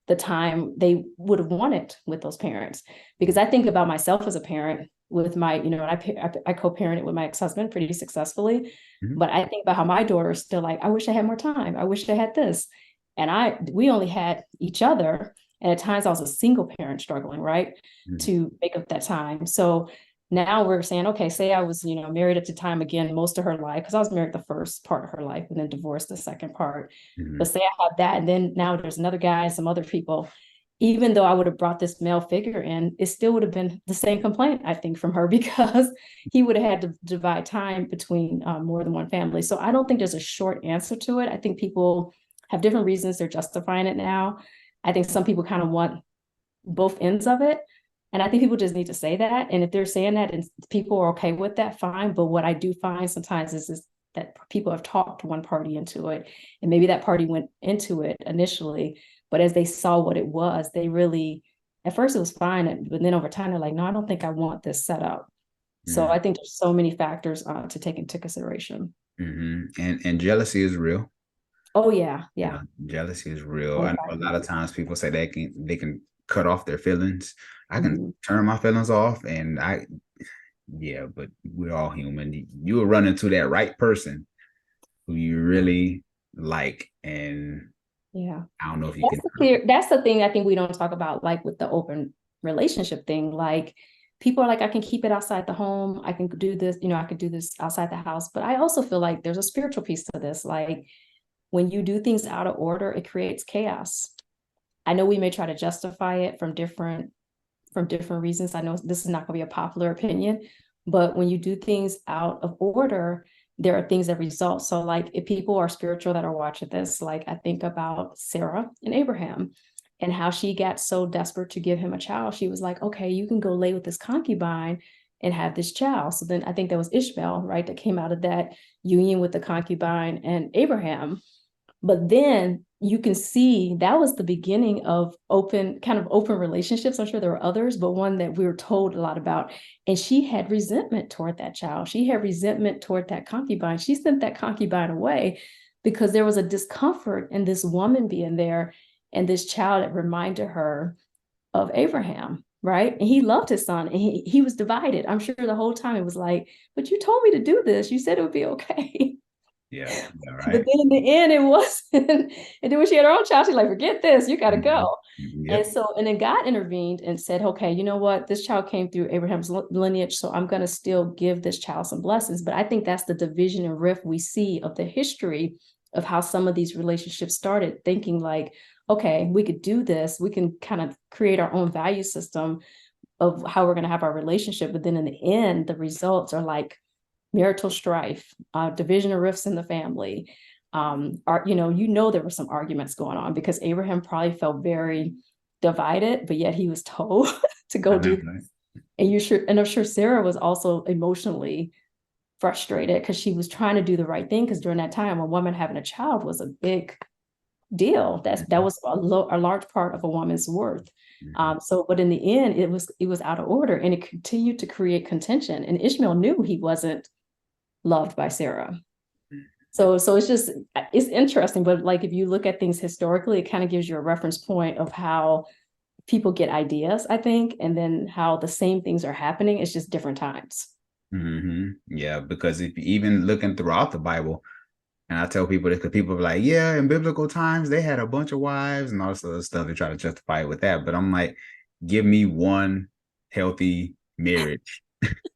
the time they would have wanted with those parents. Because I think about myself as a parent with my, I co-parented with my ex-husband pretty successfully. Mm-hmm. But I think about how my daughter is still like, I wish I had more time. I wish I had this. And we only had each other. And at times I was a single parent struggling, right, mm-hmm. to make up that time. So now we're saying, okay, say I was, married at the time again, most of her life, because I was married the first part of her life and then divorced the second part. Mm-hmm. But say I had that, and then now there's another guy and some other people. Even though I would have brought this male figure in, it still would have been the same complaint, I think, from her, because he would have had to divide time between more than one family. So I don't think there's a short answer to it. I think people have different reasons they're justifying it now. I think some people kind of want both ends of it. And I think people just need to say that. And if they're saying that and people are okay with that, fine. But what I do find sometimes is that people have talked one party into it. And maybe that party went into it initially, but as they saw what it was, they really, at first it was fine. But then over time, they're like, no, I don't think I want this set up. Mm-hmm. So I think there's so many factors to take into consideration. Mm-hmm. And jealousy is real. Oh yeah, You yeah. know, jealousy is real. I know a lot of Anxiety. times people say they can cut off their feelings. I can Mhm. turn my feelings off, and yeah, but we're all human. You will run into that right person who you really like, and Yeah. I don't know if you can. That's the thing I think we don't talk about, like with the open relationship thing. Like people are like, I can keep it outside the home. I can do this, I can do this outside the house. But I also feel like there's a spiritual piece to this. Like when you do things out of order, it creates chaos. I know we may try to justify it from different reasons. I know this is not going to be a popular opinion, but when you do things out of order, there are things that result. So, like, if people are spiritual that are watching this, like, I think about Sarah and Abraham and how she got so desperate to give him a child. She was like, okay, you can go lay with this concubine and have this child. So then I think that was Ishmael, right? That came out of that union with the concubine and Abraham. But then you can see that was the beginning of open relationships. I'm sure there were others, but one that we were told a lot about. And she had resentment toward that child. She had resentment toward that concubine. She sent that concubine away because there was a discomfort in this woman being there and this child that reminded her of Abraham, right? And he loved his son and he was divided. I'm sure the whole time it was like, but you told me to do this. You said it would be okay. Yeah, But right. then in the end, it wasn't. And then when she had her own child, she's like, forget this, you got to Mhm. go. And Yep. so, and then God intervened and said, okay, you know what? This child came through Abraham's lineage, so I'm going to still give this child some blessings. But I think that's the division and rift we see of the history of how some of these relationships started, thinking like, okay, we could do this. We can kind of create our own value system of how we're going to have our relationship. But then in the end, the results are like marital strife, division of rifts in the family. There were some arguments going on because Abraham probably felt very divided, but yet he was told to I go know, do. right? And I'm sure Sarah was also emotionally frustrated because she was trying to do the right thing. Because during that time, a woman having a child was a big deal. That Mhm. was a large part of a woman's worth. Mhm. But in the end, it was out of order, and it continued to create contention. And Ishmael knew he wasn't loved by Sarah. So it's interesting, but like if you look at things historically, it kind of gives you a reference point of how people get ideas, I think, and then how the same things are happening. It's just different times. Yeah, because if you even looking throughout the Bible, and I tell people this because people are like, yeah, in biblical times they had a bunch of wives and all this other stuff. They try to justify it with that, but I'm like, give me one healthy marriage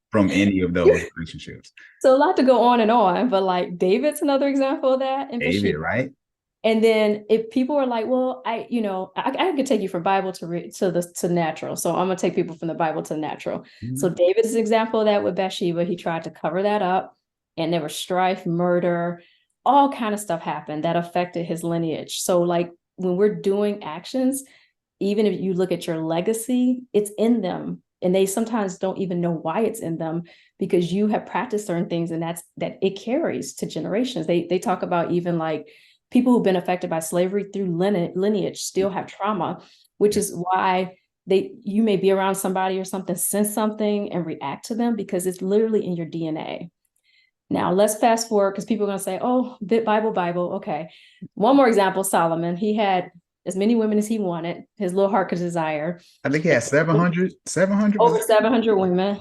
from any of those relationships. So a lot to go on, but like David's another example of that, and David, Bathsheba. right? And then if people are like, well, I could take you from Bible to natural. So I'm gonna take people from the Bible to natural. So Mhm. David is an example of that with Bathsheba. He tried to cover that up, and there was strife, murder, all kind of stuff happened that affected his lineage. So like when we're doing actions, even if you look at your legacy, it's in them. And they sometimes don't even know why it's in them because you have practiced certain things and that it carries to generations. They talk about even like people who've been affected by slavery through lineage still have trauma, which is why you may be around somebody or something, sense something and react to them because it's literally in your DNA. Now let's fast forward because people are going to say, oh, Bible. Okay. One more example, Solomon. He had as many women as he wanted, his little heart could desire. I think he had 700, 700 Over was 700 women.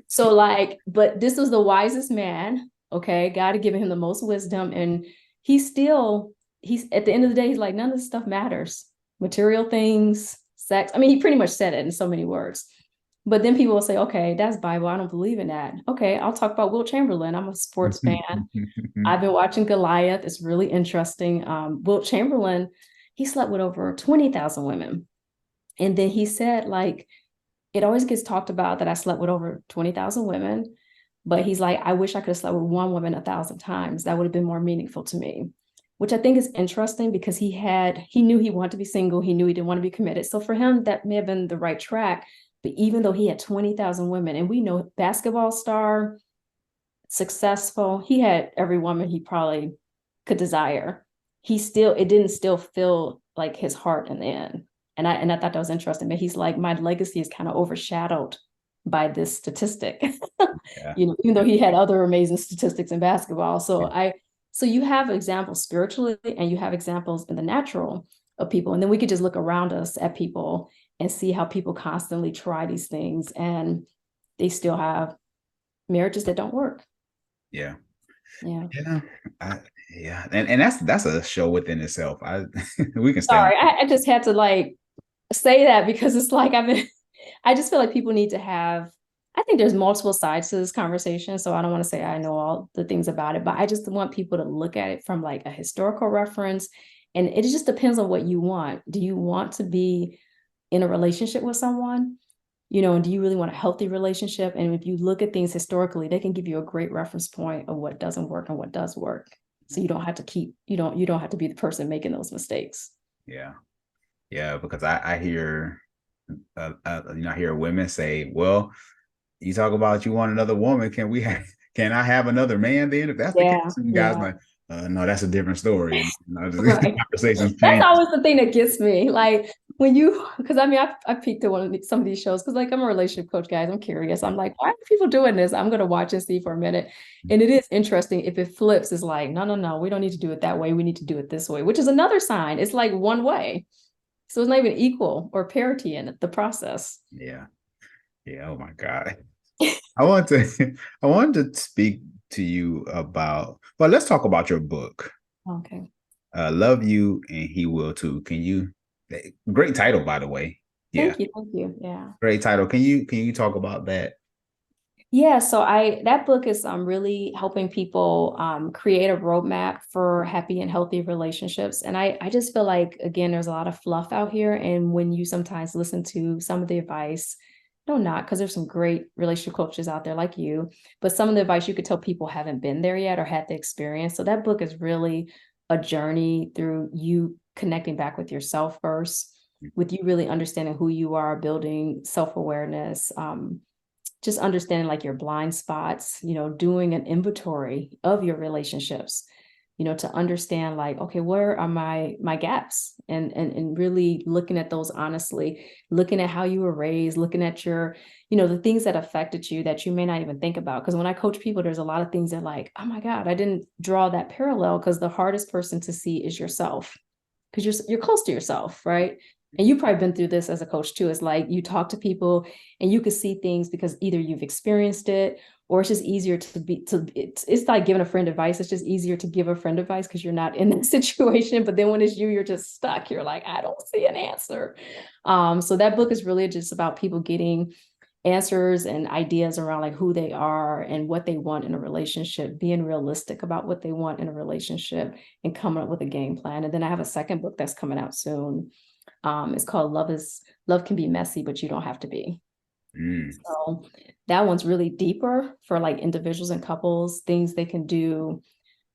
So like, but this was the wisest man. Okay. God had given him the most wisdom. And he's at the end of the day, he's like, none of this stuff matters. Material things, sex. I mean, he pretty much said it in so many words. But then people will say, okay, that's Bible. I don't believe in that. Okay, I'll talk about Wilt Chamberlain. I'm a sports fan. I've been watching Goliath. It's really interesting. Wilt Chamberlain, he slept with over 20,000 women. And then he said, like, it always gets talked about that I slept with over 20,000 women. But he's like, I wish I could have slept with one woman 1,000 times. That would have been more meaningful to me, which I think is interesting because he knew he wanted to be single. He knew he didn't want to be committed. So for him, that may have been the right track. But even though he had 20,000 women, and we know basketball star, successful, he had every woman he probably could desire. It didn't still feel like his heart in the end. And I thought that was interesting. But he's like, my legacy is kind of overshadowed by this statistic. Yeah. Even though he had other amazing statistics in basketball. So So you have examples spiritually and you have examples in the natural of people. And then we could just look around us at people and see how people constantly try these things and they still have marriages that don't work. Yeah. Yeah. Yeah. Yeah. And that's a show within itself. We can stay Sorry, on. I just had to like say that because it's like I just feel like people need to have, I think there's multiple sides to this conversation. So I don't want to say I know all the things about it, but I just want people to look at it from like a historical reference. And it just depends on what you want. Do you want to be in a relationship with someone? And do you really want a healthy relationship? And if you look at things historically, they can give you a great reference point of what doesn't work and what does work. So you don't have to you don't have to be the person making those mistakes. Yeah. Yeah. Because I hear, I hear women say, well, you talk about you want another woman. Can I have another man then? If that's the case, and guys like, no, that's a different story. Right. Conversations change. That's always the thing that gets me. Like because I mean, I peeked at some of these shows because like I'm a relationship coach, guys. I'm curious. I'm like, why are people doing this? I'm going to watch and see for a minute. And it is interesting. If it flips, it's like, no, we don't need to do it that way. We need to do it this way, which is another sign. It's like one way. So it's not even equal or parity in the process. Yeah. Yeah. Oh my God. I wanted to speak to you about, but let's talk about your book. Okay. Love You and He Will Too. Great title, by the way. Yeah. Thank you. Yeah. Great title. Can you talk about that? Yeah, so that book is really helping people create a roadmap for happy and healthy relationships. And I just feel like, again, there's a lot of fluff out here. And when you sometimes listen to some of the advice, no, not because there's some great relationship coaches out there like you, but some of the advice you could tell people haven't been there yet or had the experience. So that book is really a journey through you connecting back with yourself first, with you really understanding who you are, building self-awareness, just understanding like your blind spots, doing an inventory of your relationships, to understand like, okay, where are my gaps and really looking at those honestly, looking at how you were raised, looking at your, the things that affected you that you may not even think about. Because when I coach people, there's a lot of things that like, oh my God, I didn't draw that parallel because the hardest person to see is yourself because you're close to yourself, right? And you've probably been through this as a coach too. It's like you talk to people and you can see things because either you've experienced it or it's just easier it's like giving a friend advice. It's just easier to give a friend advice because you're not in that situation. But then when it's you're just stuck. You're like, I don't see an answer. So that book is really just about people getting answers and ideas around like who they are and what they want in a relationship, being realistic about what they want in a relationship and coming up with a game plan. And then I have a second book that's coming out soon. It's called Love Can Be Messy, but You Don't Have to Be. So that one's really deeper for like individuals and couples, things they can do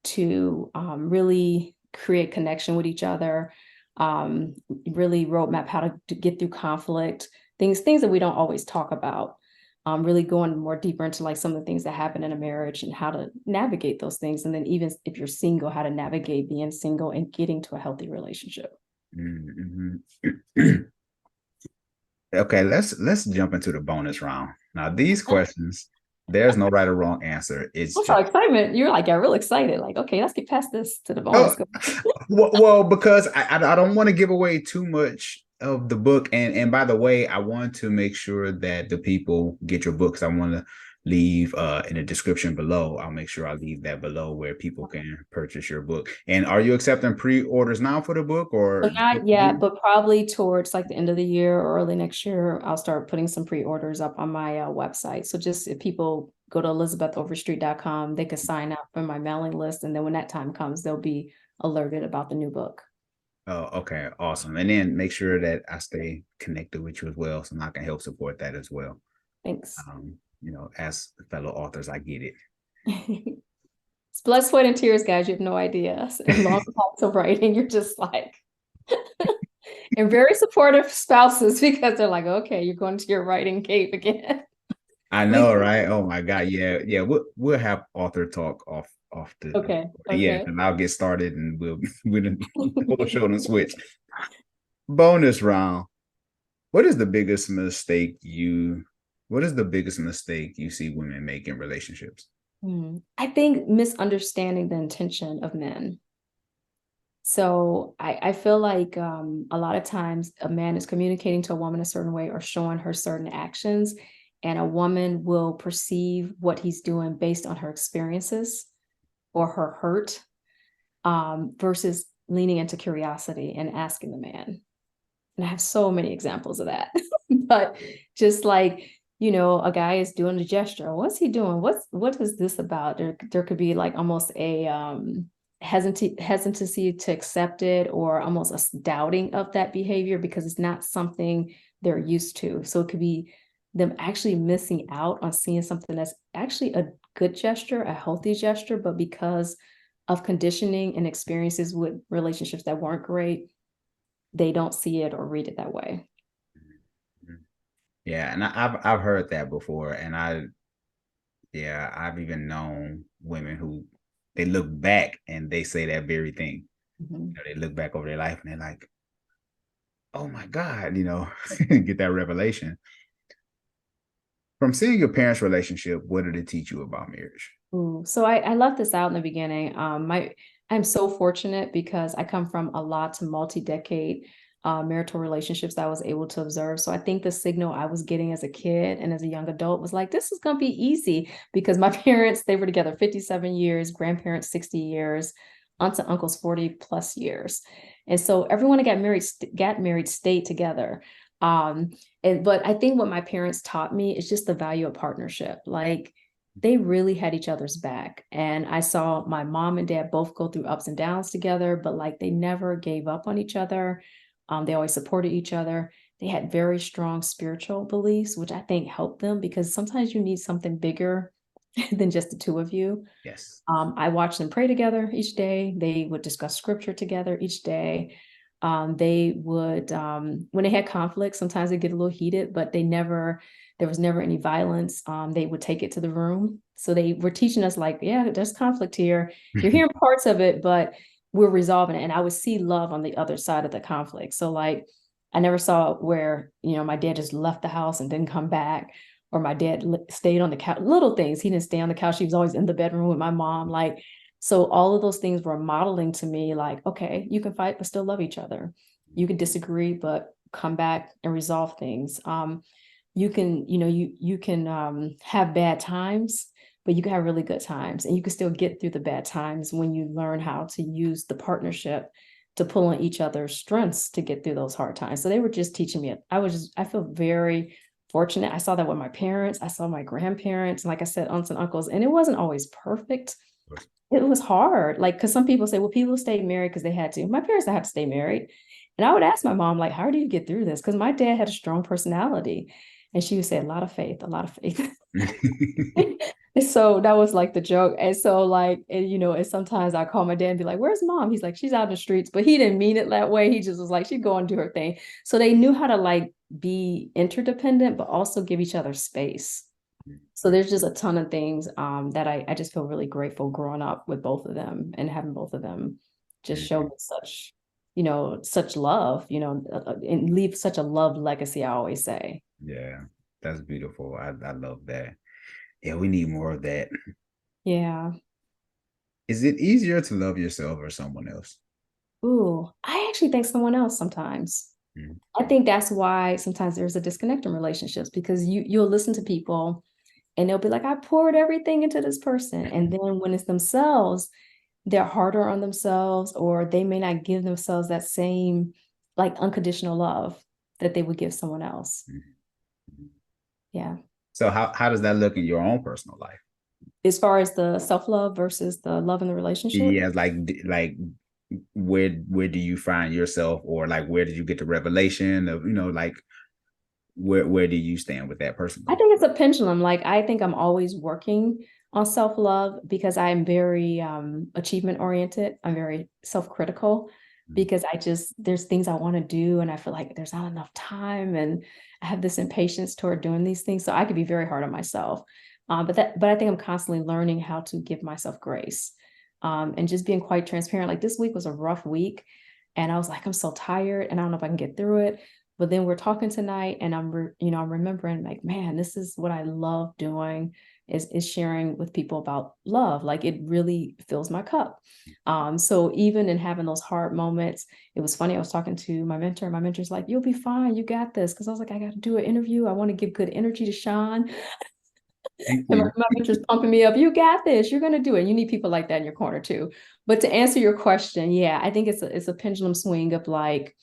to really create connection with each other, really roadmap how to get through conflict, things that we don't always talk about, really going more deeper into like some of the things that happen in a marriage and how to navigate those things. And then even if you're single, how to navigate being single and getting to a healthy relationship. Mm-hmm. Okay, let's jump into the bonus round. Now, these questions, there's no right or wrong answer. It's also excitement. You're like, yeah, real excited. Like, okay, let's get past this to the bonus. Well, because I don't want to give away too much of the book. And by the way, I want to make sure that the people get your books. I want to leave in the description below. I'll make sure I leave that below where people can purchase your book. And are you accepting pre-orders now for the book or? Not yet, but probably towards like the end of the year or early next year, I'll start putting some pre-orders up on my website. So just if people go to elizabethoverstreet.com, they can sign up for my mailing list. And then when that time comes, they'll be alerted about the new book. Oh, okay. Awesome. And then make sure that I stay connected with you as well, so I can help support that as well. Thanks. As fellow authors, I get it. It's blood, sweat, and tears, guys. You have no idea. And long nights of writing, you're just like, and very supportive spouses because they're like, okay, you're going to your writing cave again. I know, right? Oh my God. Yeah. We'll have author talk off the. Okay. Yeah, and I'll get started and we'll show them switch. Bonus round. What is the biggest mistake you see women make in relationships? I think misunderstanding the intention of men. So I feel like a lot of times a man is communicating to a woman a certain way or showing her certain actions, and a woman will perceive what he's doing based on her experiences or her hurt, versus leaning into curiosity and asking the man. And I have so many examples of that. But just like, a guy is doing the gesture. What's he doing? What is this about? There could be like almost a hesitancy to accept it, or almost a doubting of that behavior because it's not something they're used to. So it could be them actually missing out on seeing something that's actually a good gesture, a healthy gesture, but because of conditioning and experiences with relationships that weren't great, they don't see it or read it that way. Yeah, and I've heard that before, and I've even known women who they look back and they say that very thing. They look back over their life and they're like, "Oh my God," get that revelation. From seeing your parents' relationship, what did it teach you about marriage? Ooh, so I left this out in the beginning. I'm so fortunate because I come from a lot to multi-decade marital relationships that I was able to observe. So I think the signal I was getting as a kid and as a young adult was like, this is going to be easy, because my parents, they were together 57 years, grandparents 60 years, aunts and uncles 40 plus years. And so everyone that got married stayed together. But I think what my parents taught me is just the value of partnership. Like, they really had each other's back. And I saw my mom and dad both go through ups and downs together, but like they never gave up on each other. They always supported each other. They had very strong spiritual beliefs, which I think helped them, because sometimes you need something bigger than just the two of you. Yes. I watched them pray together each day. They would discuss scripture together each day. They would, when they had conflict, sometimes they get a little heated, but there was never any violence. They would take it to the room. So they were teaching us like, yeah, there's conflict here. You're hearing parts of it, but we're resolving it. And I would see love on the other side of the conflict. So like, I never saw where, my dad just left the house and didn't come back, or my dad stayed on the couch, little things. He didn't stay on the couch. He was always in the bedroom with my mom. Like, so all of those things were modeling to me like, okay, you can fight, but still love each other. You can disagree, but come back and resolve things. You can, you can have bad times, but you can have really good times, and you can still get through the bad times when you learn how to use the partnership to pull on each other's strengths to get through those hard times. So they were just teaching me. I feel very fortunate. I saw that with my parents. I saw my grandparents, and like I said, aunts and uncles, and it wasn't always perfect. It was hard. Like, because some people say, well, people stayed married because they had to. My parents had to stay married. And I would ask my mom, like, how do you get through this? Because my dad had a strong personality. And she would say, a lot of faith, a lot of faith. And so that was like the joke. And so like, and sometimes I call my dad and be like, where's mom? He's like, she's out in the streets, but he didn't mean it that way. He just was like, she'd go and do her thing. So they knew how to like be interdependent, but also give each other space. So there's just a ton of things that I just feel really grateful growing up with both of them, and having both of them just show me such love, and leave such a love legacy, I always say. Yeah, that's beautiful. I love that. Yeah, we need more of that. Yeah. Is it easier to love yourself or someone else? Ooh, I actually think someone else sometimes. Mm. I think that's why sometimes there's a disconnect in relationships, because you'll listen to people and they'll be like, I poured everything into this person. And then when it's themselves, they're harder on themselves, or they may not give themselves that same like unconditional love that they would give someone else. Yeah. So how does that look in your own personal life? As far as the self-love versus the love in the relationship? Yeah, like where do you find yourself, or like where did you get the revelation of, like where do you stand with that person? I think it's a pendulum. Like, I think I'm always working on self-love because I'm very achievement oriented. I'm very self-critical because there's things I want to do and I feel like there's not enough time, and I have this impatience toward doing these things. So I could be very hard on myself. But I think I'm constantly learning how to give myself grace, and just being quite transparent. Like, this week was a rough week, and I was like, I'm so tired and I don't know if I can get through it. But then we're talking tonight, and I'm remembering like, man, this is what I love doing. is sharing with people about love. Like it really fills my cup. So even in having those hard moments, it was funny. I was talking to my mentor. My mentor's like, "You'll be fine. You got this." Because I was like, "I got to do an interview. I want to give good energy to Sean." And my mentor's pumping me up. "You got this. You're gonna do it." You need people like that in your corner too. But to answer your question, yeah, I think it's a pendulum swing of like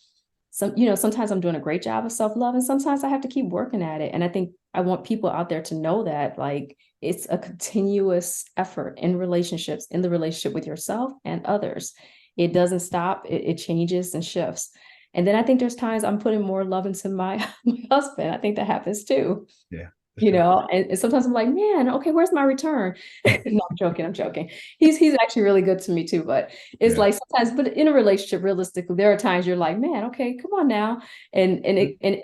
sometimes I'm doing a great job of self-love and sometimes I have to keep working at it. And I think I want people out there to know that like it's a continuous effort in relationships, in the relationship with yourself and others. It doesn't stop, it changes and shifts. And then I think there's times I'm putting more love into my husband. I think that happens too. Yeah. And sometimes I'm like, man, okay, where's my return? No, I'm joking. He's actually really good to me too, but it's like sometimes, but in a relationship, realistically, there are times you're like, man, okay, come on now. And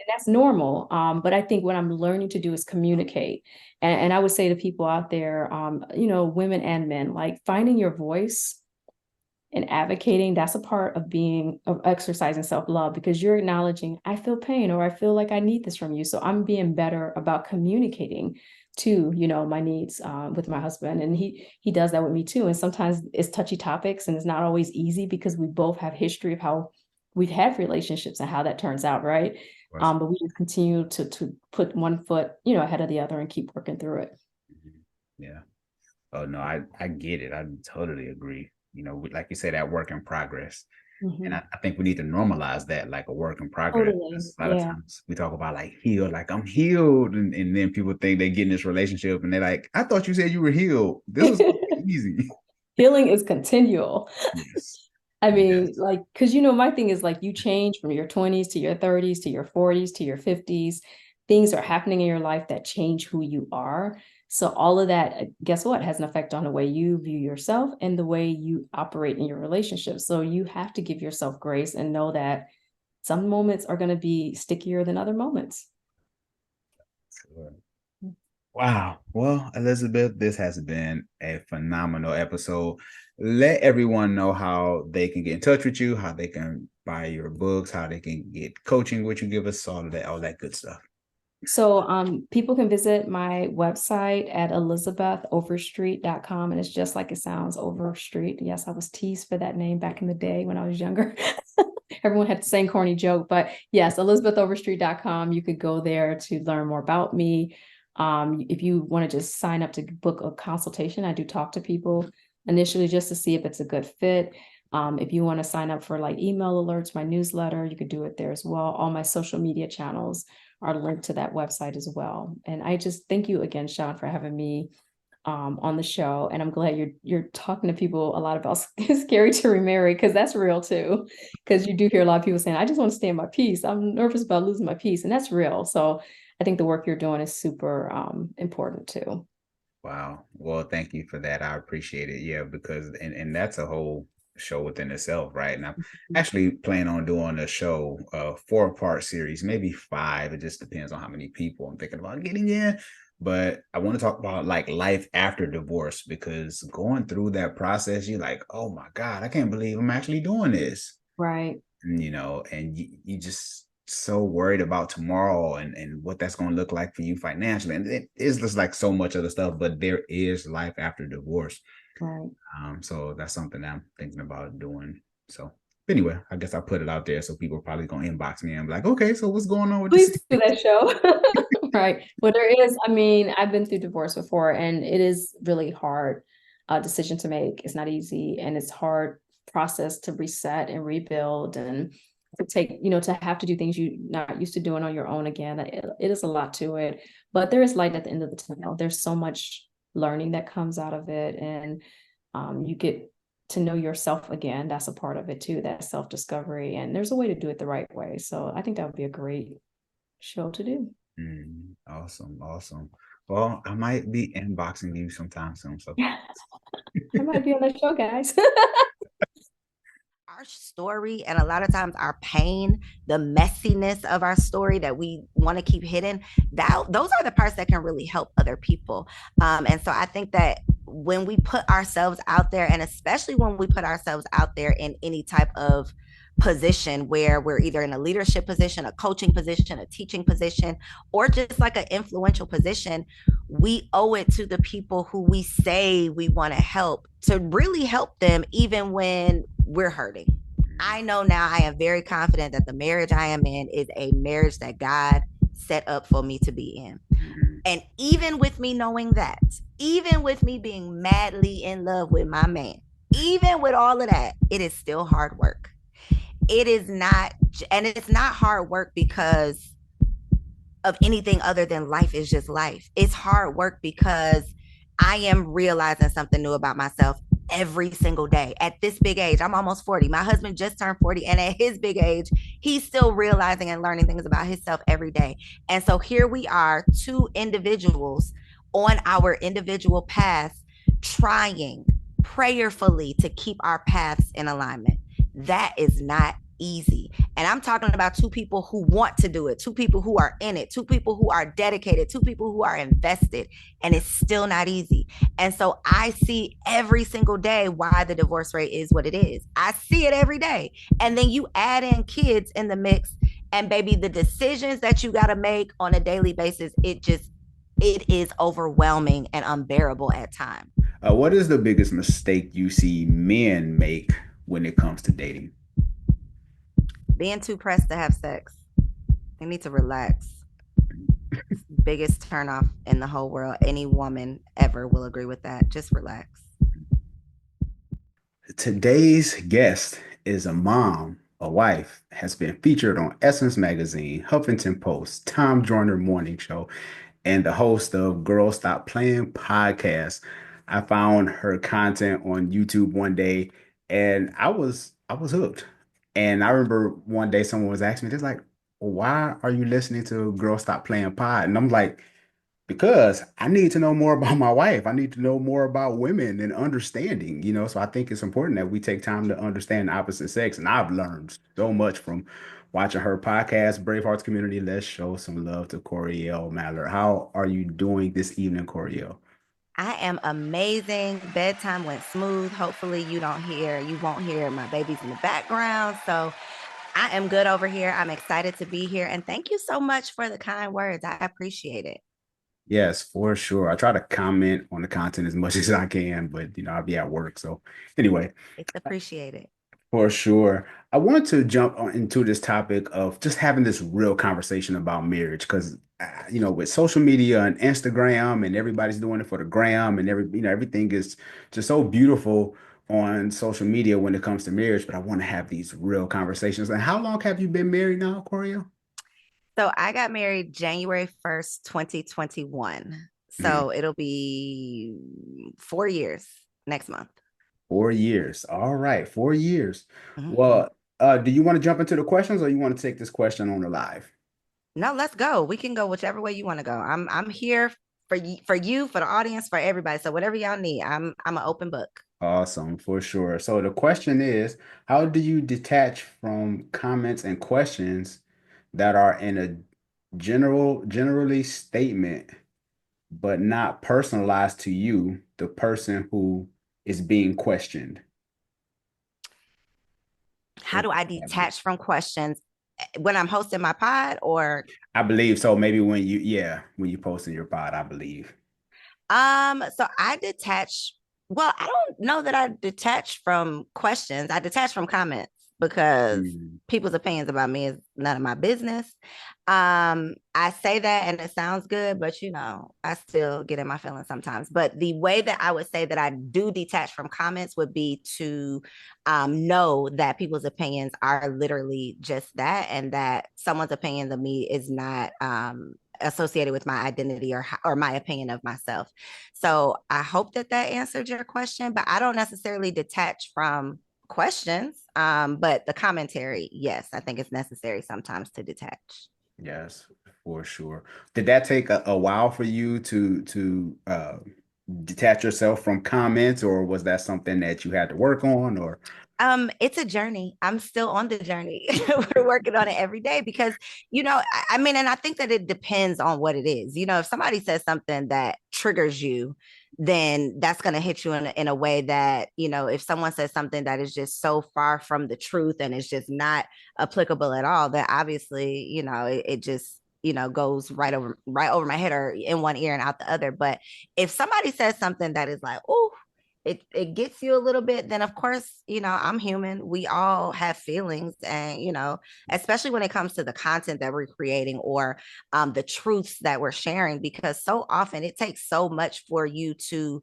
that's normal. But I think what I'm learning to do is communicate. And I would say to people out there, women and men, like finding your voice and advocating, that's a part of exercising self-love, because you're acknowledging, I feel pain, or I feel like I need this from you. So I'm being better about communicating to, my needs with my husband. And he does that with me too. And sometimes it's touchy topics and it's not always easy because we both have history of how we've had relationships and how that turns out. Right. But we just continue to put one foot, ahead of the other and keep working through it. Yeah. Oh no, I get it. I totally agree. Like you said, that work in progress. Mm-hmm. And I think we need to normalize that, like a work in progress. Totally. A lot of times we talk about like healed, like I'm healed. And then people think they get in this relationship and they're like, I thought you said you were healed. This was easy. Healing is continual. Yes. I mean, like, because, my thing is like you change from your 20s to your 30s to your 40s to your 50s. Things are happening in your life that change who you are. So all of that, guess what, has an effect on the way you view yourself and the way you operate in your relationship. So you have to give yourself grace and know that some moments are going to be stickier than other moments. Sure. Wow. Well, Elizabeth, this has been a phenomenal episode. Let everyone know how they can get in touch with you, how they can buy your books, how they can get coaching with you. Give us all that good stuff. So people can visit my website at elizabethoverstreet.com, and it's just like it sounds, Overstreet. Yes, I was teased for that name back in the day when I was younger. Everyone had the same corny joke, but yes, elizabethoverstreet.com. You could go there to learn more about me. If you want to just sign up to book a consultation, I do talk to people initially just to see if it's a good fit. If you want to sign up for like email alerts, my newsletter, you could do it there as well. All my social media channels are linked to that website as well. And I just thank you again, Sean, for having me on the show. And I'm glad you're talking to people a lot about scary to remarry, because that's real too. Because you do hear a lot of people saying, I just want to stay in my peace. I'm nervous about losing my peace. And that's real. So I think the work you're doing is super important too. Wow. Well, thank you for that. I appreciate it. Yeah, because and that's a whole show within itself, right? And I'm actually planning on doing a show, a 4-part series, maybe 5. It just depends on how many people I'm thinking about getting in. But I want to talk about like life after divorce, because going through that process, you're like, oh my God, I can't believe I'm actually doing this. Right. And, and you just so worried about tomorrow and what that's going to look like for you financially. And it is just like so much other stuff, but there is life after divorce. Right. So that's something that I'm thinking about doing. So anyway, I guess I'll put it out there so people are probably going to inbox me and be like, okay, so what's going on with Please this? do that show. Right. Well, there is, I've been through divorce before, and it is really hard decision to make. It's not easy, and it's hard process to reset and rebuild, and to take, to have to do things you're not used to doing on your own again. It is a lot to it, but there is light at the end of the tunnel. There's so much learning that comes out of it, and you get to know yourself again. That's a part of it too, that self-discovery, and there's a way to do it the right way. So I think that would be a great show to do. Awesome. Well, I might be inboxing you sometime soon. So I might be on the show, guys. Our story, and a lot of times our pain, the messiness of our story that we want to keep hidden, those are the parts that can really help other people. And so I think that when we put ourselves out there, and especially when we put ourselves out there in any type of position where we're either in a leadership position, a coaching position, a teaching position, or just like an influential position, we owe it to the people who we say we want to help to really help them even when we're hurting. I know now, I am very confident that the marriage I am in is a marriage that God set up for me to be in. And even with me knowing that, even with me being madly in love with my man, even with all of that, it is still hard work. It is not, and it's not hard work because of anything other than life is just life. It's hard work because I am realizing something new about myself every single day. At this big age, I'm almost 40. My husband just turned 40. And at his big age, he's still realizing and learning things about himself every day. And so here we are, two individuals on our individual paths, trying prayerfully to keep our paths in alignment. That is not easy. And I'm talking about two people who want to do it, two people who are in it, two people who are dedicated, two people who are invested, and it's still not easy. And so I see every single day why the divorce rate is what it is. I see it every day. And then you add in kids in the mix, and baby, the decisions that you got to make on a daily basis, it is overwhelming and unbearable at times. What is the biggest mistake you see men make when it comes to dating? Being too pressed to have sex. They need to relax. Biggest turnoff in the whole world. Any woman ever will agree with that. Just relax. Today's guest is a mom, a wife, has been featured on Essence Magazine, Huffington Post, Tom Joyner Morning Show, and the host of Girl Stop Playing podcast. I found her content on YouTube one day, and I was hooked. And I remember one day someone was asking me, just like, why are you listening to Girl Stop Playing Pod? And I'm like, because I need to know more about my wife. I need to know more about women and understanding, So I think it's important that we take time to understand the opposite sex. And I've learned so much from watching her podcast, Bravehearts Community. Let's show some love to Coriel Mallard. How are you doing this evening, Coriel? I am amazing. Bedtime went smooth. Hopefully you won't hear my babies in the background. So I am good over here. I'm excited to be here. And thank you so much for the kind words. I appreciate it. Yes, for sure. I try to comment on the content as much as I can, but I'll be at work. So anyway, it's appreciated. For sure. I want to jump into this topic of just having this real conversation about marriage because, with social media and Instagram and everybody's doing it for the gram and everything is just so beautiful on social media when it comes to marriage. But I want to have these real conversations. And how long have you been married now, Coriel? So I got married January 1st, 2021. So it'll be 4 years next month. 4 years. All right. 4 years. Well, do you want to jump into the questions or you want to take this question on the live? No, let's go. We can go whichever way you want to go. I'm here for you, for the audience, for everybody. So whatever y'all need, I'm an open book. Awesome, for sure. So the question is, how do you detach from comments and questions that are in a generally statement, but not personalized to you, the person who is being questioned? How do I detach from questions when I'm hosting my pod, or? I believe so. Maybe when you post in your pod, I believe. So I detach. Well, I don't know that I detach from questions. I detach from comments because people's opinions about me is none of my business. I say that and it sounds good, but I still get in my feelings sometimes. But the way that I would say that I do detach from comments would be to know that people's opinions are literally just that, and that someone's opinion of me is not associated with my identity or my opinion of myself. So I hope that answered your question, but I don't necessarily detach from questions. But the commentary, yes, I think it's necessary sometimes to detach. Yes, for sure. Did that take a while for you to detach yourself from comments, or was that something that you had to work on, or? It's a journey. I'm still on the journey. We're working on it every day because, and I think that it depends on what it is. If somebody says something that triggers you, then that's going to hit you in a way that, you know, if someone says something that is just so far from the truth and it's just not applicable at all, then obviously, you know, it just, you know, goes right over my head or in one ear and out the other. But if somebody says something that is like, oh, it gets you a little bit, then of course, you know, I'm human. We all have feelings. And, you know, especially when it comes to the content that we're creating or the truths that we're sharing, because so often it takes so much for you to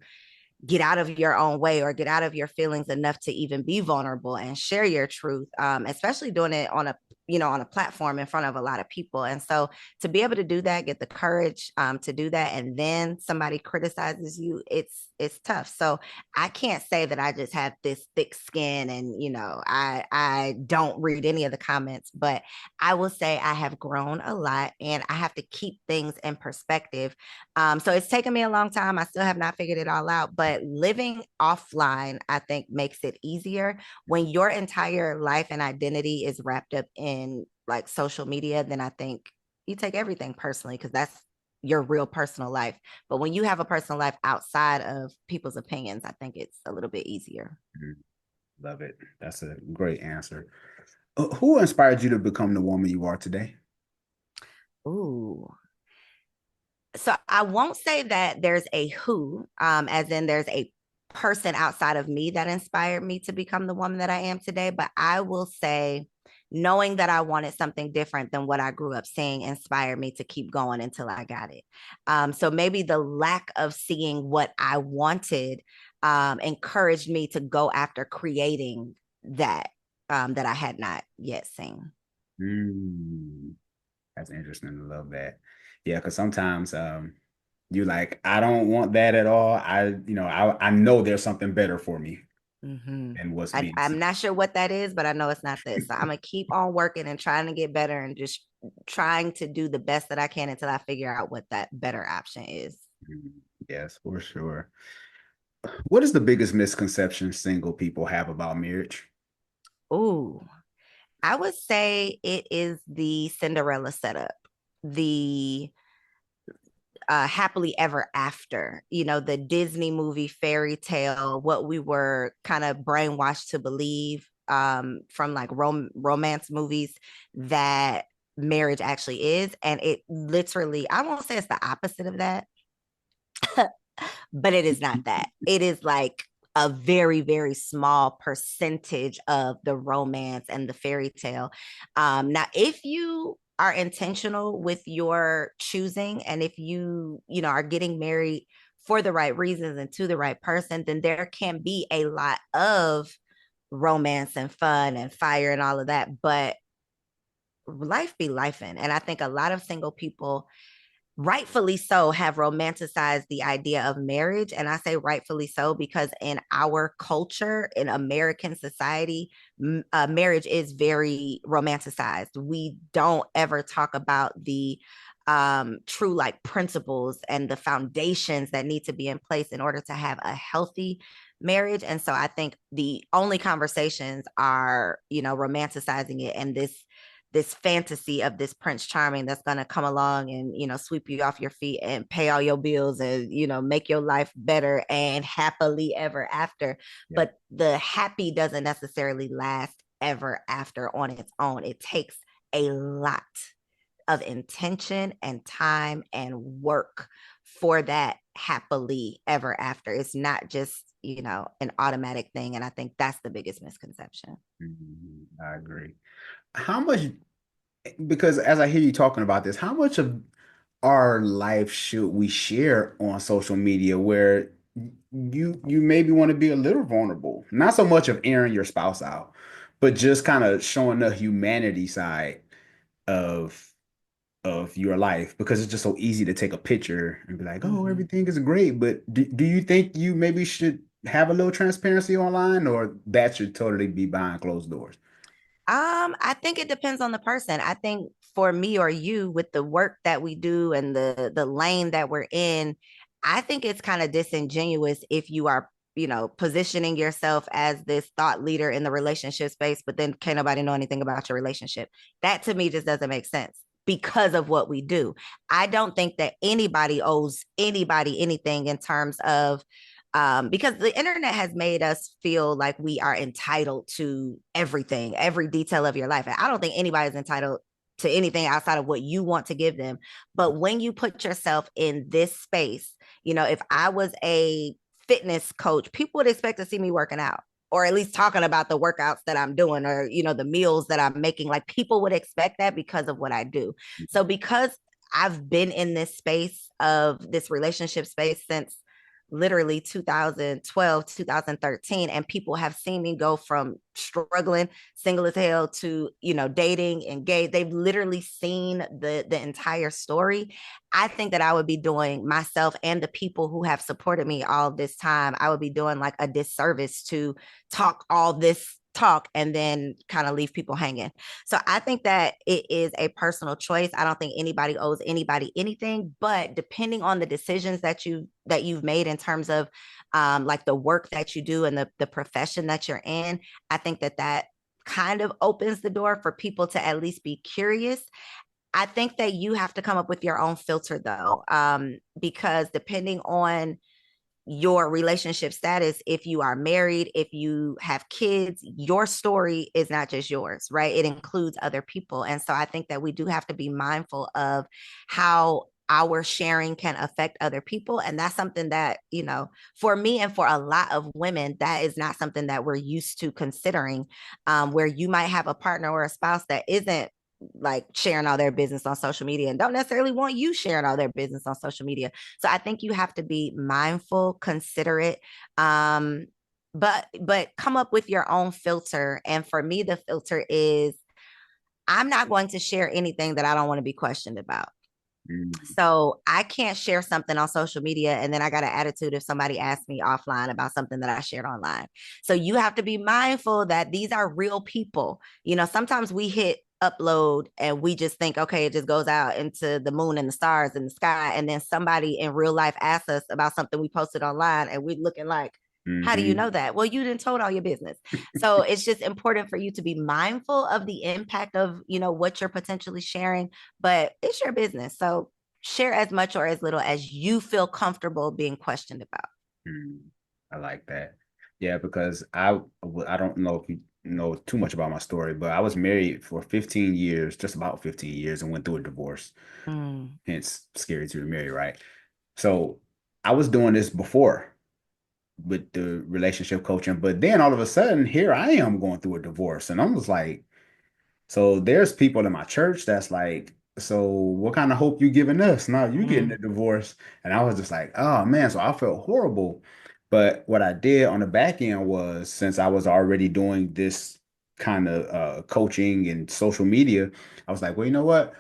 get out of your own way or get out of your feelings enough to even be vulnerable and share your truth, especially doing it on a, you know, on a platform in front of a lot of people. And so to be able to do that, get the courage to do that, and then somebody criticizes you, it's tough. So I can't say that I just have this thick skin and, you know, I don't read any of the comments, but I will say I have grown a lot and I have to keep things in perspective. So it's taken me a long time. I still have not figured it all out, but living offline, I think, makes it easier. When your entire life and identity is wrapped up in like social media, then I think you take everything personally because that's your real personal life. But when you have a personal life outside of people's opinions, I think it's a little bit easier. Love it. That's a great answer. Who inspired you to become the woman you are today? Ooh. So I won't say that there's a who, as in there's a person outside of me that inspired me to become the woman that I am today. But I will say, knowing that I wanted something different than what I grew up seeing inspired me to keep going until I got it. So maybe the lack of seeing what I wanted encouraged me to go after creating that that I had not yet seen. That's interesting. I love that. Yeah, because sometimes you're like, I don't want that at all. I know there's something better for me than what's being I'm seen. not sure what that is, but I know it's not this. So I'm gonna keep on working and trying to get better and just trying to do the best that I can until I figure out what that better option is. Yes, for sure. What is the biggest misconception single people have about marriage? Ooh, I would say it is the Cinderella setup, the happily ever after, you know, the Disney movie fairy tale, what we were kind of brainwashed to believe from like romance movies that marriage actually is. And it literally, I won't say it's the opposite of that, but it is not that. It is like a very, very small percentage of the romance and the fairy tale. Now, if you are intentional with your choosing, and if you know, are getting married for the right reasons and to the right person, then there can be a lot of romance and fun and fire and all of that. But life be lifing. And I think a lot of single people, rightfully so, have romanticized the idea of marriage. And I say rightfully so because in our culture, in American society, marriage is very romanticized. We don't ever talk about the true like principles and the foundations that need to be in place in order to have a healthy marriage. And so I think the only conversations are, you know, romanticizing it and this fantasy of this Prince Charming that's going to come along and, you know, sweep you off your feet and pay all your bills and, you know, make your life better and happily ever after. Yeah. But the happy doesn't necessarily last ever after on its own. It takes a lot of intention and time and work for that happily ever after. It's not just, you know, an automatic thing. And I think that's the biggest misconception. I agree. How much, because as I hear you talking about this, how much of our life should we share on social media where you maybe want to be a little vulnerable? Not so much of airing your spouse out, but just kind of showing the humanity side of your life, because it's just so easy to take a picture and be like, oh, everything is great. But do you think you maybe should have a little transparency online, or that should totally be behind closed doors? I think it depends on the person. I think for me or you, with the work that we do and the lane that we're in, I think it's kind of disingenuous if you are, you know, positioning yourself as this thought leader in the relationship space, but then can't nobody know anything about your relationship. That to me just doesn't make sense. because of what we do. I don't think that anybody owes anybody anything in terms of because the internet has made us feel like we are entitled to everything, every detail of your life. And I don't think anybody's entitled to anything outside of what you want to give them. But when you put yourself in this space, if I was a fitness coach, people would expect to see me working out, or at least talking about the workouts that I'm doing, or, the meals that I'm making. Like, people would expect that because of what I do. So because I've been in this space of this relationship space since literally 2012, 2013, and people have seen me go from struggling, single as hell, to, dating, engaged. They've literally seen the entire story. I think that I would be doing myself and the people who have supported me all this time, I would be doing like a disservice to talk all this talk and then kind of leave people hanging. So I think that it is a personal choice. I don't think anybody owes anybody anything, but depending on the decisions that you've made in terms of like the work that you do and the profession that you're in, I think that kind of opens the door for people to at least be curious. I think that you have to come up with your own filter though, because depending on your relationship status, if you are married, if you have kids, your story is not just yours, right? It includes other people. And so I think that we do have to be mindful of how our sharing can affect other people. And that's something that, for me and for a lot of women, that is not something that we're used to considering, where you might have a partner or a spouse that isn't like sharing all their business on social media and don't necessarily want you sharing all their business on social media. So I think you have to be mindful, considerate, but come up with your own filter. And for me, the filter is I'm not going to share anything that I don't want to be questioned about. So I can't share something on social media and then I got an attitude if somebody asks me offline about something that I shared online. So you have to be mindful that these are real people. Sometimes we hit upload and we just think, okay, it just goes out into the moon and the stars and the sky. And then somebody in real life asks us about something we posted online and we're looking like, how do you know that? Well, you didn't told all your business. So it's just important for you to be mindful of the impact of, what you're potentially sharing, but it's your business. So share as much or as little as you feel comfortable being questioned about. I like that. Yeah, because I don't know if you know too much about my story, but I was married for 15 years, just about 15 years, and went through a divorce. Hence, scary to remarry, right? So I was doing this before with the relationship coaching, but then all of a sudden, here I am going through a divorce, and I was like, so there's people in my church that's like, so what kind of hope you giving us? Now you getting a divorce. And I was just like, oh man. So I felt horrible. But what I did on the back end was, since I was already doing this kind of coaching and social media, I was like, well, you know what?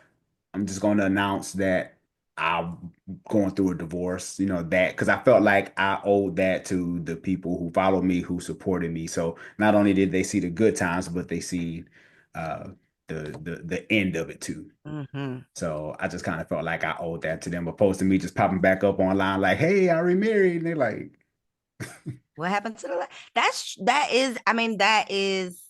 I'm just going to announce that I'm going through a divorce, that because I felt like I owed that to the people who followed me, who supported me. So not only did they see the good times, but they see uh, the end of it too. So I just kind of felt like I owed that to them, opposed to me just popping back up online like, "Hey, I remarried," and they're like, "What happened to the?" That is.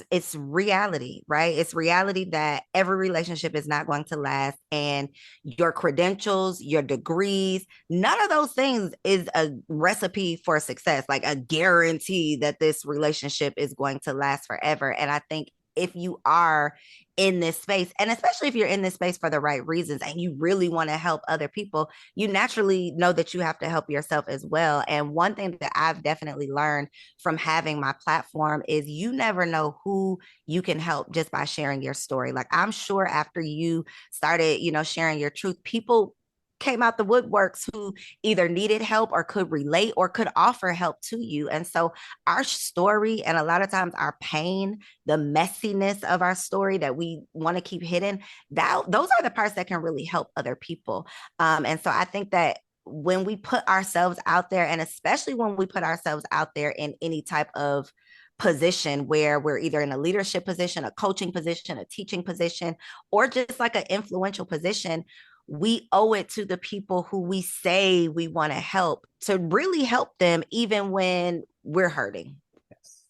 It's reality, right? It's reality that every relationship is not going to last, and your credentials, your degrees, none of those things is a recipe for success, like a guarantee that this relationship is going to last forever. And I think if you are in this space, and especially if you're in this space for the right reasons and you really want to help other people, you naturally know that you have to help yourself as well. And one thing that I've definitely learned from having my platform is you never know who you can help just by sharing your story. Like, I'm sure after you started, sharing your truth, people came out the woodworks who either needed help or could relate or could offer help to you. And so our story, and a lot of times our pain, the messiness of our story that we want to keep hidden, those are the parts that can really help other people. And so I think that when we put ourselves out there, and especially when we put ourselves out there in any type of position where we're either in a leadership position, a coaching position, a teaching position, or just like an influential position, we owe it to the people who we say we want to help to really help them even when we're hurting. yes,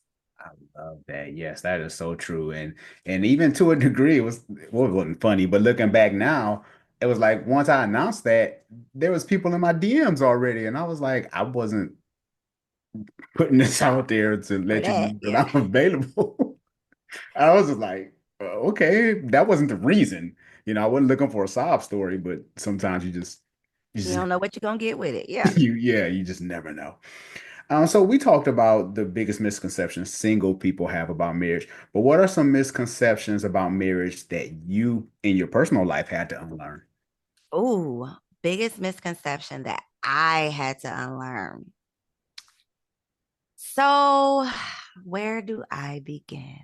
I love that. Yes, that is so true. And even to a degree, well, it wasn't funny, but looking back now, it was like once I announced that, there was people in my DMs already, and I was like, I wasn't putting this out there to For let you that, know that yeah. I'm available. I was just like, okay, that wasn't the reason. I wasn't looking for a sob story, but sometimes you You just don't know what you're gonna get with it. Yeah. you just never know. So we talked about the biggest misconceptions single people have about marriage, but what are some misconceptions about marriage that you in your personal life had to unlearn? Ooh, biggest misconception that I had to unlearn. So, where do I begin?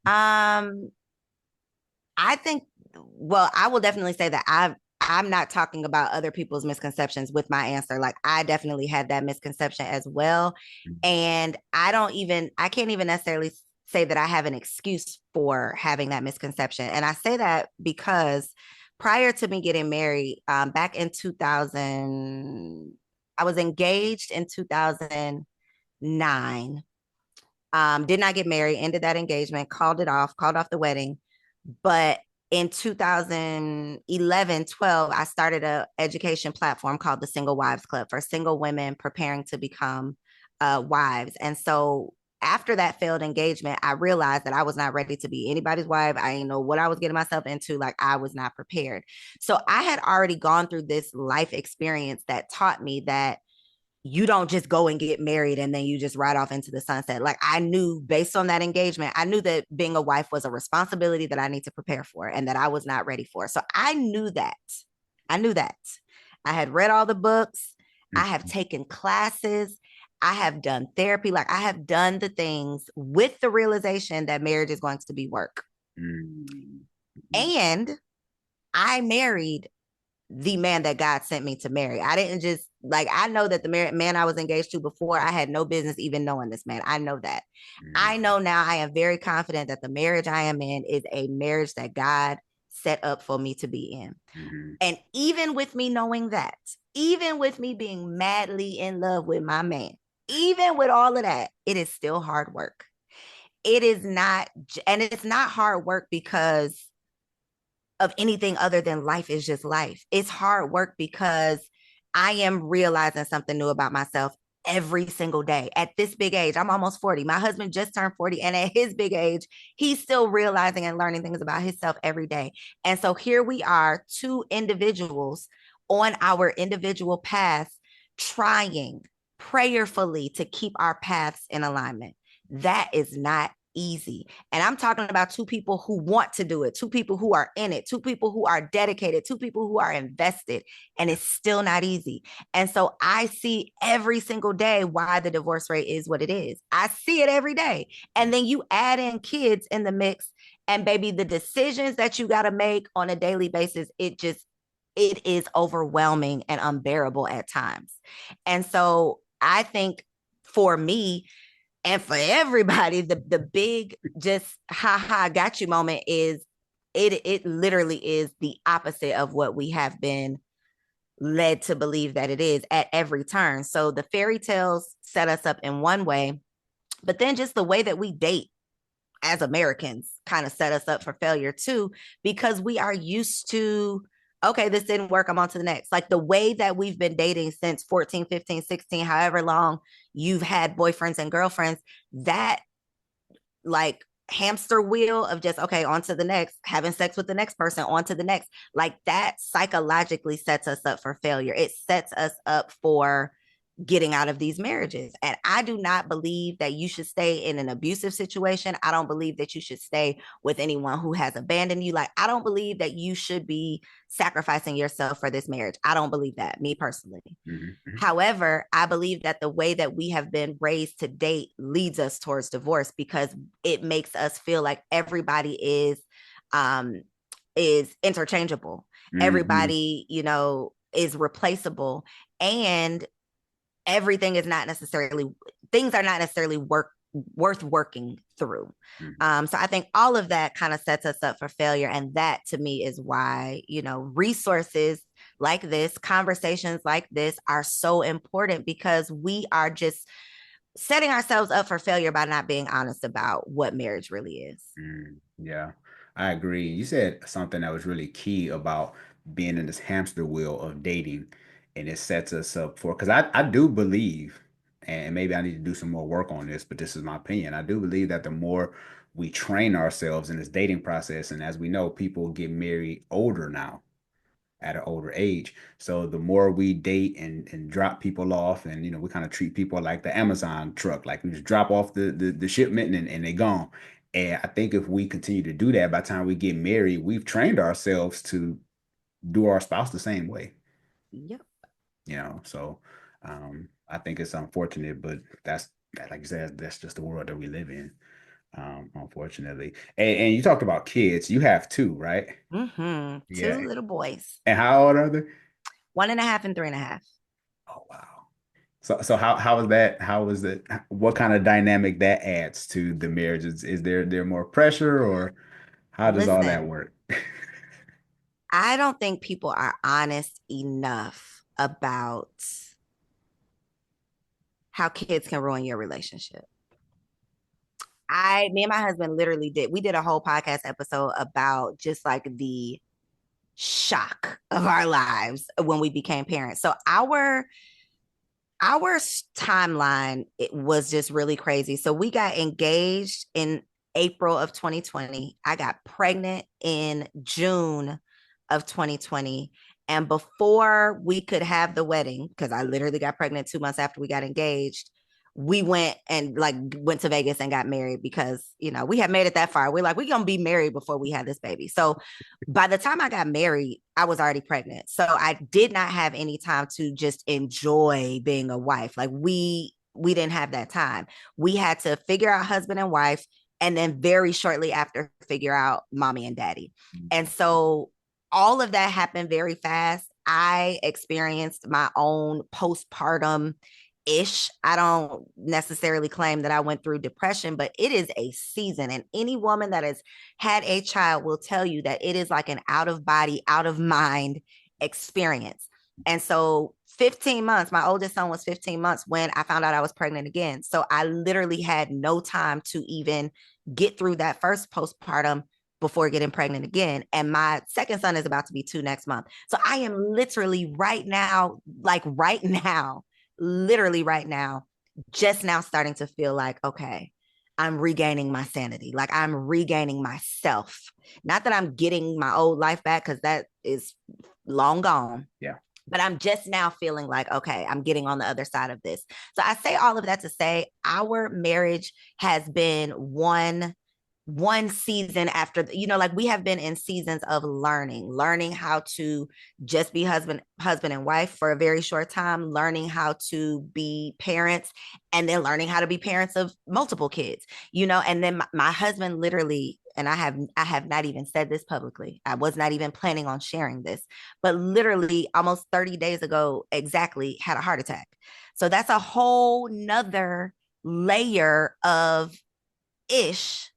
Um, I think, well, I will definitely say that I'm not talking about other people's misconceptions with my answer. Like I definitely had that misconception as well. And I can't even necessarily say that I have an excuse for having that misconception. And I say that because prior to me getting married, back in 2000, I was engaged in 2009. Did not get married, ended that engagement, called off the wedding. But in 2011, 12, I started an education platform called the Single Wives Club for single women preparing to become wives. And so after that failed engagement, I realized that I was not ready to be anybody's wife. I didn't know what I was getting myself into. Like I was not prepared. So I had already gone through this life experience that taught me that you don't just go and get married and then you just ride off into the sunset. Like I knew based on that engagement, I knew that being a wife was a responsibility that I need to prepare for and that I was not ready for. So I knew that. I knew that. I had read all the books. I have taken classes. I have done therapy. Like I have done the things with the realization that marriage is going to be work. And I married the man that God sent me to marry. I didn't just like, I know that the man I was engaged to before, I had no business even knowing this man. I know that. I know now, I am very confident that the marriage I am in is a marriage that God set up for me to be in. And even with me knowing that, even with me being madly in love with my man, even with all of that, it is still hard work. It is not, and it's not hard work because of anything other than life is just life. It's hard work because I am realizing something new about myself every single day. At this big age, I'm almost 40. My husband just turned 40. And at his big age, he's still realizing and learning things about himself every day. And so here we are, two individuals on our individual paths, trying prayerfully to keep our paths in alignment. That is not easy. And I'm talking about two people who want to do it, two people who are in it, two people who are dedicated, two people who are invested, and it's still not easy. And so I see every single day why the divorce rate is what it is. I see it every day. And then you add in kids in the mix, and baby, the decisions that you got to make on a daily basis, it is overwhelming and unbearable at times. And so I think for me, and for everybody, the big just ha got you moment is it literally is the opposite of what we have been led to believe that it is at every turn. So the fairy tales set us up in one way, but then just the way that we date as Americans kind of set us up for failure too, because we are used to, okay, this didn't work, I'm on to the next. Like the way that we've been dating since 14, 15, 16, however long you've had boyfriends and girlfriends, that like hamster wheel of just, okay, on to the next, having sex with the next person, on to the next, like that psychologically sets us up for failure. It sets us up for getting out of these marriages. And I do not believe that you should stay in an abusive situation. I don't believe that you should stay with anyone who has abandoned you. Like, I don't believe that you should be sacrificing yourself for this marriage. I don't believe that, me personally. However, I believe that the way that we have been raised to date leads us towards divorce because it makes us feel like everybody is interchangeable. Everybody, is replaceable. And everything is not necessarily, things are not necessarily worth working through. So I think all of that kind of sets us up for failure. And that to me is why, resources like this, conversations like this are so important because we are just setting ourselves up for failure by not being honest about what marriage really is. Yeah, I agree. You said something that was really key about being in this hamster wheel of dating, and it sets us up for, because I do believe, and maybe I need to do some more work on this, but this is my opinion. I do believe that the more we train ourselves in this dating process, and as we know, people get married older now, at an older age. So the more we date and drop people off, and we kind of treat people like the Amazon truck, like we just drop off the shipment and they gone. And I think if we continue to do that, by the time we get married, we've trained ourselves to do our spouse the same way. Yep. So I think it's unfortunate, but that's, like you said, that's just the world that we live in. Unfortunately. And you talked about kids. You have two, right? Mm-hmm. Yeah. 2 little boys. And how old are they? 1.5 and 3.5. Oh, wow. So how is that? How is it? What kind of dynamic that adds to the marriage? Is there more pressure, or how does all that Listen, work? I don't think people are honest enough about how kids can ruin your relationship. Me and my husband literally we did a whole podcast episode about just like the shock of our lives when we became parents. So our timeline, it was just really crazy. So we got engaged in April of 2020. I got pregnant in June of 2020. And before we could have the wedding, because I literally got pregnant 2 months after we got engaged, we went to Vegas and got married because, we had made it that far. We're like, we're going to be married before we have this baby. So by the time I got married, I was already pregnant. So I did not have any time to just enjoy being a wife. Like we didn't have that time. We had to figure out husband and wife, and then very shortly after figure out mommy and daddy. And so all of that happened very fast. I experienced my own postpartum ish. I don't necessarily claim that I went through depression, but it is a season. And any woman that has had a child will tell you that it is like an out of body, out of mind experience. And so 15 months, my oldest son was 15 months when I found out I was pregnant again. So I literally had no time to even get through that first postpartum before getting pregnant again. And my second son is about to be 2 next month. So I am literally literally right now, just now starting to feel like, okay, I'm regaining my sanity. Like I'm regaining myself. Not that I'm getting my old life back, because that is long gone. Yeah. But I'm just now feeling like, okay, I'm getting on the other side of this. So I say all of that to say our marriage has been one season after, like we have been in seasons of learning how to just be husband and wife for a very short time, learning how to be parents, and then learning how to be parents of multiple kids, and then my husband literally, and I have not even said this publicly. I was not even planning on sharing this, but literally almost 30 days ago, exactly, had a heart attack. So that's a whole nother layer of ish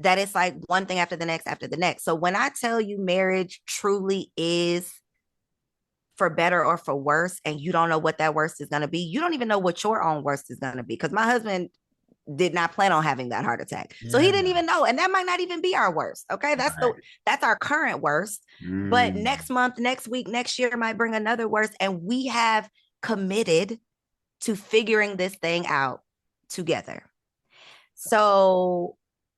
that it's like one thing after the next. So when I tell you marriage truly is for better or for worse, and you don't know what that worst is going to be, you don't even know what your own worst is going to be. Because my husband did not plan on having that heart attack. Yeah. So he didn't even know. And that might not even be our worst. Okay. That's our current worst. But next month, next week, next year might bring another worst. And we have committed to figuring this thing out together. So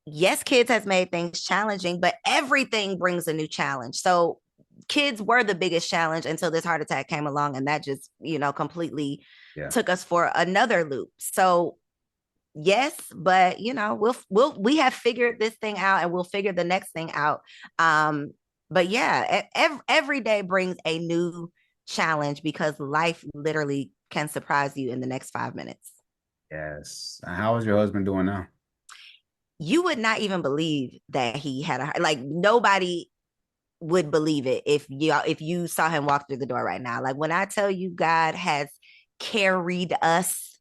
yes, kids has made things challenging, but everything brings a new challenge. So kids were the biggest challenge until this heart attack came along, and that just, completely took us for another loop. So yes, but we have figured this thing out, and we'll figure the next thing out. But yeah, every day brings a new challenge, because life literally can surprise you in the next 5 minutes. Yes. How is your husband doing now? You would not even believe that he had nobody would believe it if you saw him walk through the door right now. Like when I tell you God has carried us,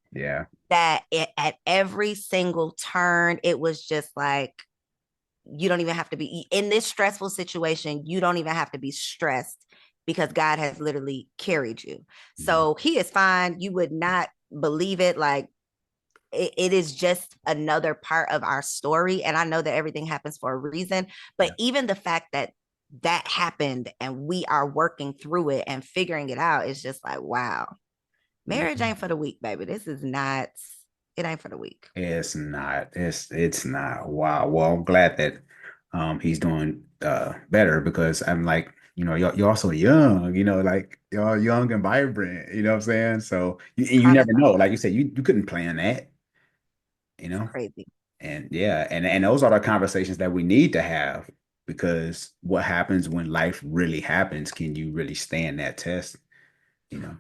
that at every single turn, it was just like, you don't even have to be in this stressful situation. You don't even have to be stressed, because God has literally carried you. So he is fine. You would not believe it. Like it is just another part of our story. And I know that everything happens for a reason, but even the fact that that happened and we are working through it and figuring it out is just like, wow, marriage ain't for the weak, baby. This is not, it ain't for the weak. It's not. It's not. Wow. Well, I'm glad that he's doing better because I'm like, you're also young, like you're young and vibrant, you know what I'm saying? So you Kind of never know. Like you said, you couldn't plan that, you it's know? crazy. And yeah, and those are the conversations that we need to have because what happens when life really happens? Can you really stand that test? You know?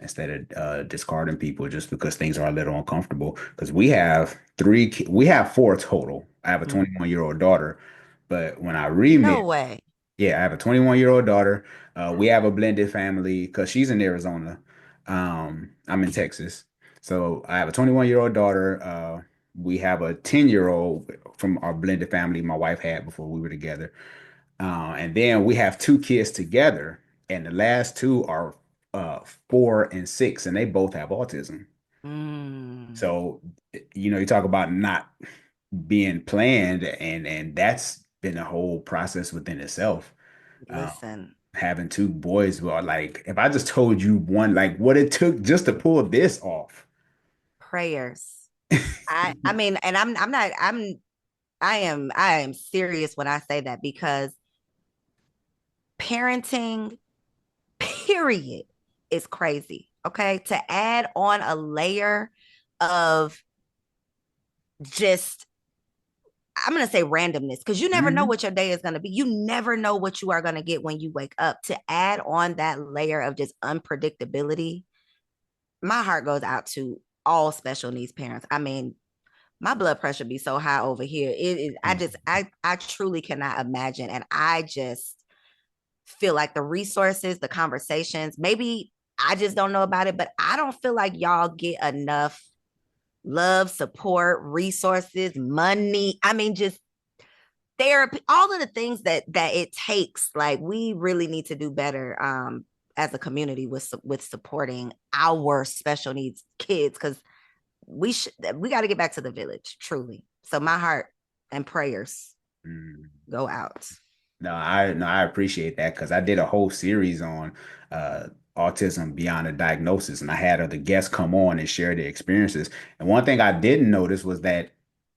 Instead of discarding people just because things are a little uncomfortable. Because we have four total. I have a 21-year-old daughter, but when I No remarried, way. yeah, I have a 21-year-old daughter. We have a blended family because she's in Arizona. I'm in Texas. So I have a 21-year-old daughter. We have a 10-year-old from our blended family my wife had before we were together. And then we have two kids together, and the last two are 4 and 6, and they both have autism. Mm, So, you talk about not being planned, and that's been a whole process within itself. Um, listen, Having two boys, well, like if I just told you one, like what it took just to pull this off. prayers. I mean, and I'm not, I am serious when I say that because parenting, period, is crazy. Okay. To add on a layer of just, I'm going to say randomness, because you never know Mhm. what your day is going to be. You never know what you are going to get when you wake up. To add on that layer of just unpredictability, my heart goes out to all special needs parents. I mean, my blood pressure be so high over here. It is, I truly cannot imagine. And I just feel like the resources, the conversations, maybe I just don't know about it, but I don't feel like y'all get enough love, support, resources, money. I mean, just therapy, all of the things that it takes. Like we really need to do better as a community with supporting our special needs kids, because we got to get back to the village, truly. So my heart and prayers Mm. go out. No, I appreciate that because I did a whole series on uh, autism beyond a diagnosis, and I had other guests come on and share their experiences. And one thing I did notice was that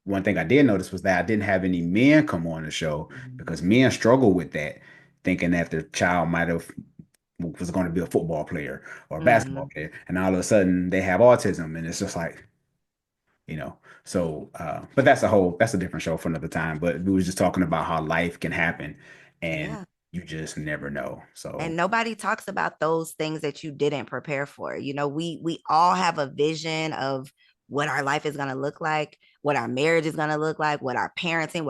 I didn't have any men come on the show because men struggle with that, thinking that their child might have was going to be a football player or a basketball Mm-hmm. player, and all of a sudden they have autism, and it's just like, you know. So, but that's a different show for another time. But we was just talking about how life can happen, and Yeah. you just never know. So, And nobody talks about those things that you didn't prepare for. You know, we all have a vision of what our life is going to look like, what our marriage is going to look like, what our parenting,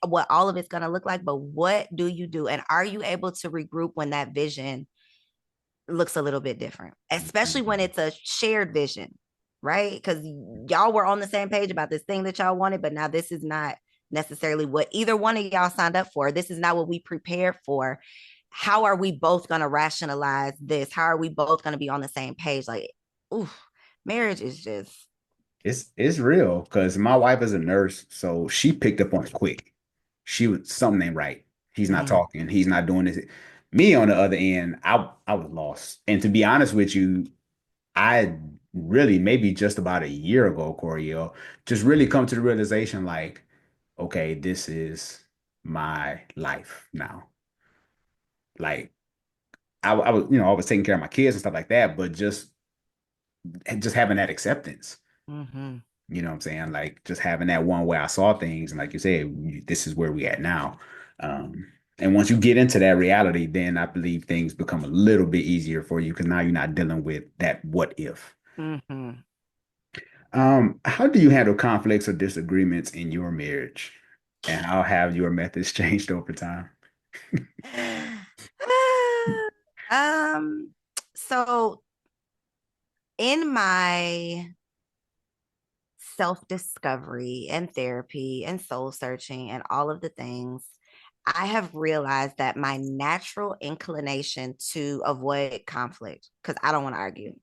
what all of it's going to look like. But what do you do? And are you able to regroup when that vision looks a little bit different, especially when it's a shared vision, right? Because y'all were on the same page about this thing that y'all wanted, but now this is not necessarily what either one of y'all signed up for. This is not what we prepared for. How are we both going to rationalize this? How are we both going to be on the same page? Like, ooh, marriage is just, it's real because my wife is a nurse, so she picked up on it quick. She was something ain't right. He's not mm, talking. He's not doing this. Me on the other end, I was lost. And to be honest with you, I really maybe just about a year ago, Coriel, just really come to the realization like, okay, this is my life now. Like I was, I was taking care of my kids and stuff like that, but just having that acceptance. mm-hmm. You know what I'm saying? Like just having that one way I saw things, and like you said, this is where we at now. And once you get into that reality, then I believe things become a little bit easier for you because now you're not dealing with that what if. Mm-hmm. How do you handle conflicts or disagreements in your marriage? And how have your methods changed over time? um, so in my self-discovery and therapy and soul searching and all of the things, I have realized that my natural inclination to avoid conflict, because I don't want to argue,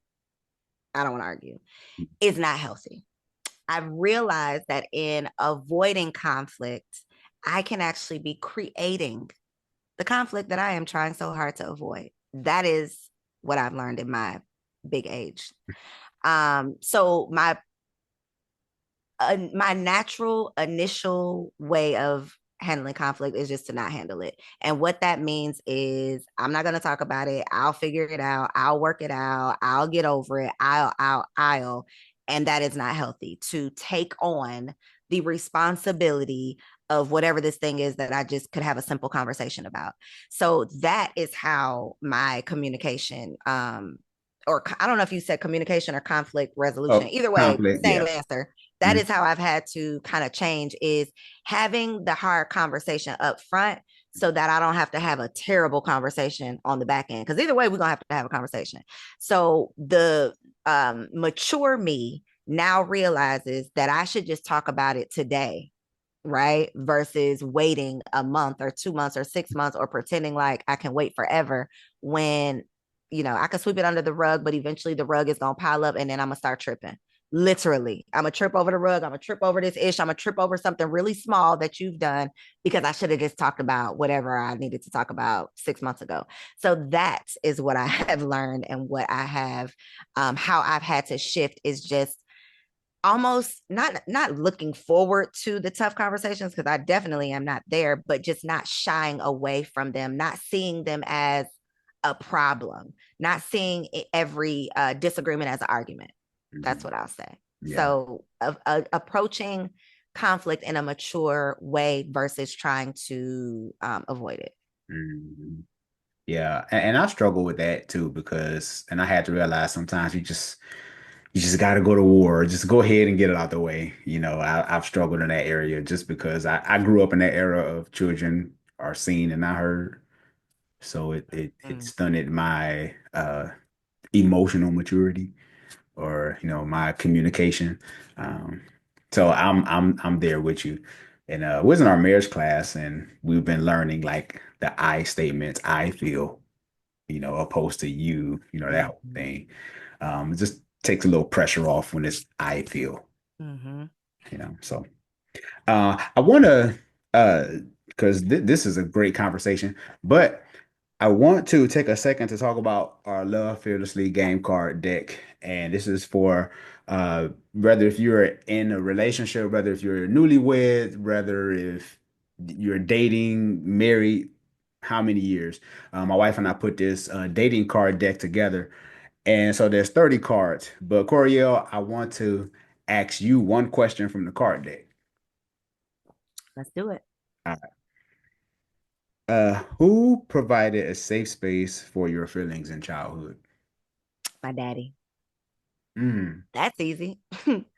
is not healthy. I've realized that in avoiding conflict, I can actually be creating the conflict that I am trying so hard to avoid. That is what I've learned in my big age. So my natural initial way of handling conflict is just to not handle it. And what that means is I'm not going to talk about it. I'll figure it out. I'll work it out. I'll get over it. I'll. And that is not healthy to take on the responsibility of whatever this thing is that I just could have a simple conversation about. So that is how my communication, or I don't know if you said communication or conflict resolution. Either way, conflict, same yeah. answer. That is how I've had to kind of change, is having the hard conversation up front so that I don't have to have a terrible conversation on the back end. Because either way, we're going to have a conversation. So the mature me now realizes that I should just talk about it today, right? Versus waiting a month or 2 months or 6 months or pretending like I can wait forever when, I can sweep it under the rug, but eventually the rug is going to pile up and then I'm going to start tripping. Literally, I'm going to trip over the rug. I'm going to trip over this ish. I'm going to trip over something really small that you've done because I should have just talked about whatever I needed to talk about 6 months ago. So that is what I have learned, and what I have, how I've had to shift is just almost not looking forward to the tough conversations, because I definitely am not there, but just not shying away from them, not seeing them as a problem, not seeing every disagreement as an argument. That's what I'll say. Yeah. So approaching conflict in a mature way versus trying to avoid it. Mm-hmm. Yeah. And I struggle with that too, and I had to realize sometimes you just got to go to war. Just go ahead and get it out the way. I've struggled in that area just because I grew up in that era of children are seen and not heard. So it stunted my emotional maturity, or my communication. So I'm there with you. And we was in our marriage class, and we've been learning like the I statements, I feel, opposed to you, that whole thing. It just takes a little pressure off when it's I feel. So I want to, because this is a great conversation, but I want to take a second to talk about our Love Fearlessly game card deck. And this is for whether if you're in a relationship, whether if you're newlywed, whether if you're dating, married, how many years. My wife and I put this dating card deck together. And so there's 30 cards. But Coriel, I want to ask you one question from the card deck. Let's do it. All right. Who provided a safe space for your feelings in childhood? My daddy. That's easy.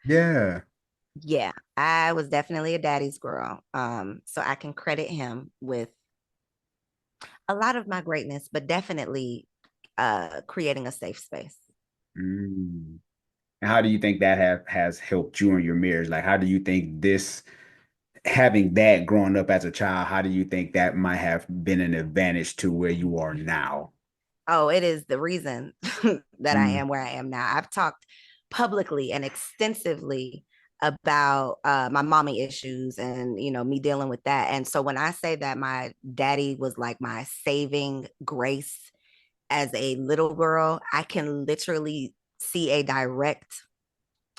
Yeah. Yeah, I was definitely a daddy's girl. So I can credit him with a lot of my greatness, but definitely creating a safe space. And how do you think that has helped you in your marriage? Like, how do you think having that growing up as a child, how do you think that might have been an advantage to where you are now? Oh, it is the reason that I am where I am now. I've talked publicly and extensively about my mommy issues and, me dealing with that. And so when I say that my daddy was like my saving grace as a little girl, I can literally see a direct,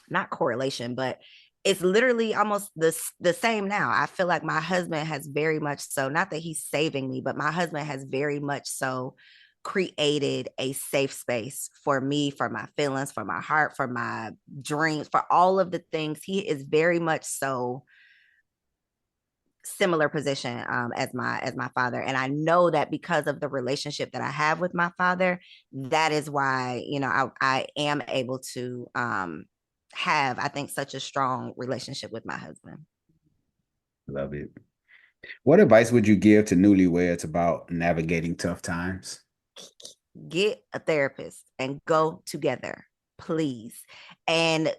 not correlation, but it's literally almost the same now. I feel like my husband has very much so, not that he's saving me, but my husband has very much so created a safe space for me, for my feelings, for my heart, for my dreams, for all of the things. He is very much so similar position as my father. And I know that because of the relationship that I have with my father, that is why, I am able to have, I think, such a strong relationship with my husband. Love it. What advice would you give to newlyweds about navigating tough times? Get a therapist and go together, please. And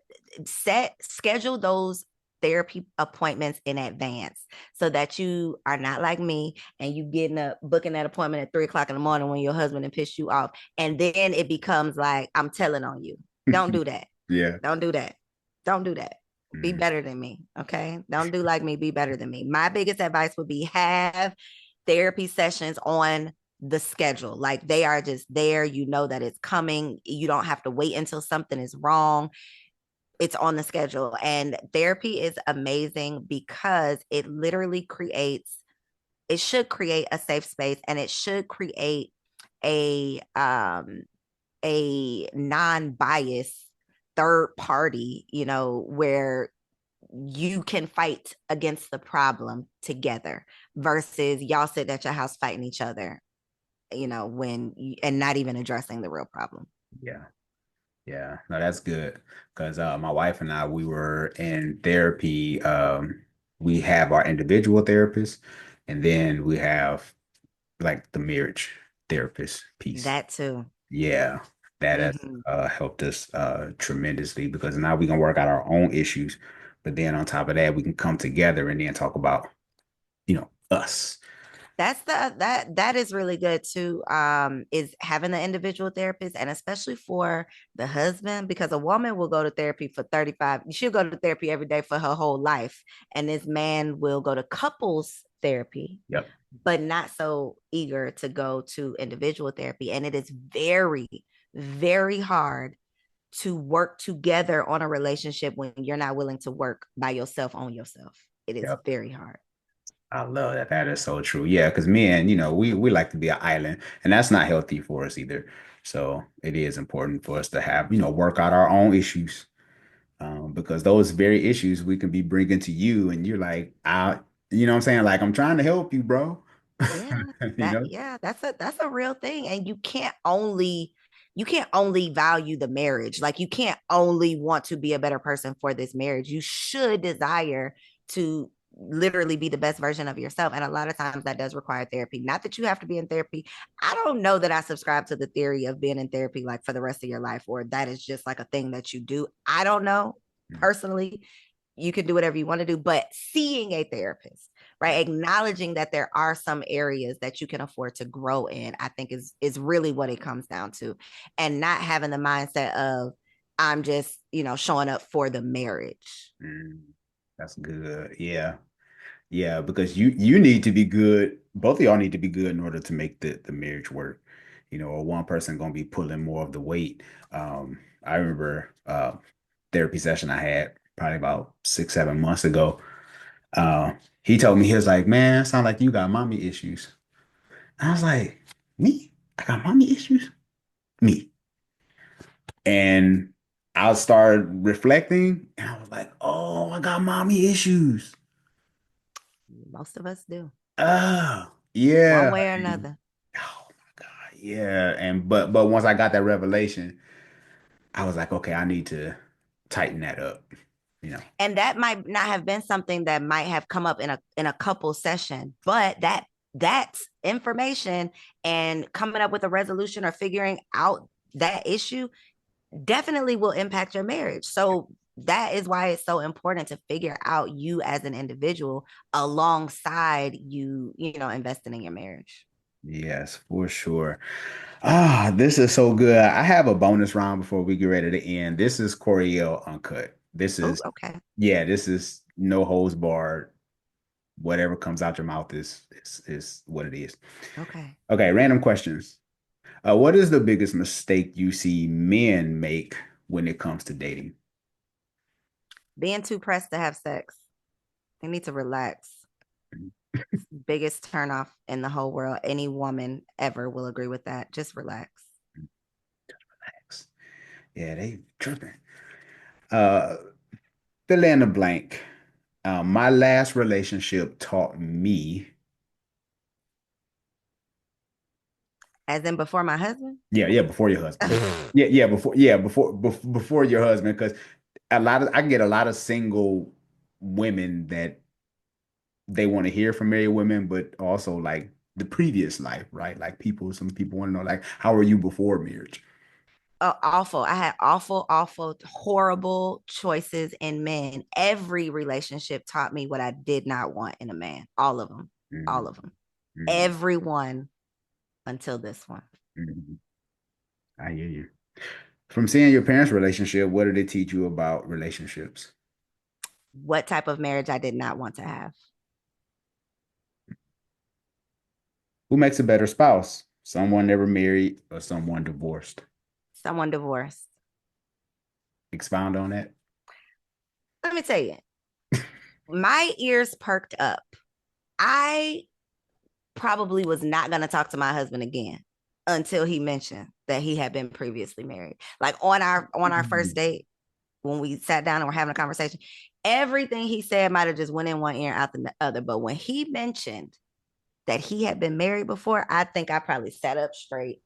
schedule those therapy appointments in advance so that you are not like me and you booking that appointment at 3:00 in the morning when your husband has pissed you off. And then it becomes like, I'm telling on you. Don't do that. Yeah. Don't do that. Don't do that. Be Mm. better than me. Okay. Don't do like me. Be better than me. My biggest advice would be have therapy sessions on the schedule. Like they are just there. You know that it's coming. You don't have to wait until something is wrong. It's on the schedule. And therapy is amazing because it literally it should create a safe space, and it should create a non-biased third party, where you can fight against the problem together versus y'all sit at your house fighting each other, and not even addressing the real problem. Yeah. Yeah. No, that's good. Because my wife and I, we were in therapy. We have our individual therapist, and then we have like the marriage therapist piece. That too. Yeah. That has Mhm. helped us tremendously because now we can work out our own issues. But then on top of that, we can come together and then talk about, us. That is really good too. Is having the individual therapist, and especially for the husband, because a woman will go to therapy for 35, she'll go to therapy every day for her whole life. And this man will go to couples therapy, Yep. but not so eager to go to individual therapy. And it is very, very hard to work together on a relationship when you're not willing to work by yourself on yourself. It is Yep. very hard. I love that. That is so true. Yeah, because men, we like to be an island, and that's not healthy for us either. So it is important for us to have, work out our own issues, because those very issues we can be bringing to you, and you're like, you know what I'm saying? Like, I'm trying to help you, bro. Yeah, You know? that's a real thing. And you can't only value the marriage. Like you can't only want to be a better person for this marriage. You should desire to literally be the best version of yourself. And a lot of times that does require therapy. Not that you have to be in therapy. I don't know that I subscribe to the theory of being in therapy like for the rest of your life, or that is just like a thing that you do. I don't know personally. You can do whatever you want to do, but seeing a therapist, right, acknowledging that there are some areas that you can afford to grow in, I think is really what it comes down to. And not having the mindset of I'm just showing up for the marriage. Mm, that's good. Yeah. Yeah, because you need to be good. Both of y'all need to be good in order to make the marriage work. Or one person gonna be pulling more of the weight. I remember therapy session I had probably about 6, 7 months ago. Uh, he told me, he was like, "Man, sound like you got mommy issues." I was like, "Me? I got mommy issues? Me?" And I started reflecting, and I was like, "Oh, I got mommy issues." Most of us do, Oh, one yeah. way or another. Oh my God. Yeah. And but once I got that revelation, I was like, okay, I need to tighten that up, you know. And that might not have been something that might have come up in a couple session, but that's information, and coming up with a resolution or figuring out that issue definitely will impact your marriage. So that is why it's so important to figure out you as an individual alongside investing in your marriage. Yes, for sure. This is so good. I have a bonus round before we get ready to end. This is Coriel Uncut. This Oh, is, okay. yeah, this is no holds barred. Whatever comes out your mouth is what it is. Okay. Okay, random questions. What is the biggest mistake you see men make when it comes to dating? Being too pressed to have sex. They need to relax. Biggest turnoff in the whole world. Any woman ever will agree with that. Just relax. Yeah, they tripping. Uh, Fill in the blank. My last relationship taught me. As in before my husband? Yeah, before your husband. Before your husband, because I get a lot of single women that they want to hear from married women, but also like the previous life, right? Like some people want to know, like, how are you before marriage? Awful. I had awful, awful, horrible choices in men. Every relationship taught me what I did not want in a man. All of them. All Mhm, of them. mhm, Everyone until this one. mhm. I hear you. From seeing your parents' relationship, what did it teach you about relationships? what type of marriage I did not want to have. Who makes a better spouse? Someone never married or someone divorced? Someone divorced. Expound on that. Let me tell you, my ears perked up. I probably was not going to talk to my husband again until he mentioned that he had been previously married. Like on our first date, when we sat down and were having a conversation, everything he said might have just went in one ear and out the other. But when he mentioned that he had been married before, I think I probably sat up straight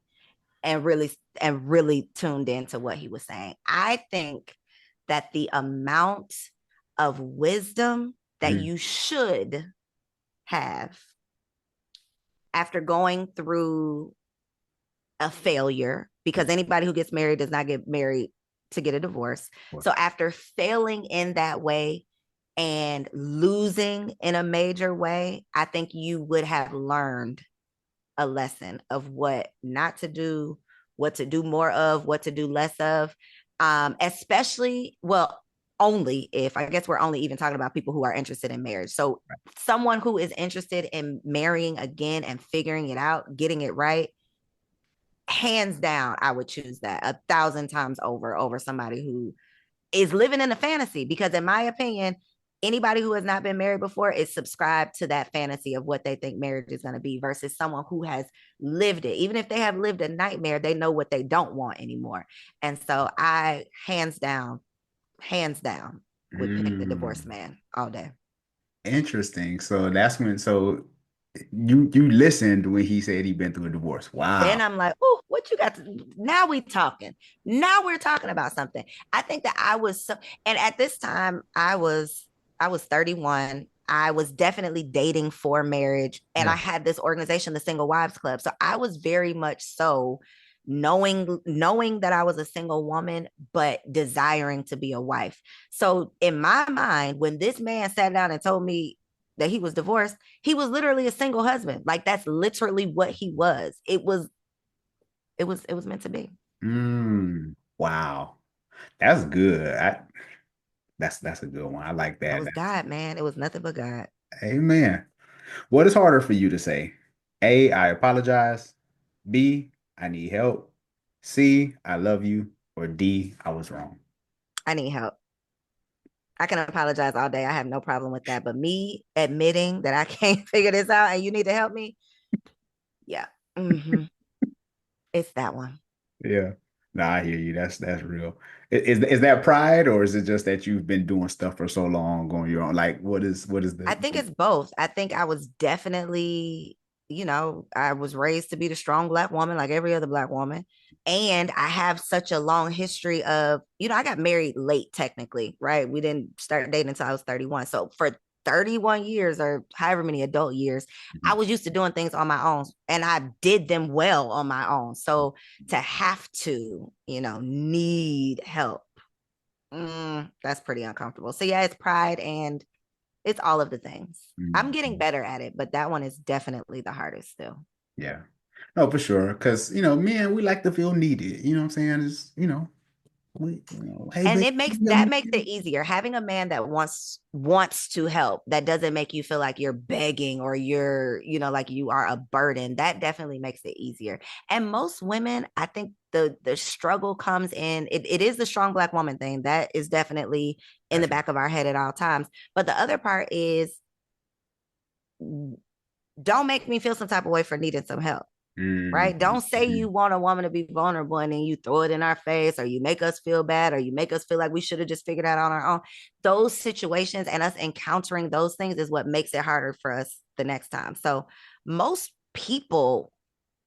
and really tuned into what he was saying. I think that the amount of wisdom that you should have after going through a failure, because anybody who gets married does not get married to get a divorce. So after failing in that way and losing in a major way, I think you would have learned a lesson of what not to do, what to do more of, what to do less of, especially, well, only if, I guess we're only even talking about people who are interested in marriage. So someone who is interested in marrying again and figuring it out, getting it right, hands down, I would choose that 1,000 times over somebody who is living in a fantasy. Because in my opinion, anybody who has not been married before is subscribed to that fantasy of what they think marriage is going to be versus someone who has lived it. Even if they have lived a nightmare, they know what they don't want anymore. And so I, hands down, would pick the divorced man all day. Interesting. So that's when, so you listened when he said he'd been through a divorce. Wow. Then I'm like, oh, what you got to, now we talking. Now we're talking about something. I think that I was so, and at this time I was 31. I was definitely dating for marriage. And I had this organization, the Single Wives Club. So I was very much so knowing that I was a single woman, but desiring to be a wife. So in my mind, when this man sat down and told me that he was divorced, he was literally a single husband. Like that's literally what he was. It was meant to be. Wow. That's good. That's a good one. I like that. It was God, man. It was nothing but God. Amen. What is harder for you to say? A, I apologize. B, I need help. C, I love you. Or D, I was wrong. I need help. I can apologize all day. I have no problem with that. But me admitting that I can't figure this out and you need to help me. Yeah. It's that one. Yeah. No, I hear you. That's real. Is that pride, or is it just that you've been doing stuff for so long on your own? Like what is the I think it's both. I think I was definitely, I was raised to be the strong Black woman like every other Black woman. And I have such a long history of, I got married late technically, right? We didn't start dating until I was 31. So for 31 years or however many adult years, I was used to doing things on my own and I did them well on my own. So to have to, need help, that's pretty uncomfortable. So yeah, it's pride and it's all of the things. I'm getting better at it, but that one is definitely the hardest still. Yeah. No, for sure. Because, men, we like to feel needed. You know what I'm saying? It's, hey, And baby, that makes it easier. Having a man that wants to help, that doesn't make you feel like you're begging or you're, like you are a burden. That definitely makes it easier. And most women, I think the struggle comes in, it is the strong Black woman thing. That is definitely in the back of our head at all times. But the other part is, don't make me feel some type of way for needing some help. Right? Don't say you want a woman to be vulnerable and then you throw it in our face, or you make us feel bad, or you make us feel like we should have just figured out on our own. Those situations and us encountering those things is what makes it harder for us the next time. So most people,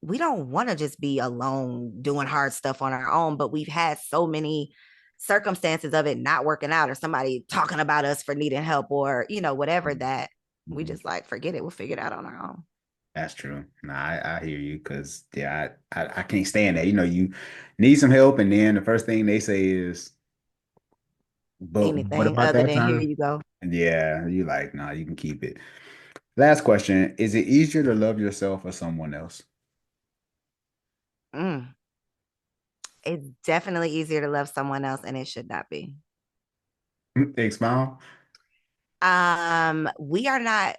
we don't want to just be alone doing hard stuff on our own, but we've had so many circumstances of it not working out, or somebody talking about us for needing help, or, whatever, that we just like, forget it. We'll figure it out on our own. That's true. Nah, I hear you, because I can't stand that. You need some help, and then the first thing they say is, "But what Anything about other that than here time?" you go. Yeah, you like, nah, you can keep it. Last question: is it easier to love yourself or someone else? It's definitely easier to love someone else, and it should not be. Expound. We are not,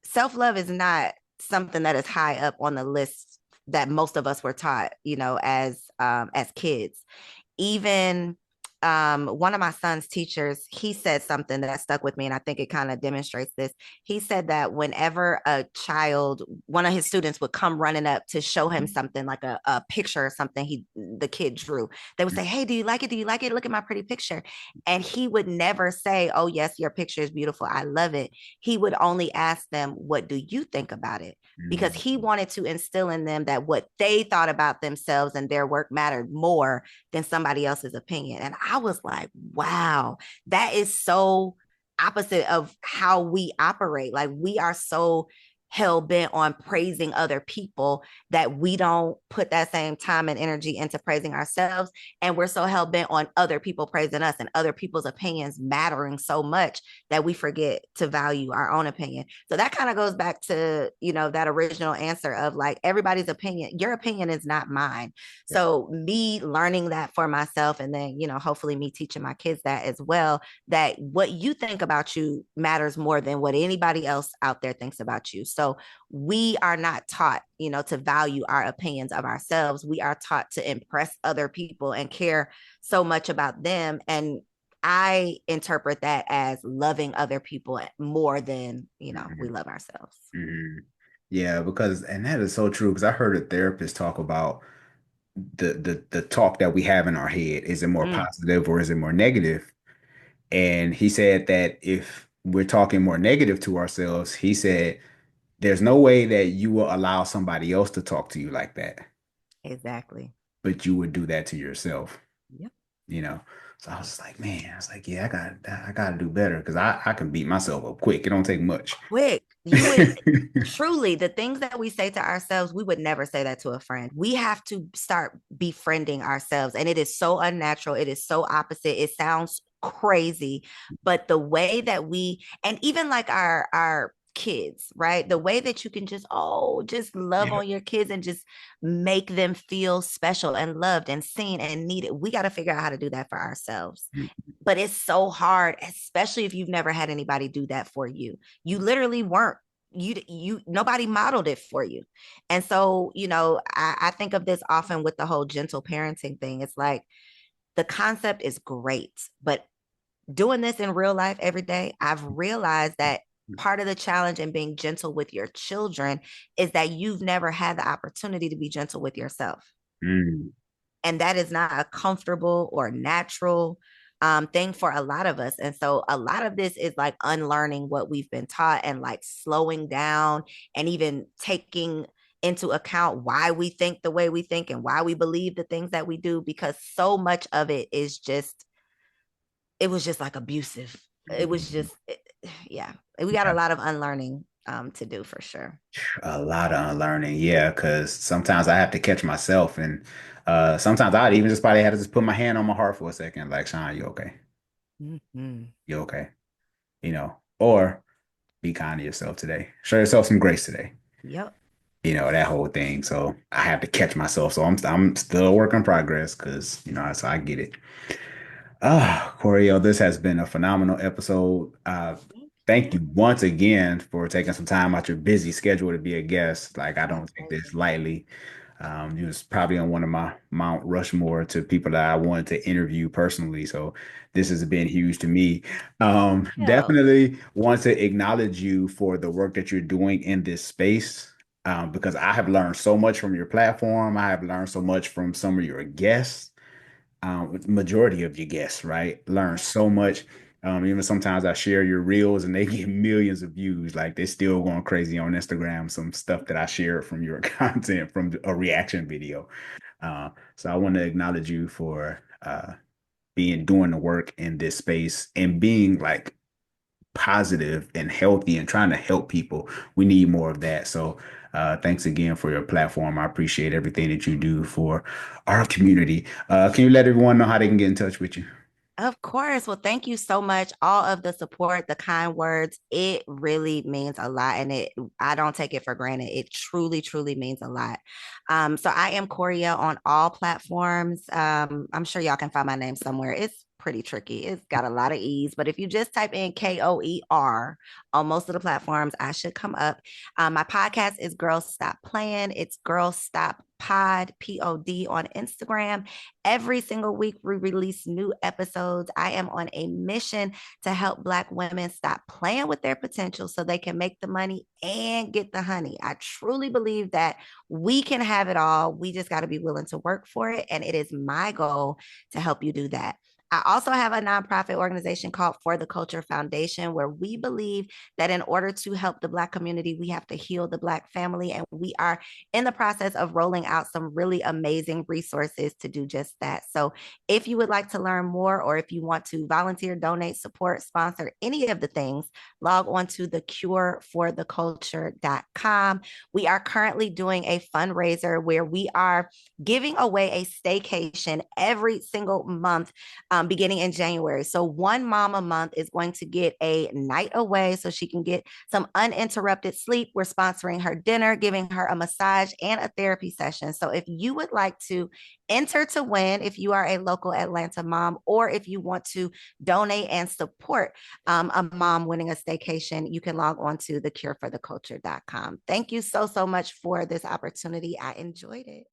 self-love is not something that is high up on the list that most of us were taught, as kids. Even one of my son's teachers, he said something that stuck with me, and I think it kind of demonstrates this. He said that whenever one of his students would come running up to show him something like a picture or something the kid drew, they would say, "Hey, do you like it? Do you like it? Look at my pretty picture." And he would never say, "Oh, yes, your picture is beautiful. I love it." He would only ask them, "What do you think about it?" Because he wanted to instill in them that what they thought about themselves and their work mattered more than somebody else's opinion. And I was like, wow, that is so opposite of how we operate. Like, we are so hell bent on praising other people that we don't put that same time and energy into praising ourselves. And we're so hell bent on other people praising us and other people's opinions mattering so much that we forget to value our own opinion. So that kind of goes back to, that original answer of like, everybody's opinion, your opinion is not mine. So me learning that for myself, and then, hopefully me teaching my kids that as well, that what you think about you matters more than what anybody else out there thinks about you. So we are not taught, to value our opinions of ourselves. We are taught to impress other people and care so much about them. And I interpret that as loving other people more than, we love ourselves. Mm-hmm. Yeah, and that is so true, because I heard a therapist talk about the talk that we have in our head. Is it more positive or is it more negative? And he said that if we're talking more negative to ourselves, he said there's no way that you will allow somebody else to talk to you like that. Exactly. But you would do that to yourself. Yep. So I was like, man, I was like, yeah, I gotta do better, because I can beat myself up quick. It don't take much. Quick. You would truly, the things that we say to ourselves, we would never say that to a friend. We have to start befriending ourselves. And it is so unnatural. It is so opposite. It sounds crazy, but the way that and even like our kids, right? The way that you can just love on your kids and just make them feel special and loved and seen and needed. We got to figure out how to do that for ourselves. But it's so hard, especially if you've never had anybody do that for you. You literally weren't. Nobody modeled it for you. And so, I think of this often with the whole gentle parenting thing. It's like, the concept is great, but doing this in real life every day, I've realized that part of the challenge in being gentle with your children is that you've never had the opportunity to be gentle with yourself. And that is not a comfortable or natural thing for a lot of us. And so a lot of this is like unlearning what we've been taught and like slowing down and even taking into account why we think the way we think and why we believe the things that we do, because so much of it is it was just like abusive. It was just, yeah, we got a lot of unlearning to do for sure. A lot of unlearning, yeah, because sometimes I have to catch myself, and sometimes I'd even just probably have to just put my hand on my heart for a second, like, Sean, you okay? You okay? Or be kind to yourself today. Show yourself some grace today. Yep. That whole thing. So I have to catch myself. So I'm still a work in progress, because so I get it. Coriel, this has been a phenomenal episode. Thank you once again for taking some time out your busy schedule to be a guest. Like, I don't take this lightly. You was probably on one of my Mount Rushmore to people that I wanted to interview personally. So this has been huge to me. Definitely want to acknowledge you for the work that you're doing in this space, because I have learned so much from your platform. I have learned so much from some of your guests. Majority of your guests, right? Learn so much. Even sometimes I share your reels and they get millions of views. Like, they're still going crazy on Instagram, some stuff that I shared from your content from a reaction video. So I want to acknowledge you for doing the work in this space and being like positive and healthy and trying to help people. We need more of that. So thanks again for your platform. I appreciate everything that you do for our community. Can you let everyone know how they can get in touch with you? Of course. Well, thank you so much. All of the support, the kind words, it really means a lot. And I don't take it for granted. It truly, truly means a lot. So I am Coriel on all platforms. I'm sure y'all can find my name somewhere. It's pretty tricky. It's got a lot of E's, but if you just type in KOER on most of the platforms, I should come up. My podcast is Girls Stop Playing. It's Girls Stop Pod, POD on Instagram. Every single week, we release new episodes. I am on a mission to help Black women stop playing with their potential so they can make the money and get the honey. I truly believe that we can have it all. We just got to be willing to work for it. And it is my goal to help you do that. I also have a nonprofit organization called For the Culture Foundation, where we believe that in order to help the Black community, we have to heal the Black family. And we are in the process of rolling out some really amazing resources to do just that. So if you would like to learn more, or if you want to volunteer, donate, support, sponsor any of the things, log on to thecurefortheculture.com. We are currently doing a fundraiser where we are giving away a staycation every single month, beginning in January. So one mom a month is going to get a night away so she can get some uninterrupted sleep. We're sponsoring her dinner, giving her a massage and a therapy session. So if you would like to enter to win, if you are a local Atlanta mom, or if you want to donate and support a mom winning a staycation, you can log on to thecurefortheculture.com. Thank you so much for this opportunity. I enjoyed it.